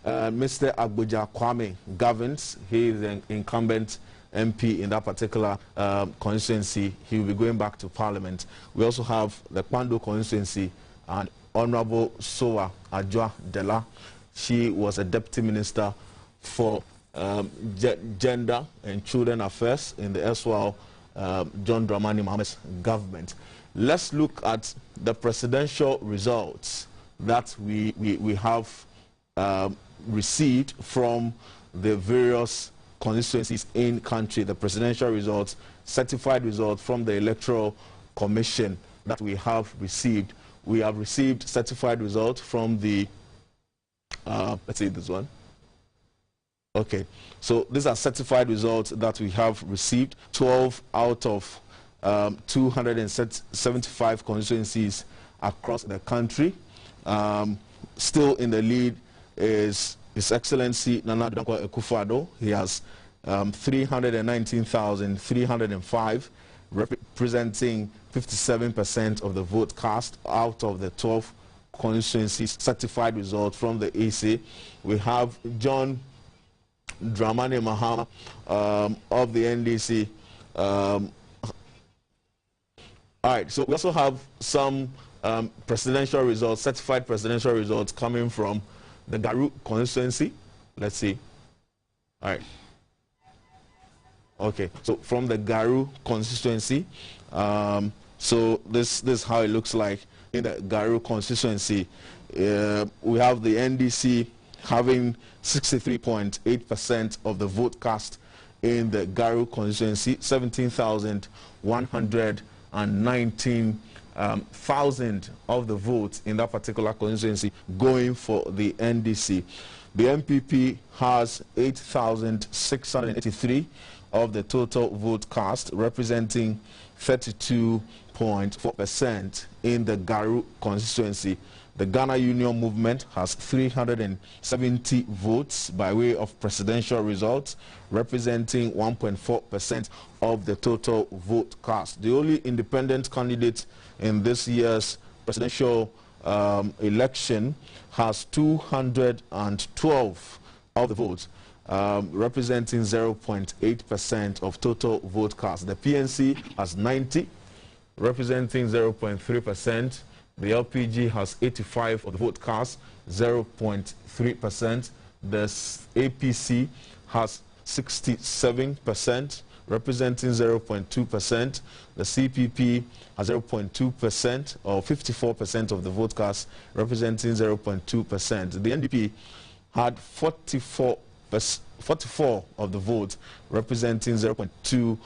Mr. Agboja Kwame governs. He is an incumbent MP in that particular constituency. He will be going back to Parliament. We also have the Kwando constituency, and Honorable Soa Adjoa Dela. She was a Deputy Minister for Gender and Children Affairs in the erstwhile John Dramani Mahamad's government. Let's look at the presidential results that we have received from the various constituencies in country. The presidential results, certified results from the Electoral Commission that we have received. We have received certified results from the, let's see this one. Okay, so these are certified results that we have received. 12 out of 275 constituencies across the country. Still in the lead is His Excellency Nana Dankwa Akufo-Addo. He has 319,305, representing 57% of the vote cast out of the 12 constituencies. Certified result from the AC. We have John Dramani Mahama of the NDC. All right, so we also have some presidential results, certified presidential results coming from the Garu constituency. Let's see. All right. Okay, so from the Garu constituency, so this is how it looks like in the Garu constituency. We have the NDC having 63.8% of the vote cast in the Garu constituency, 17,119 thousand of the votes in that particular constituency going for the NDC. The MPP has 8,683 of the total vote cast, representing 32.4% in the Garu constituency. The Ghana Union Movement has 370 votes by way of presidential results, representing 1.4% of the total vote cast. The only independent candidate in this year's presidential election has 212 of the votes, representing 0.8% of total vote cast. The PNC has 90, representing 0.3%. The LPG has 85 of the vote cast, 0.3%. The APC has 67%, representing 0.2%. The CPP has 0.2%, or 54% of the vote cast, representing 0.2%. The NDP had 44 of the votes, representing 0.2%.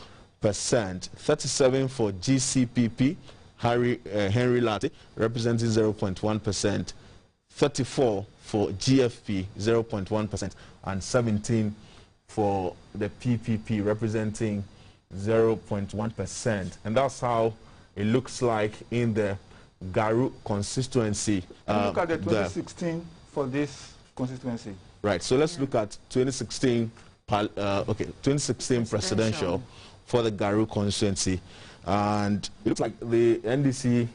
37 for GCPP, Henry Latte, representing 0.1%. 34 for GFP, 0.1%, and 17 for the PPP, representing 0.1%. And that's how it looks like in the Garu constituency. Look at the 2016 for this constituency. Right, so let's look at 2016, 2016 presidential for the Garu constituency. And it looks like the NDC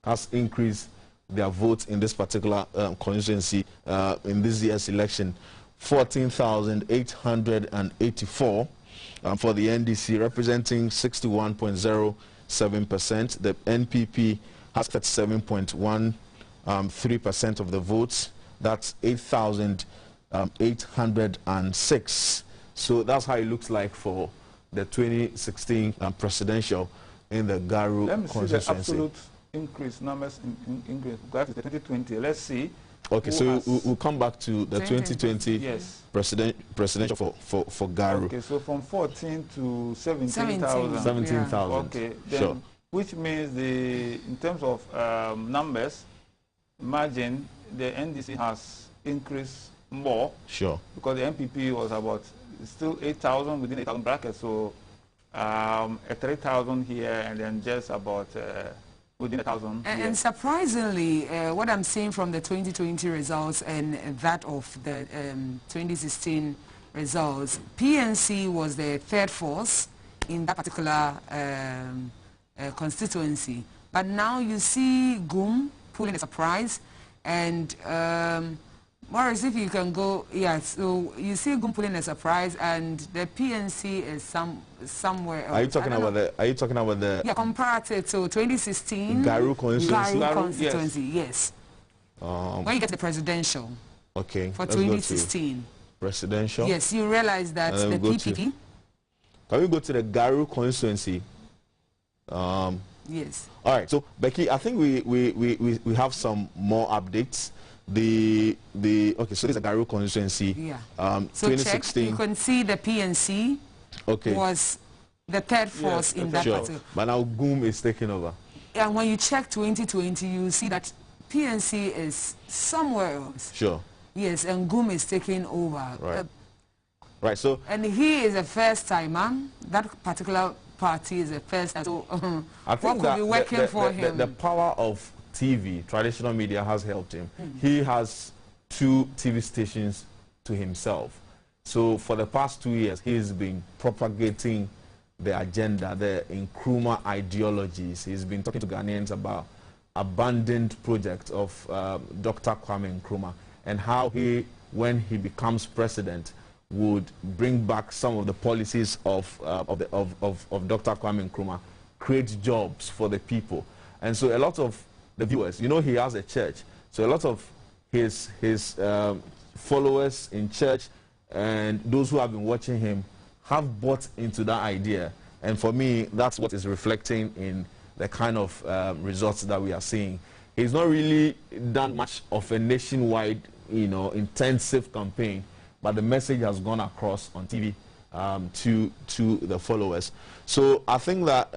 has increased their votes in this particular constituency in this year's election. 14,884 for the NDC, representing 61.07%. The NPP has 37.13% of the votes. That's 8,806. So that's how it looks like for the 2016 presidential in the Garu constituency. Let me see the absolute increase numbers in increase. Go to the 2020. Let's see. Okay, so we'll come back to the 2020 yes. presidential for Garu. Okay, so from 14 to 17,000. 17,000. Okay, then, sure. Which means in terms of numbers, margin, the NDC has increased more. Sure. Because the MPP was about still 8,000 within 8,000 bracket, so a 3,000 here, and then just about within 1,000. And surprisingly, what I'm seeing from the 2020 results and that of the 2016 results, PNC was the third force in that particular constituency. But now you see GUM pulling a surprise, and Morris, if you can go, so you see GUM pulling a surprise, and the PNC is somewhere else. Are you talking about the? Yeah, comparative to 2016 Garu constituency. Garu constituency, yes. When you get the presidential. Okay. For 2016. Presidential. Yes, you realize that the PPP. Can we go to the Garu constituency? Yes. All right. So Becky, I think we have some more updates. Okay, so this is a Garu constituency. Yeah. So 2016. Check, you can see the PNC was the third force in that particular. But now GUM is taking over. And when you check 2020, you see that PNC is somewhere else. Sure. Yes, and GUM is taking over. Right. Right. So. And he is a first timer. That particular party is the first. So, I think what could be working for him? The power of TV, traditional media, has helped him. He has 2 TV stations to himself. So for the past 2 years, he's been propagating the agenda, the Nkrumah ideologies. He's been talking to Ghanaians about abandoned projects of Dr. Kwame Nkrumah and how he, when he becomes president, would bring back some of the policies of Dr. Kwame Nkrumah, create jobs for the people. And so a lot of the viewers, you know, he has a church, so a lot of his followers in church and those who have been watching him have bought into that idea. And for me, that's what is reflecting in the kind of results that we are seeing. He's not really done much of a nationwide, you know, intensive campaign, but the message has gone across on TV to the followers. So I think that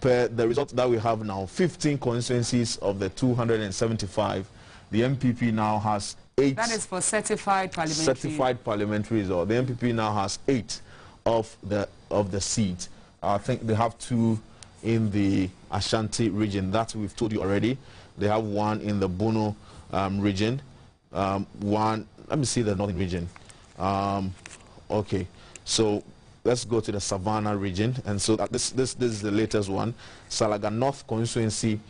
per the results that we have now, 15 constituencies of the 275, the MPP now has 8. That is for certified parliamentary. Certified parliamentary result. The MPP now has 8 of the seats. I think they have 2 in the Ashanti region. That we've told you already. They have 1 in the Bono region. 1. Let me see the northern region. Okay, so let's go to the Savannah region. And so this is the latest one. Salaga North constituency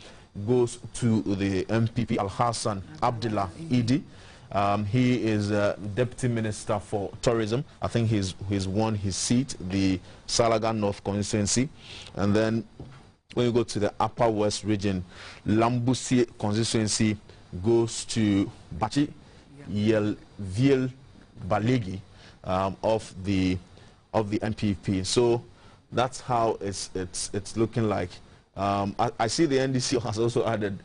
goes to the MPP Al-Hassan Abdullah Idi. He is Deputy Minister for Tourism. I think he's won his seat, the Salaga North constituency. And then when you go to the Upper West region, Lambusi constituency goes to Bachi Yelviel Balegi of the NPP. So that's how it's looking like. I see the NDC has also added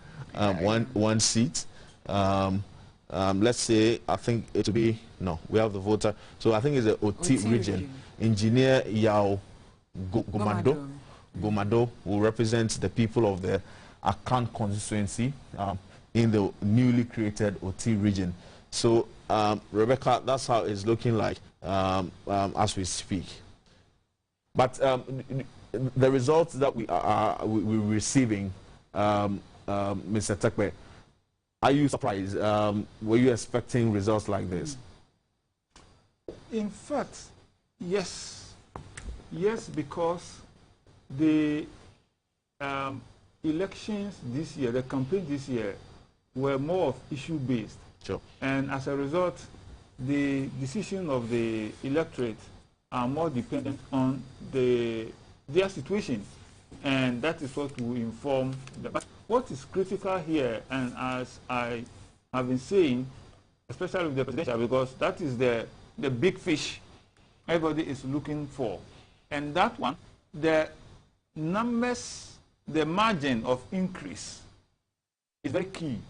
one seat. Let's say, I think it will be, no, we have the voter. So I think it's the OT region. Engineer Yao Gomado will represent the people of the Akan constituency in the newly created OT region. So, Rebecca, that's how it's looking like as we speak. But the results that we're receiving, Mr. Tekpe, are you surprised? Were you expecting results like this? In fact, yes. Yes, because the elections this year, the campaign this year, were more of issue-based. Sure. And as a result, the decision of the electorate are more dependent on their situation. And that is what will inform them. But what is critical here, and as I have been saying, especially with the presidential, because that is the big fish everybody is looking for. And that one, the numbers, the margin of increase is very key.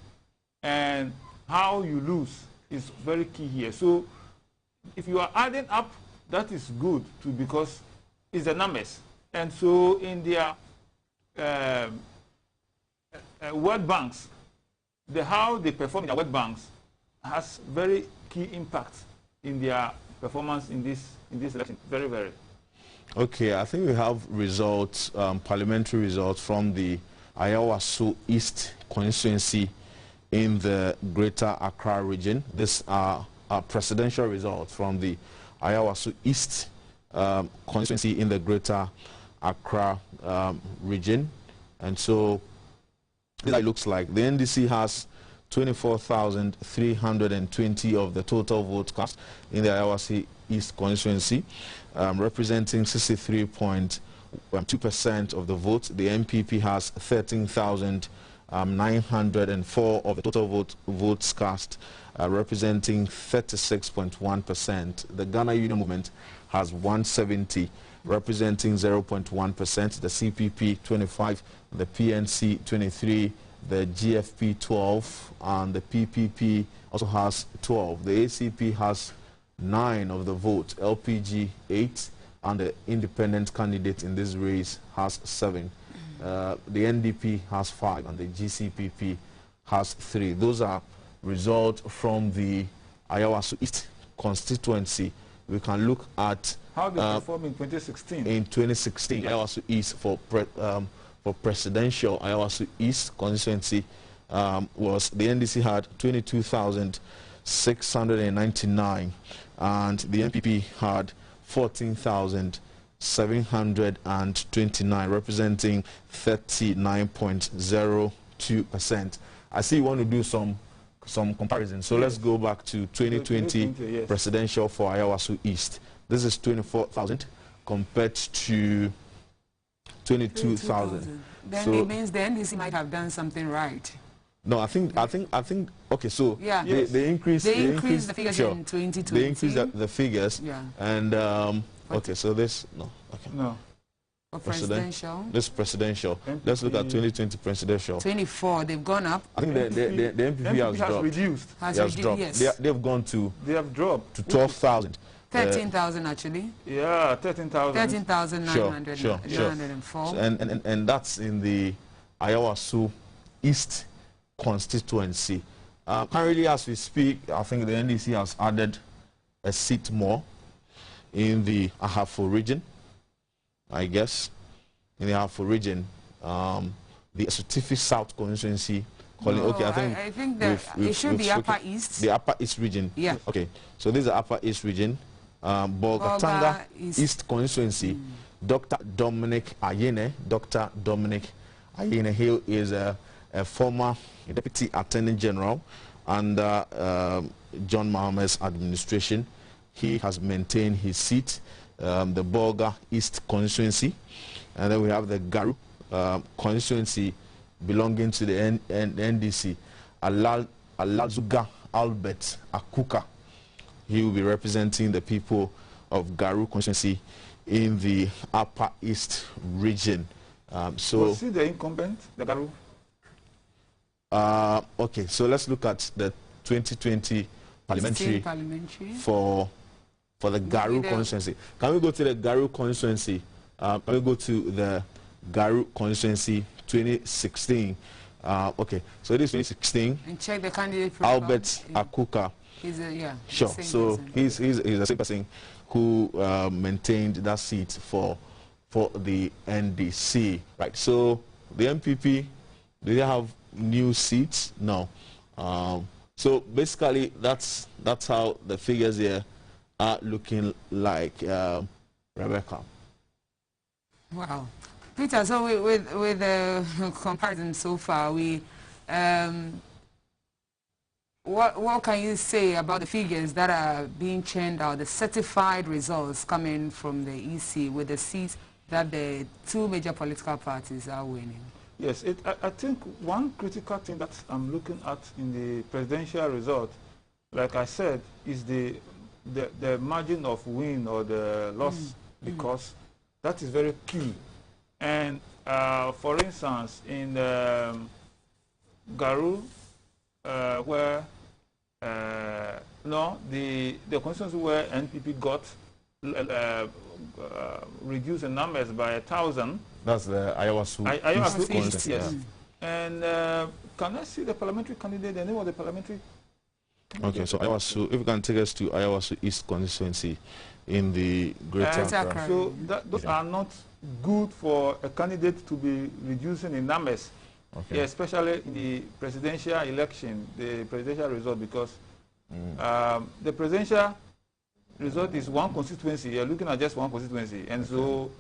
And how you lose is very key here. So if you are adding up, that is good too, because it's the numbers. And so in their world banks, how they perform in their world banks has very key impact in their performance in this election. Very, very. Okay, I think we have results, parliamentary results from the Ayawaso East constituency in the Greater Accra region. These are presidential results from the Ayawaso East constituency in the Greater Accra region. And so this looks like the NDC has 24,320 of the total votes cast in the Ayawaso East constituency, representing 63.2% of the vote. The MPP has 13,904 of the total votes cast, representing 36.1%. The Ghana Union Movement has 170, representing 0.1%. The CPP 25, the PNC 23, the GFP 12, and the PPP also has 12. The ACP has 9 of the vote, LPG 8, and the independent candidate in this race has 7. The NDP has 5, and the GCPP has 3. Those are results from the Ayawaso East constituency. We can look at How did they perform in 2016? In 2016, yes. Asawase East for presidential Asawase East constituency was the NDC had 22,699 and the NPP had 14,729, representing 39.02%. I see you want to do some comparison. So let's go back to 2020 yes. presidential for Asawase East. This is 24,000 compared to 22,000. Then so it means the NDC might have done something right. No, I think. Okay, so yeah, yes. they increased the figures sure, in 2020. They increased the figures. Yeah. And okay, so this okay. No. For presidential. This presidential. MPP. Let's look at 2020 presidential. 24. They've gone up. I think the MPP has dropped. Reduced. Has dropped. Yes. They've gone to. They have dropped to 12,000. 13,000 actually. Yeah, 13,000. 13,904. Sure. So, and that's in the Asawase East constituency. Currently, as we speak, I think the NDC has added a seat more in the Ahafo region. I guess in the Ahafo region, the Asutifi South constituency. Okay, I think that it should be Upper East. The Upper East region. Yeah. Okay, so this is the Upper East region. Bolgatanga East constituency. Dr. Dominic Ayene. Dr. Dominic Ayene Hill is a former Deputy Attorney General under John Mahamad's administration. He has maintained his seat, the Bolga East constituency. And then we have the Garu constituency belonging to the NDC, Alazuga Albert Akuka. He will be representing the people of Garu constituency in the Upper East region. So was he the incumbent, the Garu? Okay, so let's look at the 2020 parliamentary for the Garu constituency. Can we go to the Garu constituency? Can we go to the Garu constituency 2016? Okay, so this 2016. And check the candidate profile. Albert Akuka. He's sure. So he's the same person who maintained that seat for the NDC, right? So the MPP, do they have new seats? No. So basically, that's how the figures here are looking like, Rebecca. Wow, Peter. So with the comparison so far, what can you say about the figures that are being churned out, the certified results coming from the EC with the seats that the two major political parties are winning? Yes, I think one critical thing that I'm looking at in the presidential result, like I said, is the margin of win or the loss, because that is very key. And for instance, in Garu, where the constituency where NPP got reduced in numbers by 1,000. That's the Asawase East, yes. Yeah. And can I see the parliamentary candidate, the name of the parliamentary candidate? Okay, so Asawase, if you can take us to Asawase East constituency in the Greater Accra. So those are not good for a candidate to be reducing in numbers. Okay. Yeah, especially in the presidential election, the presidential result, because the presidential result is one constituency. You're looking at just one constituency. And so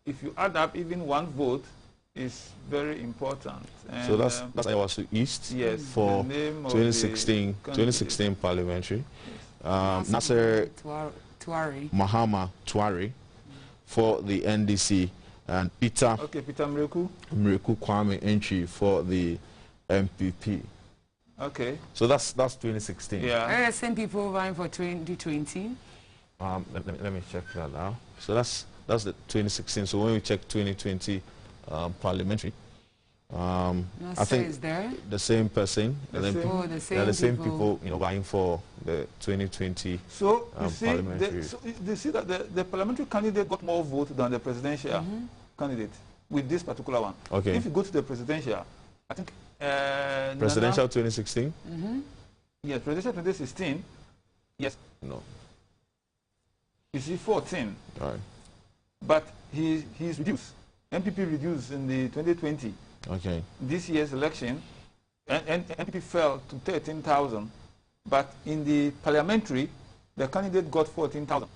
if you add up even one vote, is very important. And, so that's Asawase East, yes, for 2016 parliamentary. Yes. Nasser Mahama Tuari for the NDC. And Peter Mreku Kwame entry for the MPP. Okay. So that's 2016. Yeah. Same people vying for 2020. Let me check that now. So that's the 2016. So when we check 2020 parliamentary, I think is there? the same person. The same people vying for the 2020 so you see, parliamentary. You see that the parliamentary candidate got more votes than the presidential candidate with this particular one. Okay. If you go to the presidential, I think presidential 2016. Yes, presidential 2016. Yes. No. You see, 14. Right. But he's reduced. MPP reduced in the 2020. Okay. This year's election, and MPP fell to 13,000. But in the parliamentary, the candidate got 14,000,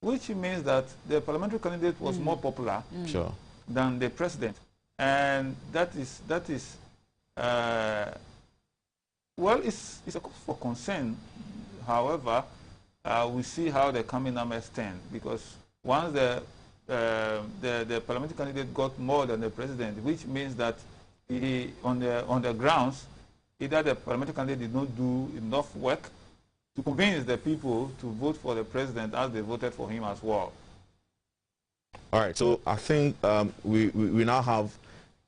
which means that the parliamentary candidate was more popular Sure. than the president. And that is well, it's a cause for concern. However, we see how the coming numbers stand, because once the parliamentary candidate got more than the president, which means that he, on the grounds, either the parliamentary candidate did not do enough work to convince the people to vote for the president as they voted for him as well. All right, so I think we now have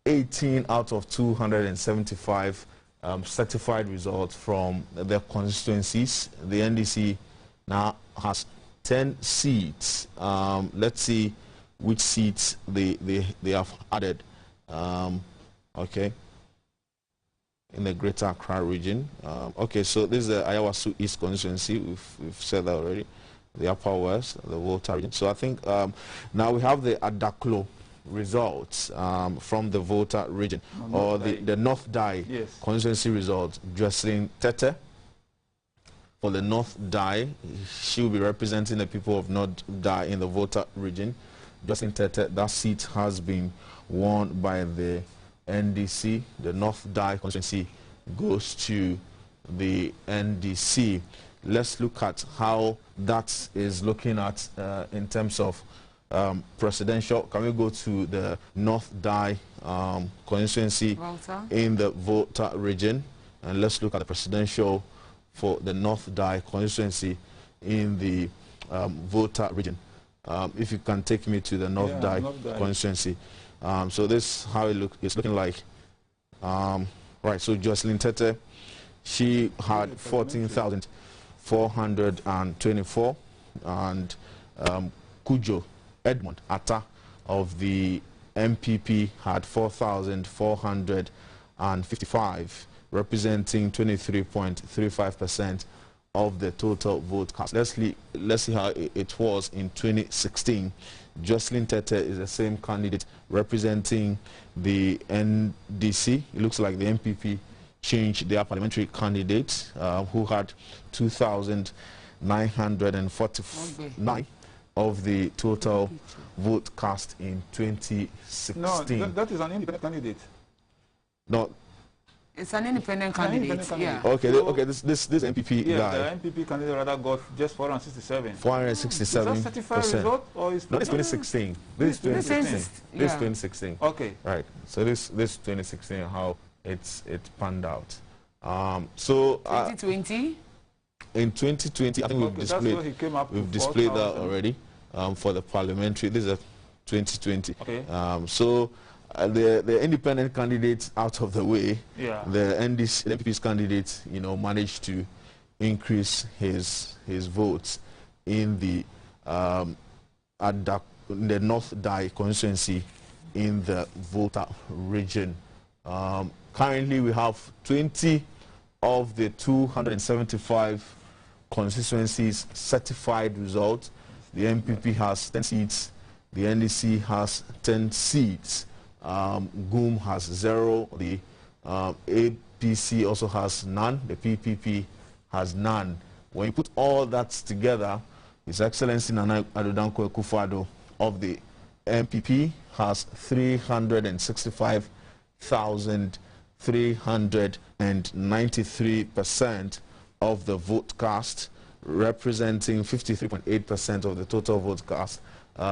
18 out of 275 certified results from the constituencies. The NDC now has 10 seats. Let's see which seats they have added. Okay, in the Greater Accra region. Okay, so this is the Asawase East constituency. We've said that already. The Upper West, the Volta region. So I think now we have the Adaklo results from the Volta region, or the North Dai constituency results. Jocelyn Tete for the North Dai. She will be representing the people of North Dai in the Volta region. Jocelyn Tete, that seat has been won by the NDC. The North Dai constituency goes to the NDC. Let's look at how that is looking at in terms of presidential. Can we go to the North Dai constituency in the Volta region, and let's look at the presidential for the North Dai constituency in the Volta region. If you can take me to the North Dai constituency. So this is how it's looking like. Right, so Jocelyn Tete, she had 14,424, and Kujo Edmund Atta of the MPP had 4,455, representing 23.35% of the total vote cast. Let's see how it was in 2016. Jocelyn Tete is the same candidate representing the NDC. It looks like the MPP changed their parliamentary candidate, who had 2,949 of the total vote cast in 2016. No, that is an independent candidate. No. It's an independent candidate. Yeah. Okay. So, okay. This MPP guy. The MPP candidate rather got just 467. 467. Is that certified result or is? No, it's 2016. This is 2016. This is 2016. Okay. Right. So this 2016, how it panned out. So 2020. In 2020, I think we've displayed that already for the parliamentary. This is 2020. Okay. So the independent candidate out of the way, the NPP's candidate, managed to increase his votes in the North Dai constituency in the Volta region. Currently, we have 20 of the 275 constituencies certified results. The MPP has 10 seats. The NDC has 10 seats. GUM has 0. The APC also has none. The PPP has none. When you put all that together, His Excellency Nana Addo Dankwa Akufo-Addo of the MPP has 365,393% of the vote cast, representing 53.8% of the total vote cast.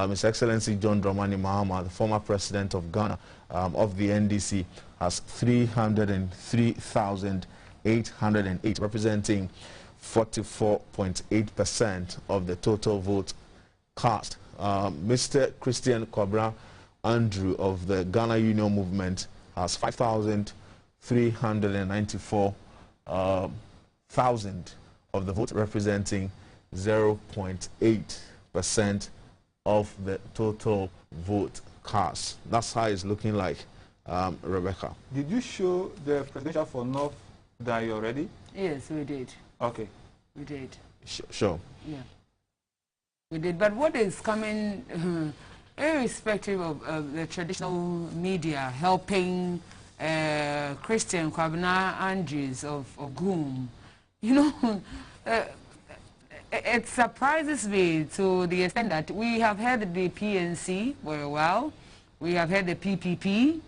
His Excellency John Dramani Mahama, the former president of Ghana, of the NDC, has 303,808, representing 44.8% of the total vote cast. Mr. Christian Kwabra Andrew of the Ghana Union Movement has 5,394 thousand of the vote, representing 0.8% of the total vote cast. That's how it's looking like, Rebecca. Did you show the presidential for North Dai already? Yes, we did. Okay. We did. Sure. Yeah. We did, but what is coming, irrespective of the traditional media helping Christian Kwabena Andrews of Goom, you know, it surprises me to the extent that we have had the PNC for a while, we have had the PPP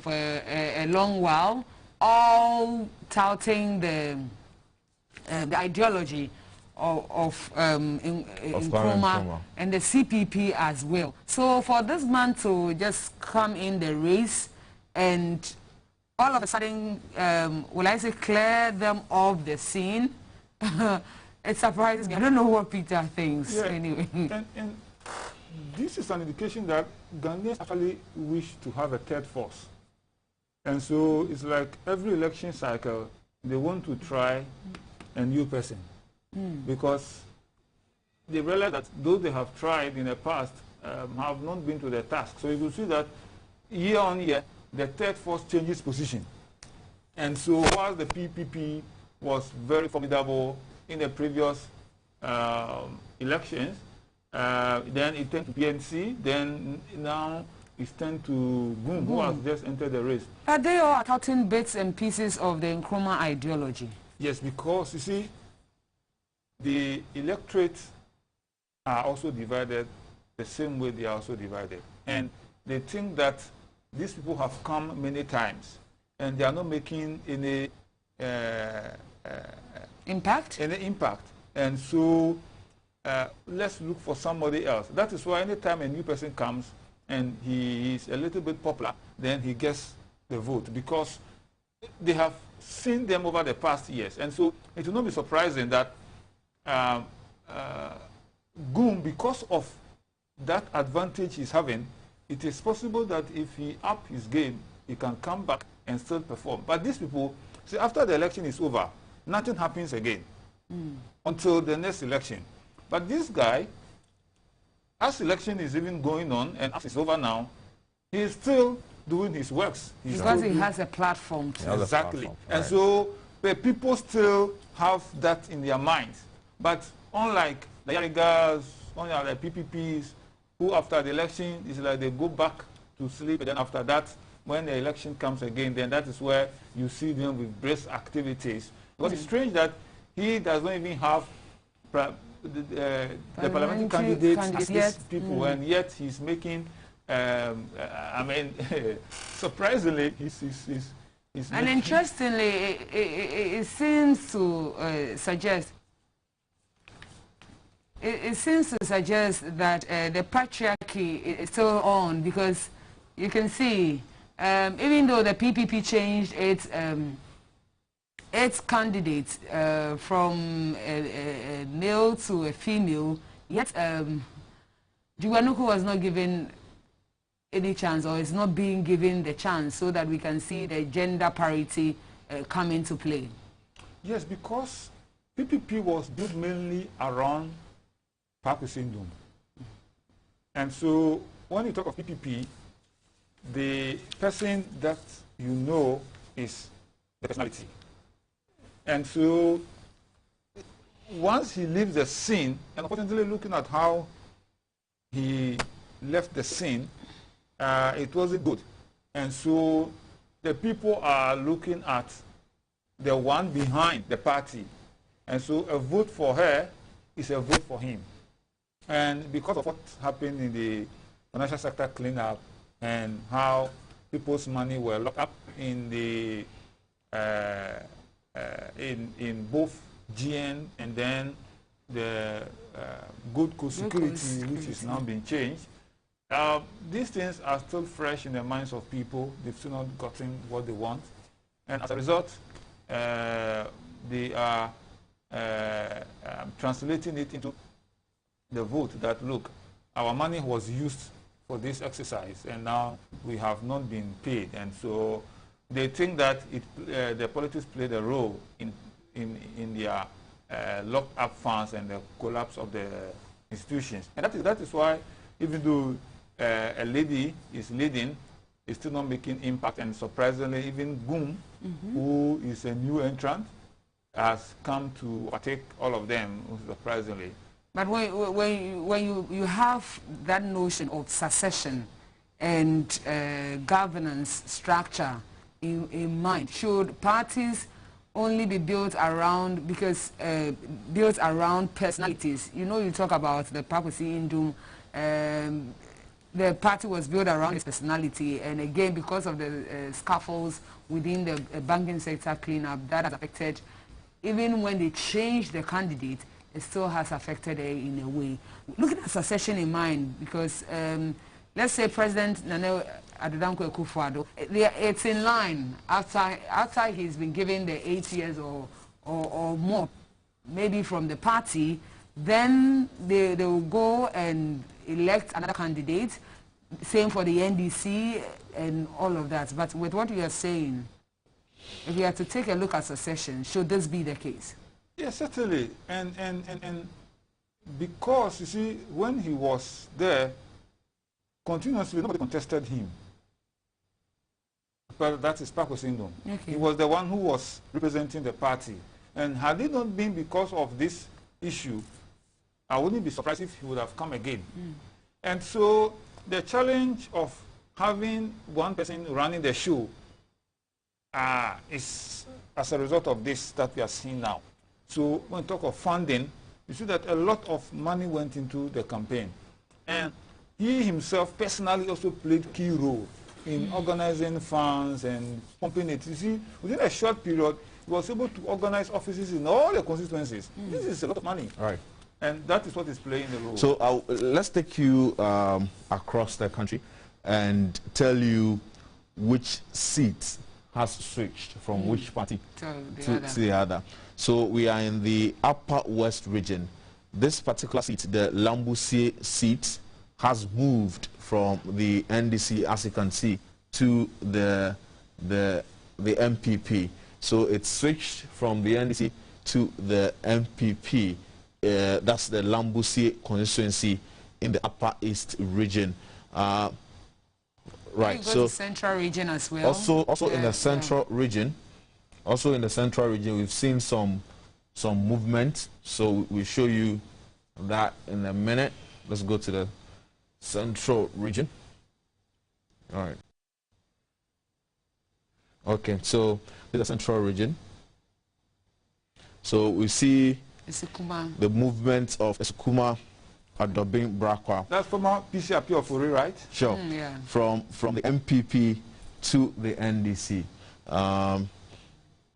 for a long while, all touting the ideology of Nkrumah and the CPP as well. So for this man to just come in the race and all of a sudden, will I say, clear them off the scene, it surprises me. I don't know what Peter thinks, anyway. And this is an indication that Ghanaians actually wish to have a third force. And so it's like every election cycle, they want to try a new person. Because they realize that those they have tried in the past have not been to the task. So you will see that year on year, the third force changes position. And so while the PPP was very formidable in the previous elections, then it turned to PNC, then now it's turned to Goom, who has just entered the race. Are they all touting bits and pieces of the Nkrumah ideology? Yes, because you see, the electorates are also divided the same way they are also divided. And they think that these people have come many times and they are not making any impact. And so let's look for somebody else. That is why anytime a new person comes and he is a little bit popular, then he gets the vote, because they have seen them over the past years. And so it will not be surprising that Goom, because of that advantage he's having, it is possible that if he up his game, he can come back and still perform. But these people, see, after the election is over, nothing happens again until the next election. But this guy, as election is even going on and as it's over now, he is still doing his works. Because he has a platform. Exactly. And so the people still have that in their minds. But unlike the Yarigas, unlike the PPPs, who after the election, it's like they go back to sleep, and then after that, when the election comes again, then that is where you see them with brisk activities. Because it's strange that he does not even have the parliamentary candidates as these people, and yet he's making, I mean, surprisingly, he's and interestingly, it seems to suggest that the patriarchy is still on, because you can see, even though the PPP changed its candidates from a male to a female, yet Juwanuku was not given any chance, or is not being given the chance, so that we can see the gender parity come into play. Yes, because PPP was built mainly around Pakusindum. And so when you talk of PPP, the person that you know is the personality. And so once he leaves the scene, and unfortunately looking at how he left the scene, it wasn't good. And so the people are looking at the one behind the party. And so a vote for her is a vote for him. And because of what happened in the financial sector cleanup and how people's money were locked up in the in both GN and then the Good Security, which is now being changed, these things are still fresh in the minds of people. They've still not gotten what they want, and as a result, they are translating it into the vote that, look, our money was used for this exercise and now we have not been paid. And so they think that the politics played a role in their locked up funds and the collapse of the institutions. And that is why, even though a lady is leading, it's still not making impact. And surprisingly, even Goom, who is a new entrant, has come to overtake all of them, surprisingly. But when you have that notion of succession and governance structure in mind, should parties only be built around, because built around personalities? You know, you talk about the Pakwesi Indum, the party was built around his personality, and again, because of the scuffles within the banking sector cleanup, that has affected, even when they changed the candidate, it still has affected her in a way. Looking at succession in mind, because let's say President Nana Addo Akufo-Addo, it's in line after he's been given the 8 years or more, maybe from the party, then they will go and elect another candidate, same for the NDC and all of that. But with what you are saying, if you have to take a look at succession, should this be the case? Yes, certainly. And because, you see, when he was there, continuously, nobody contested him. But that is Pakwesi Indom. Okay. He was the one who was representing the party. And had it not been because of this issue, I wouldn't be surprised if he would have come again. And so the challenge of having one person running the show is as a result of this that we are seeing now. So when we talk of funding, you see that a lot of money went into the campaign. And he himself personally also played key role in organizing funds and pumping it. You see, within a short period, he was able to organize offices in all the constituencies. This is a lot of money. All right. And that is what is playing the role. So let's take you across the country and tell you which seat has switched from which party to the other. So we are in the Upper West region. This particular seat, the Lambusie seat, has moved from the NDC, as you can see, to the MPP. So it switched from the NDC to the MPP. That's the Lambusie constituency in the Upper East region. Right. So the Central region as well. Also in the Central region. Also in the Central region, we've seen some movement. So we'll show you that in a minute. Let's go to the Central region. All right. Okay, so the Central region. So we see the movement of Esukuma Adobin Brakwa. That's former PCRP of Uri, right? Sure. Yeah. From the MPP to the NDC.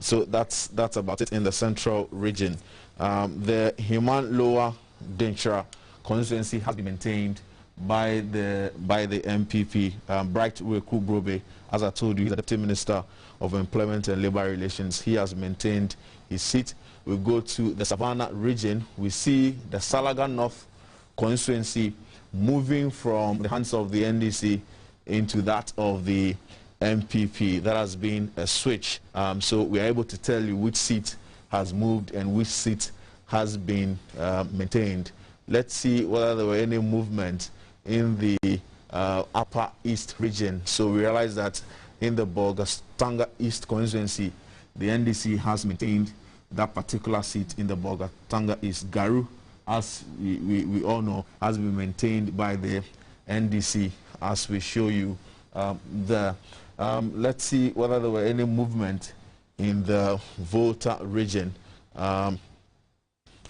So that's about it in the Central region. The Himan Lower Denchara constituency has been maintained by the MPP. Bright Weku Brobe, as I told you, he's the Deputy Minister of Employment and Labour Relations. He has maintained his seat. We go to the Savannah region. We see the Salaga North constituency moving from the hands of the NDC into that of the MPP. That has been a switch. So we are able to tell you which seat has moved and which seat has been maintained. Let's see whether there were any movement in the Upper East region. So we realize that in the Bolgatanga East constituency, the NDC has maintained that particular seat in the Bolgatanga East. Garu, as we all know, has been maintained by the NDC, as we show you there. Let's see whether there were any movement in the Volta region.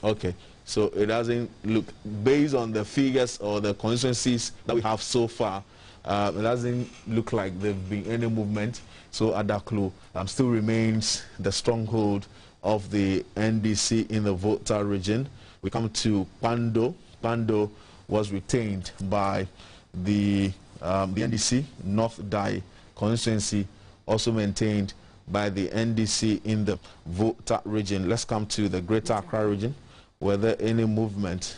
Okay, so it doesn't look, based on the figures or the constituencies that we have so far, it doesn't look like there have been any movement. So Adaklu still remains the stronghold of the NDC in the Volta region. We come to Pando. Pando was retained by the NDC. North Dai constituency also maintained by the NDC in the Volta region. Let's come to the Greater Accra region. Were there any movement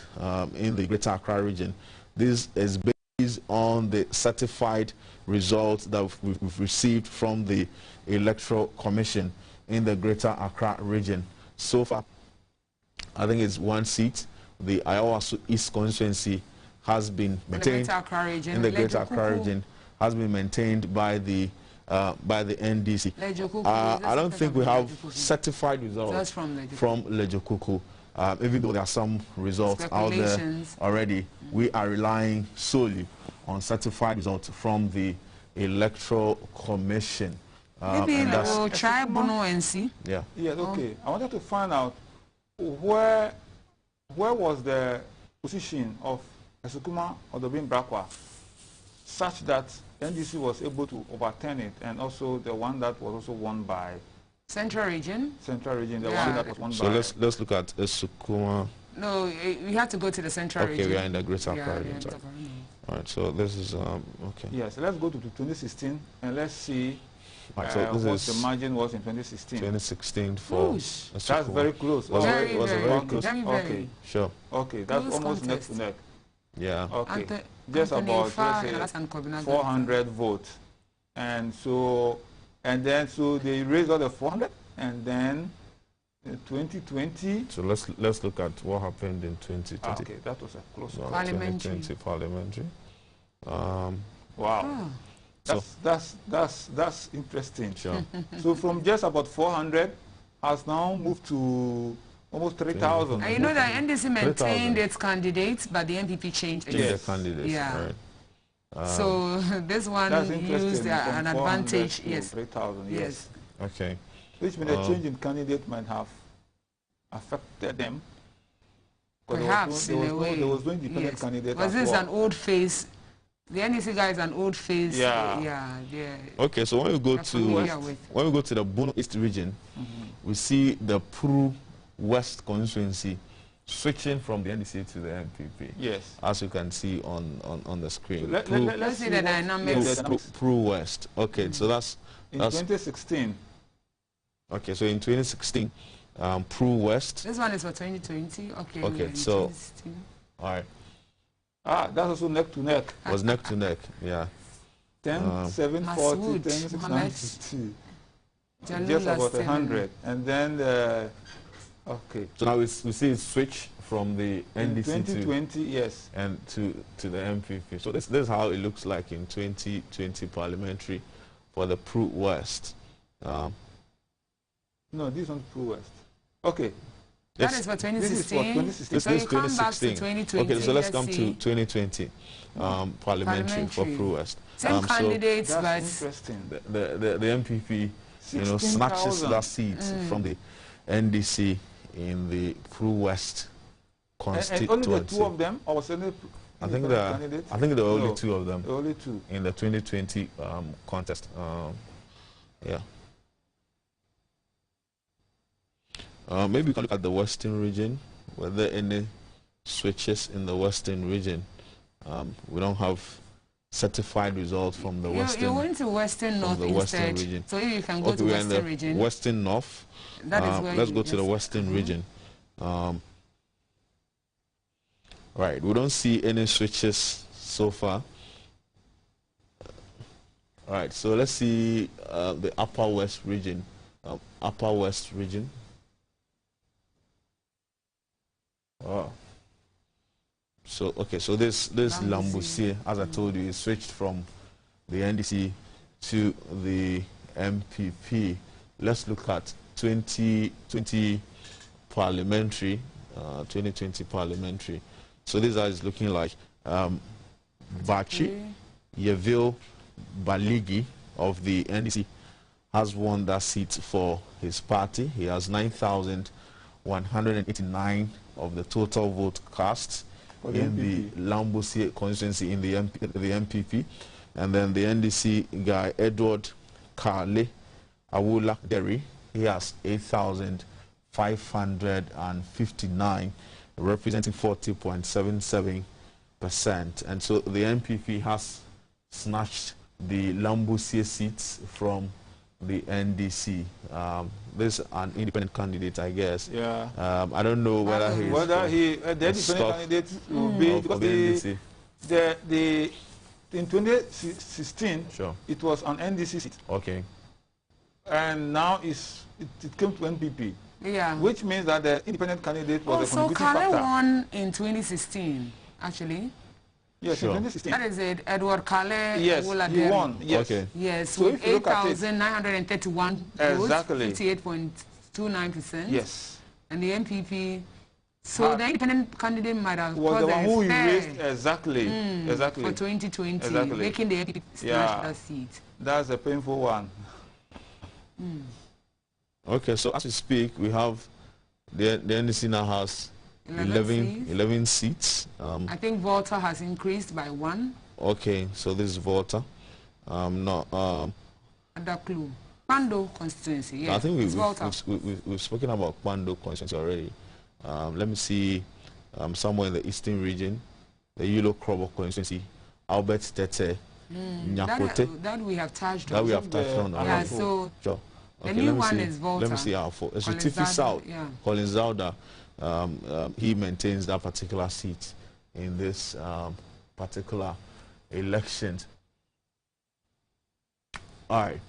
in the Greater Accra region? This is based on the certified results that we've received from the Electoral Commission in the Greater Accra region. So far, I think it's one seat. The Asawase East constituency has been maintained in the Greater Accra region, has been maintained by the NDC. I don't think we have certified results from Lejokuku. even though there are some results out there already, we are relying solely on certified results from the Electoral Commission. Maybe we'll try Bono and see. Yeah. Yes, okay. I wanted to find out where was the position of Esukuma Odobin Brakwa such that NDC was able to overturn it, and also the one that was also won by Central Region. Central Region, the one that was won by. So let's look at Esukuma. No, we have to go to the Central Region. Okay, we are in the Greater Accra Region. All right, so this is okay. Yes, let's go to 2016 and let's see right, so this what is the margin was in 2016. 2016 for that's very close. Was very, it very close? Okay, sure. Okay, that's close almost contest. neck to neck. Yeah. Okay, just about let's say 400 votes, and then they raised all the 400, and then in 2020. So let's look at what happened in 2020. Okay, that was a close one. Parliamentary. 2020 parliamentary. Wow. That's interesting. Sure. So from just about 400 has now moved to almost 3,000. And you know that NDC maintained its candidates, but the MPP changed it. Yes. The candidates. Yeah. Right. So this one used an advantage. Yes. 3,000. Yes. Okay. Which means a change in candidate might have affected them. Perhaps in a way. There was no independent candidate. Was this an old face? The NDC guy is an old face. Yeah. Okay, so when we go to the Bono East region, we see the Pru West constituency switching from the NDC to the MPP. Yes. As you can see on the screen. So let's see the dynamics. Pru West. Okay, so that's in 2016. Okay, so in 2016, Pru West. This one is for 2020. Okay. Okay, so all right. That's also neck to neck. Was neck to neck, yeah. 10, 7, 40, 10, 6, 9, 50. Just about 100. And then, okay. So now we see it switch from the NDC 2020, yes. And to the MPP. So this is how it looks like in 2020 parliamentary for the Pru West. No, this one's Pru West. Okay. That is for 2016. This is for 2016. So you come back to 2020. Okay, so let's come to 2020 parliamentary for Pru West. Same candidates, so but interesting. The MPP, snatches that seat from the NDC in the Pru West constituency. And only the two of them, or was there I think there were only two of them. Only two in the 2020 contest. Yeah. Maybe we can look at the Western region. Were there any switches in the Western region? We don't have certified results from the Western. You went to Western North instead. Region. So if you can go to Western region. Western North. That is where let's go to the Western region. Right, we don't see any switches so far. All right, so let's see the Upper West region. Upper West region. Oh. So okay, so this Lambusie, as I told you, is switched from the NDC to the MPP. Let's look at 2020 parliamentary. 2020 parliamentary. So this is looking like Bachi Yevil Baligi of the NDC has won that seat for his party. He has 9,189 of the total vote cast in the Lambusie constituency in the MPP. And then the NDC guy, Edward Kale Awula Derry, he has 8,559, representing 40.77%. And so the MPP has snatched the Lambusie seats from the NDC. This is an independent candidate, I guess. Yeah. I don't know whether the independent candidate will be because in 2016 it was an NDC seat. Okay. And now it came to NPP. Yeah. Which means that the independent candidate was a contributing factor. So Kale won in 2016, actually. Yes, in 2016. That is it. Edward Kale. Yes, he won. Yes. Okay. Yes, so with 8,931 votes, exactly. 58.29%. Yes. And the MPP So the independent candidate might have was the one who erased for exactly 2020, making the NPP snatch that seat. That's a painful one. Okay, so as we speak, we have the NDC now has 11 seats. I think Volta has increased by 1. Okay, so this is Volta. Other clue. Pando constituency, yeah. I think we've spoken about Pando constituency already. Let me see somewhere in the eastern region, the Yulo Krobo constituency, Albert Tete, Nyakote. That we have touched on. That we have touched on. Yeah, so sure. Okay, the new one is Volta. Let me see how for. It's Tiffy South. Yeah. Colin Zauda, he maintains that particular seat in this particular election. All right.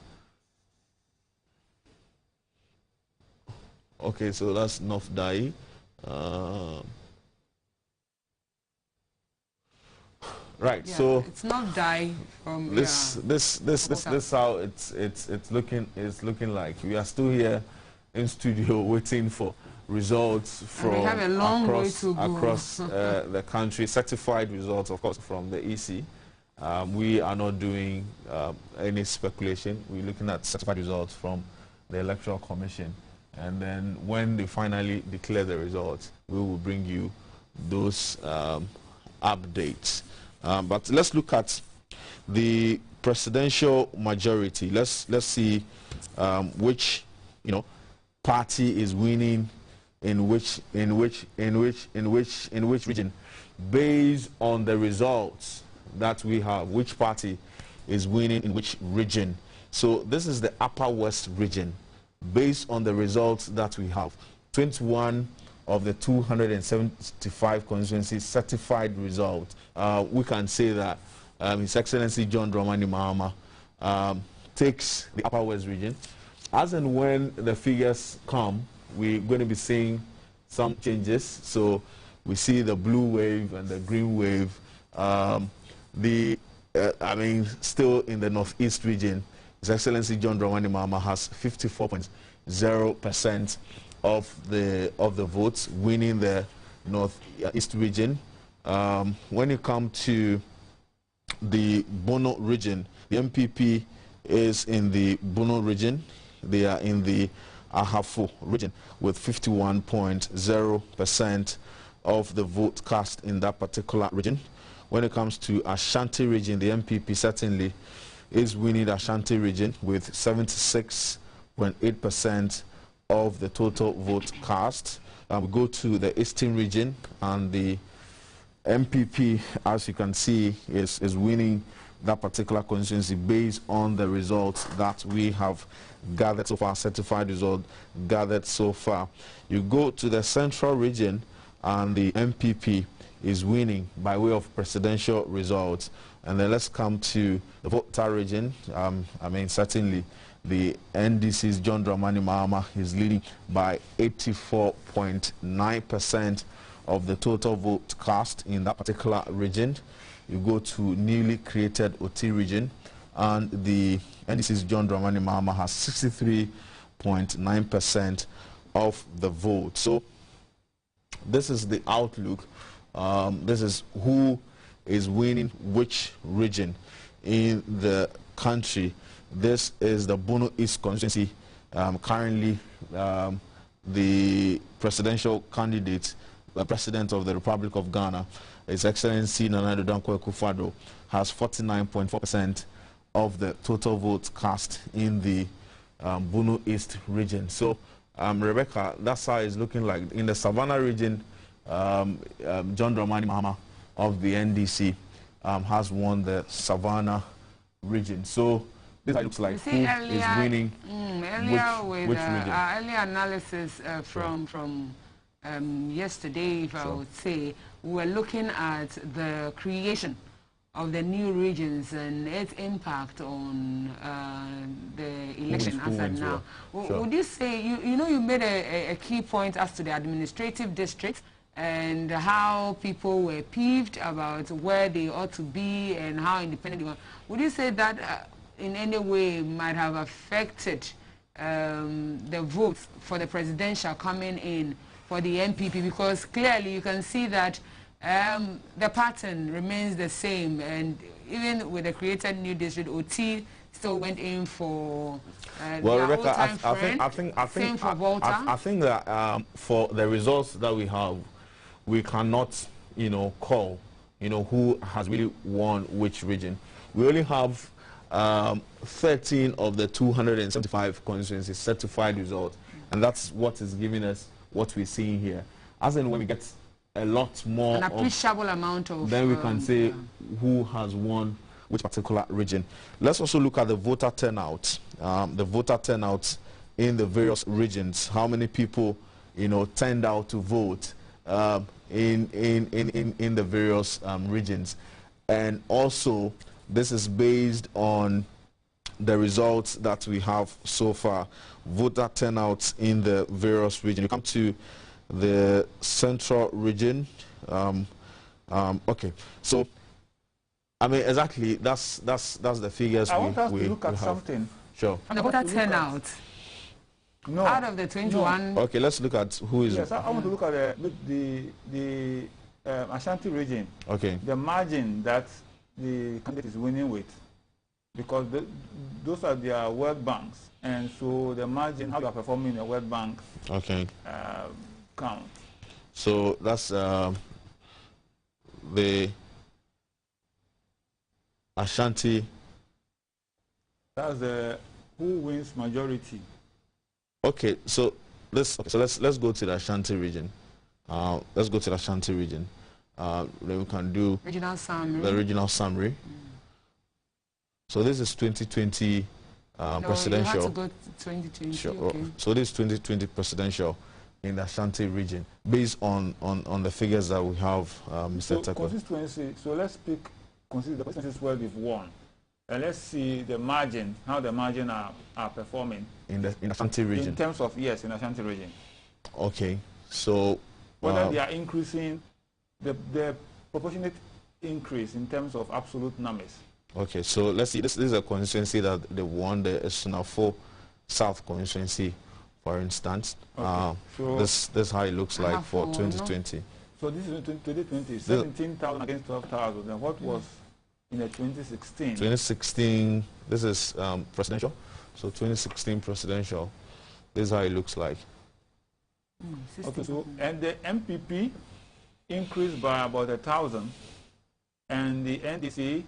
Okay, so that's North Dai. Right, yeah, so it's not Dai from this how it's looking like. We are still here in studio waiting for results from across the country, certified results, of course, from the EC. We are not doing any speculation. We're looking at certified results from the Electoral Commission. And then when they finally declare the results, we will bring you those updates. But let's look at the presidential majority. Let's see which party is winning in which region, based on the results that we have. Which party is winning in which region? So this is the Upper West region, based on the results that we have. 21 of the 275 constituencies certified results. We can say that His Excellency John Dramani Mahama takes the Upper West region. As and when the figures come, we're going to be seeing some changes. So we see the blue wave and the green wave. Still in the Northeast region, His Excellency John Dramani Mahama has 54.0% of the votes, winning the Northeast region. When you come to the Bono region, the MPP is in the Bono region. They are in the Ahafo region with 51.0% of the vote cast in that particular region. When it comes to Ashanti region, the MPP certainly is winning the Ashanti region with 76.8% of the total vote cast. We go to the Eastern region, and the MPP, as you can see, is winning that particular constituency based on the results that we have gathered so far, certified result gathered so far. You go to the Central region, and the MPP is winning by way of presidential results. And then let's come to the Volta region. Certainly the NDC's John Dramani Mahama is leading by 84.9% of the total vote cast in that particular region. You go to newly created Oti region, and the NDC's John Dramani Mahama has 63.9% of the vote. So this is the outlook. This is who is winning which region in the country. This is the Bono East constituency. Currently, the presidential candidate, the President of the Republic of Ghana, His Excellency Nana Addo Dankwa Akufo-Addo, has 49.4% of the total votes cast in the Bono East region. So, Rebecca, that's how it's looking like. In the Savannah region, John Dramani Mahama of the NDC has won the Savannah region. So this looks like who is winning which region. Earlier analysis from yesterday, if I would say, we were looking at the creation of the new regions and its impact on the election as of now. Sure. Would you say, you made a key point as to the administrative districts and how people were peeved about where they ought to be and how independent they were. Would you say that in any way might have affected the votes for the presidential coming in for the MPP, because clearly you can see that the pattern remains the same, and even with the created new district, OT still went in for well, Rebecca, I think that for the results that we have, we cannot, call, who has really won which region. We only have 13 of the 275 constituencies certified results, and that's what is giving us what we're seeing here. As in, when we get a lot more, an appreciable amount of, then we can say who has won which particular region. Let's also look at the voter turnout. The voter turnout in the various regions. How many people, turned out to vote in the various regions, and also this is based on the results that we have so far. Voter turnouts in the various regions. You come to the central region. Okay, so I mean, exactly, that's the figures I want us to look at have. something. Sure. The voter turnout. No. Out of the 21. No. Okay, let's look at who is. Yes, I want to look at the Ashanti region. Okay. The margin that the candidate is winning with, because those are their World Banks, and so the margin, how you are performing in the World Bank. Okay. Count. So that's the Ashanti. That's the who wins majority. Okay, so let's go to the Ashanti region. Let's go to the Ashanti region. Then we can do Regional summary. the regional summary. So this is 2020 presidential. You have to go to 2020. Sure. Okay. So this is 2020 presidential in the Ashanti region, based on the figures that we have, Mr. Teko. Constituency. So let's pick the constituencies where we've won, and let's see the margin, how the margin are performing in the Ashanti region. In terms of, yes, in the Ashanti region. Okay, so whether they are increasing the proportionate increase in terms of absolute numbers. Okay, so let's see. This is a constituency that they won, the Sunafo South constituency, for instance. Okay. So this is how it looks like for 2020. No? So this is 2020, 17,000 against 12,000. And what was in the 2016? 2016, this is presidential. So 2016 presidential, this is how it looks like. Okay, so, and the MPP increased by about 1,000, and the NDC,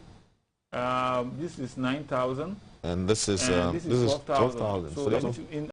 this is 9,000. And this is 12,000. So in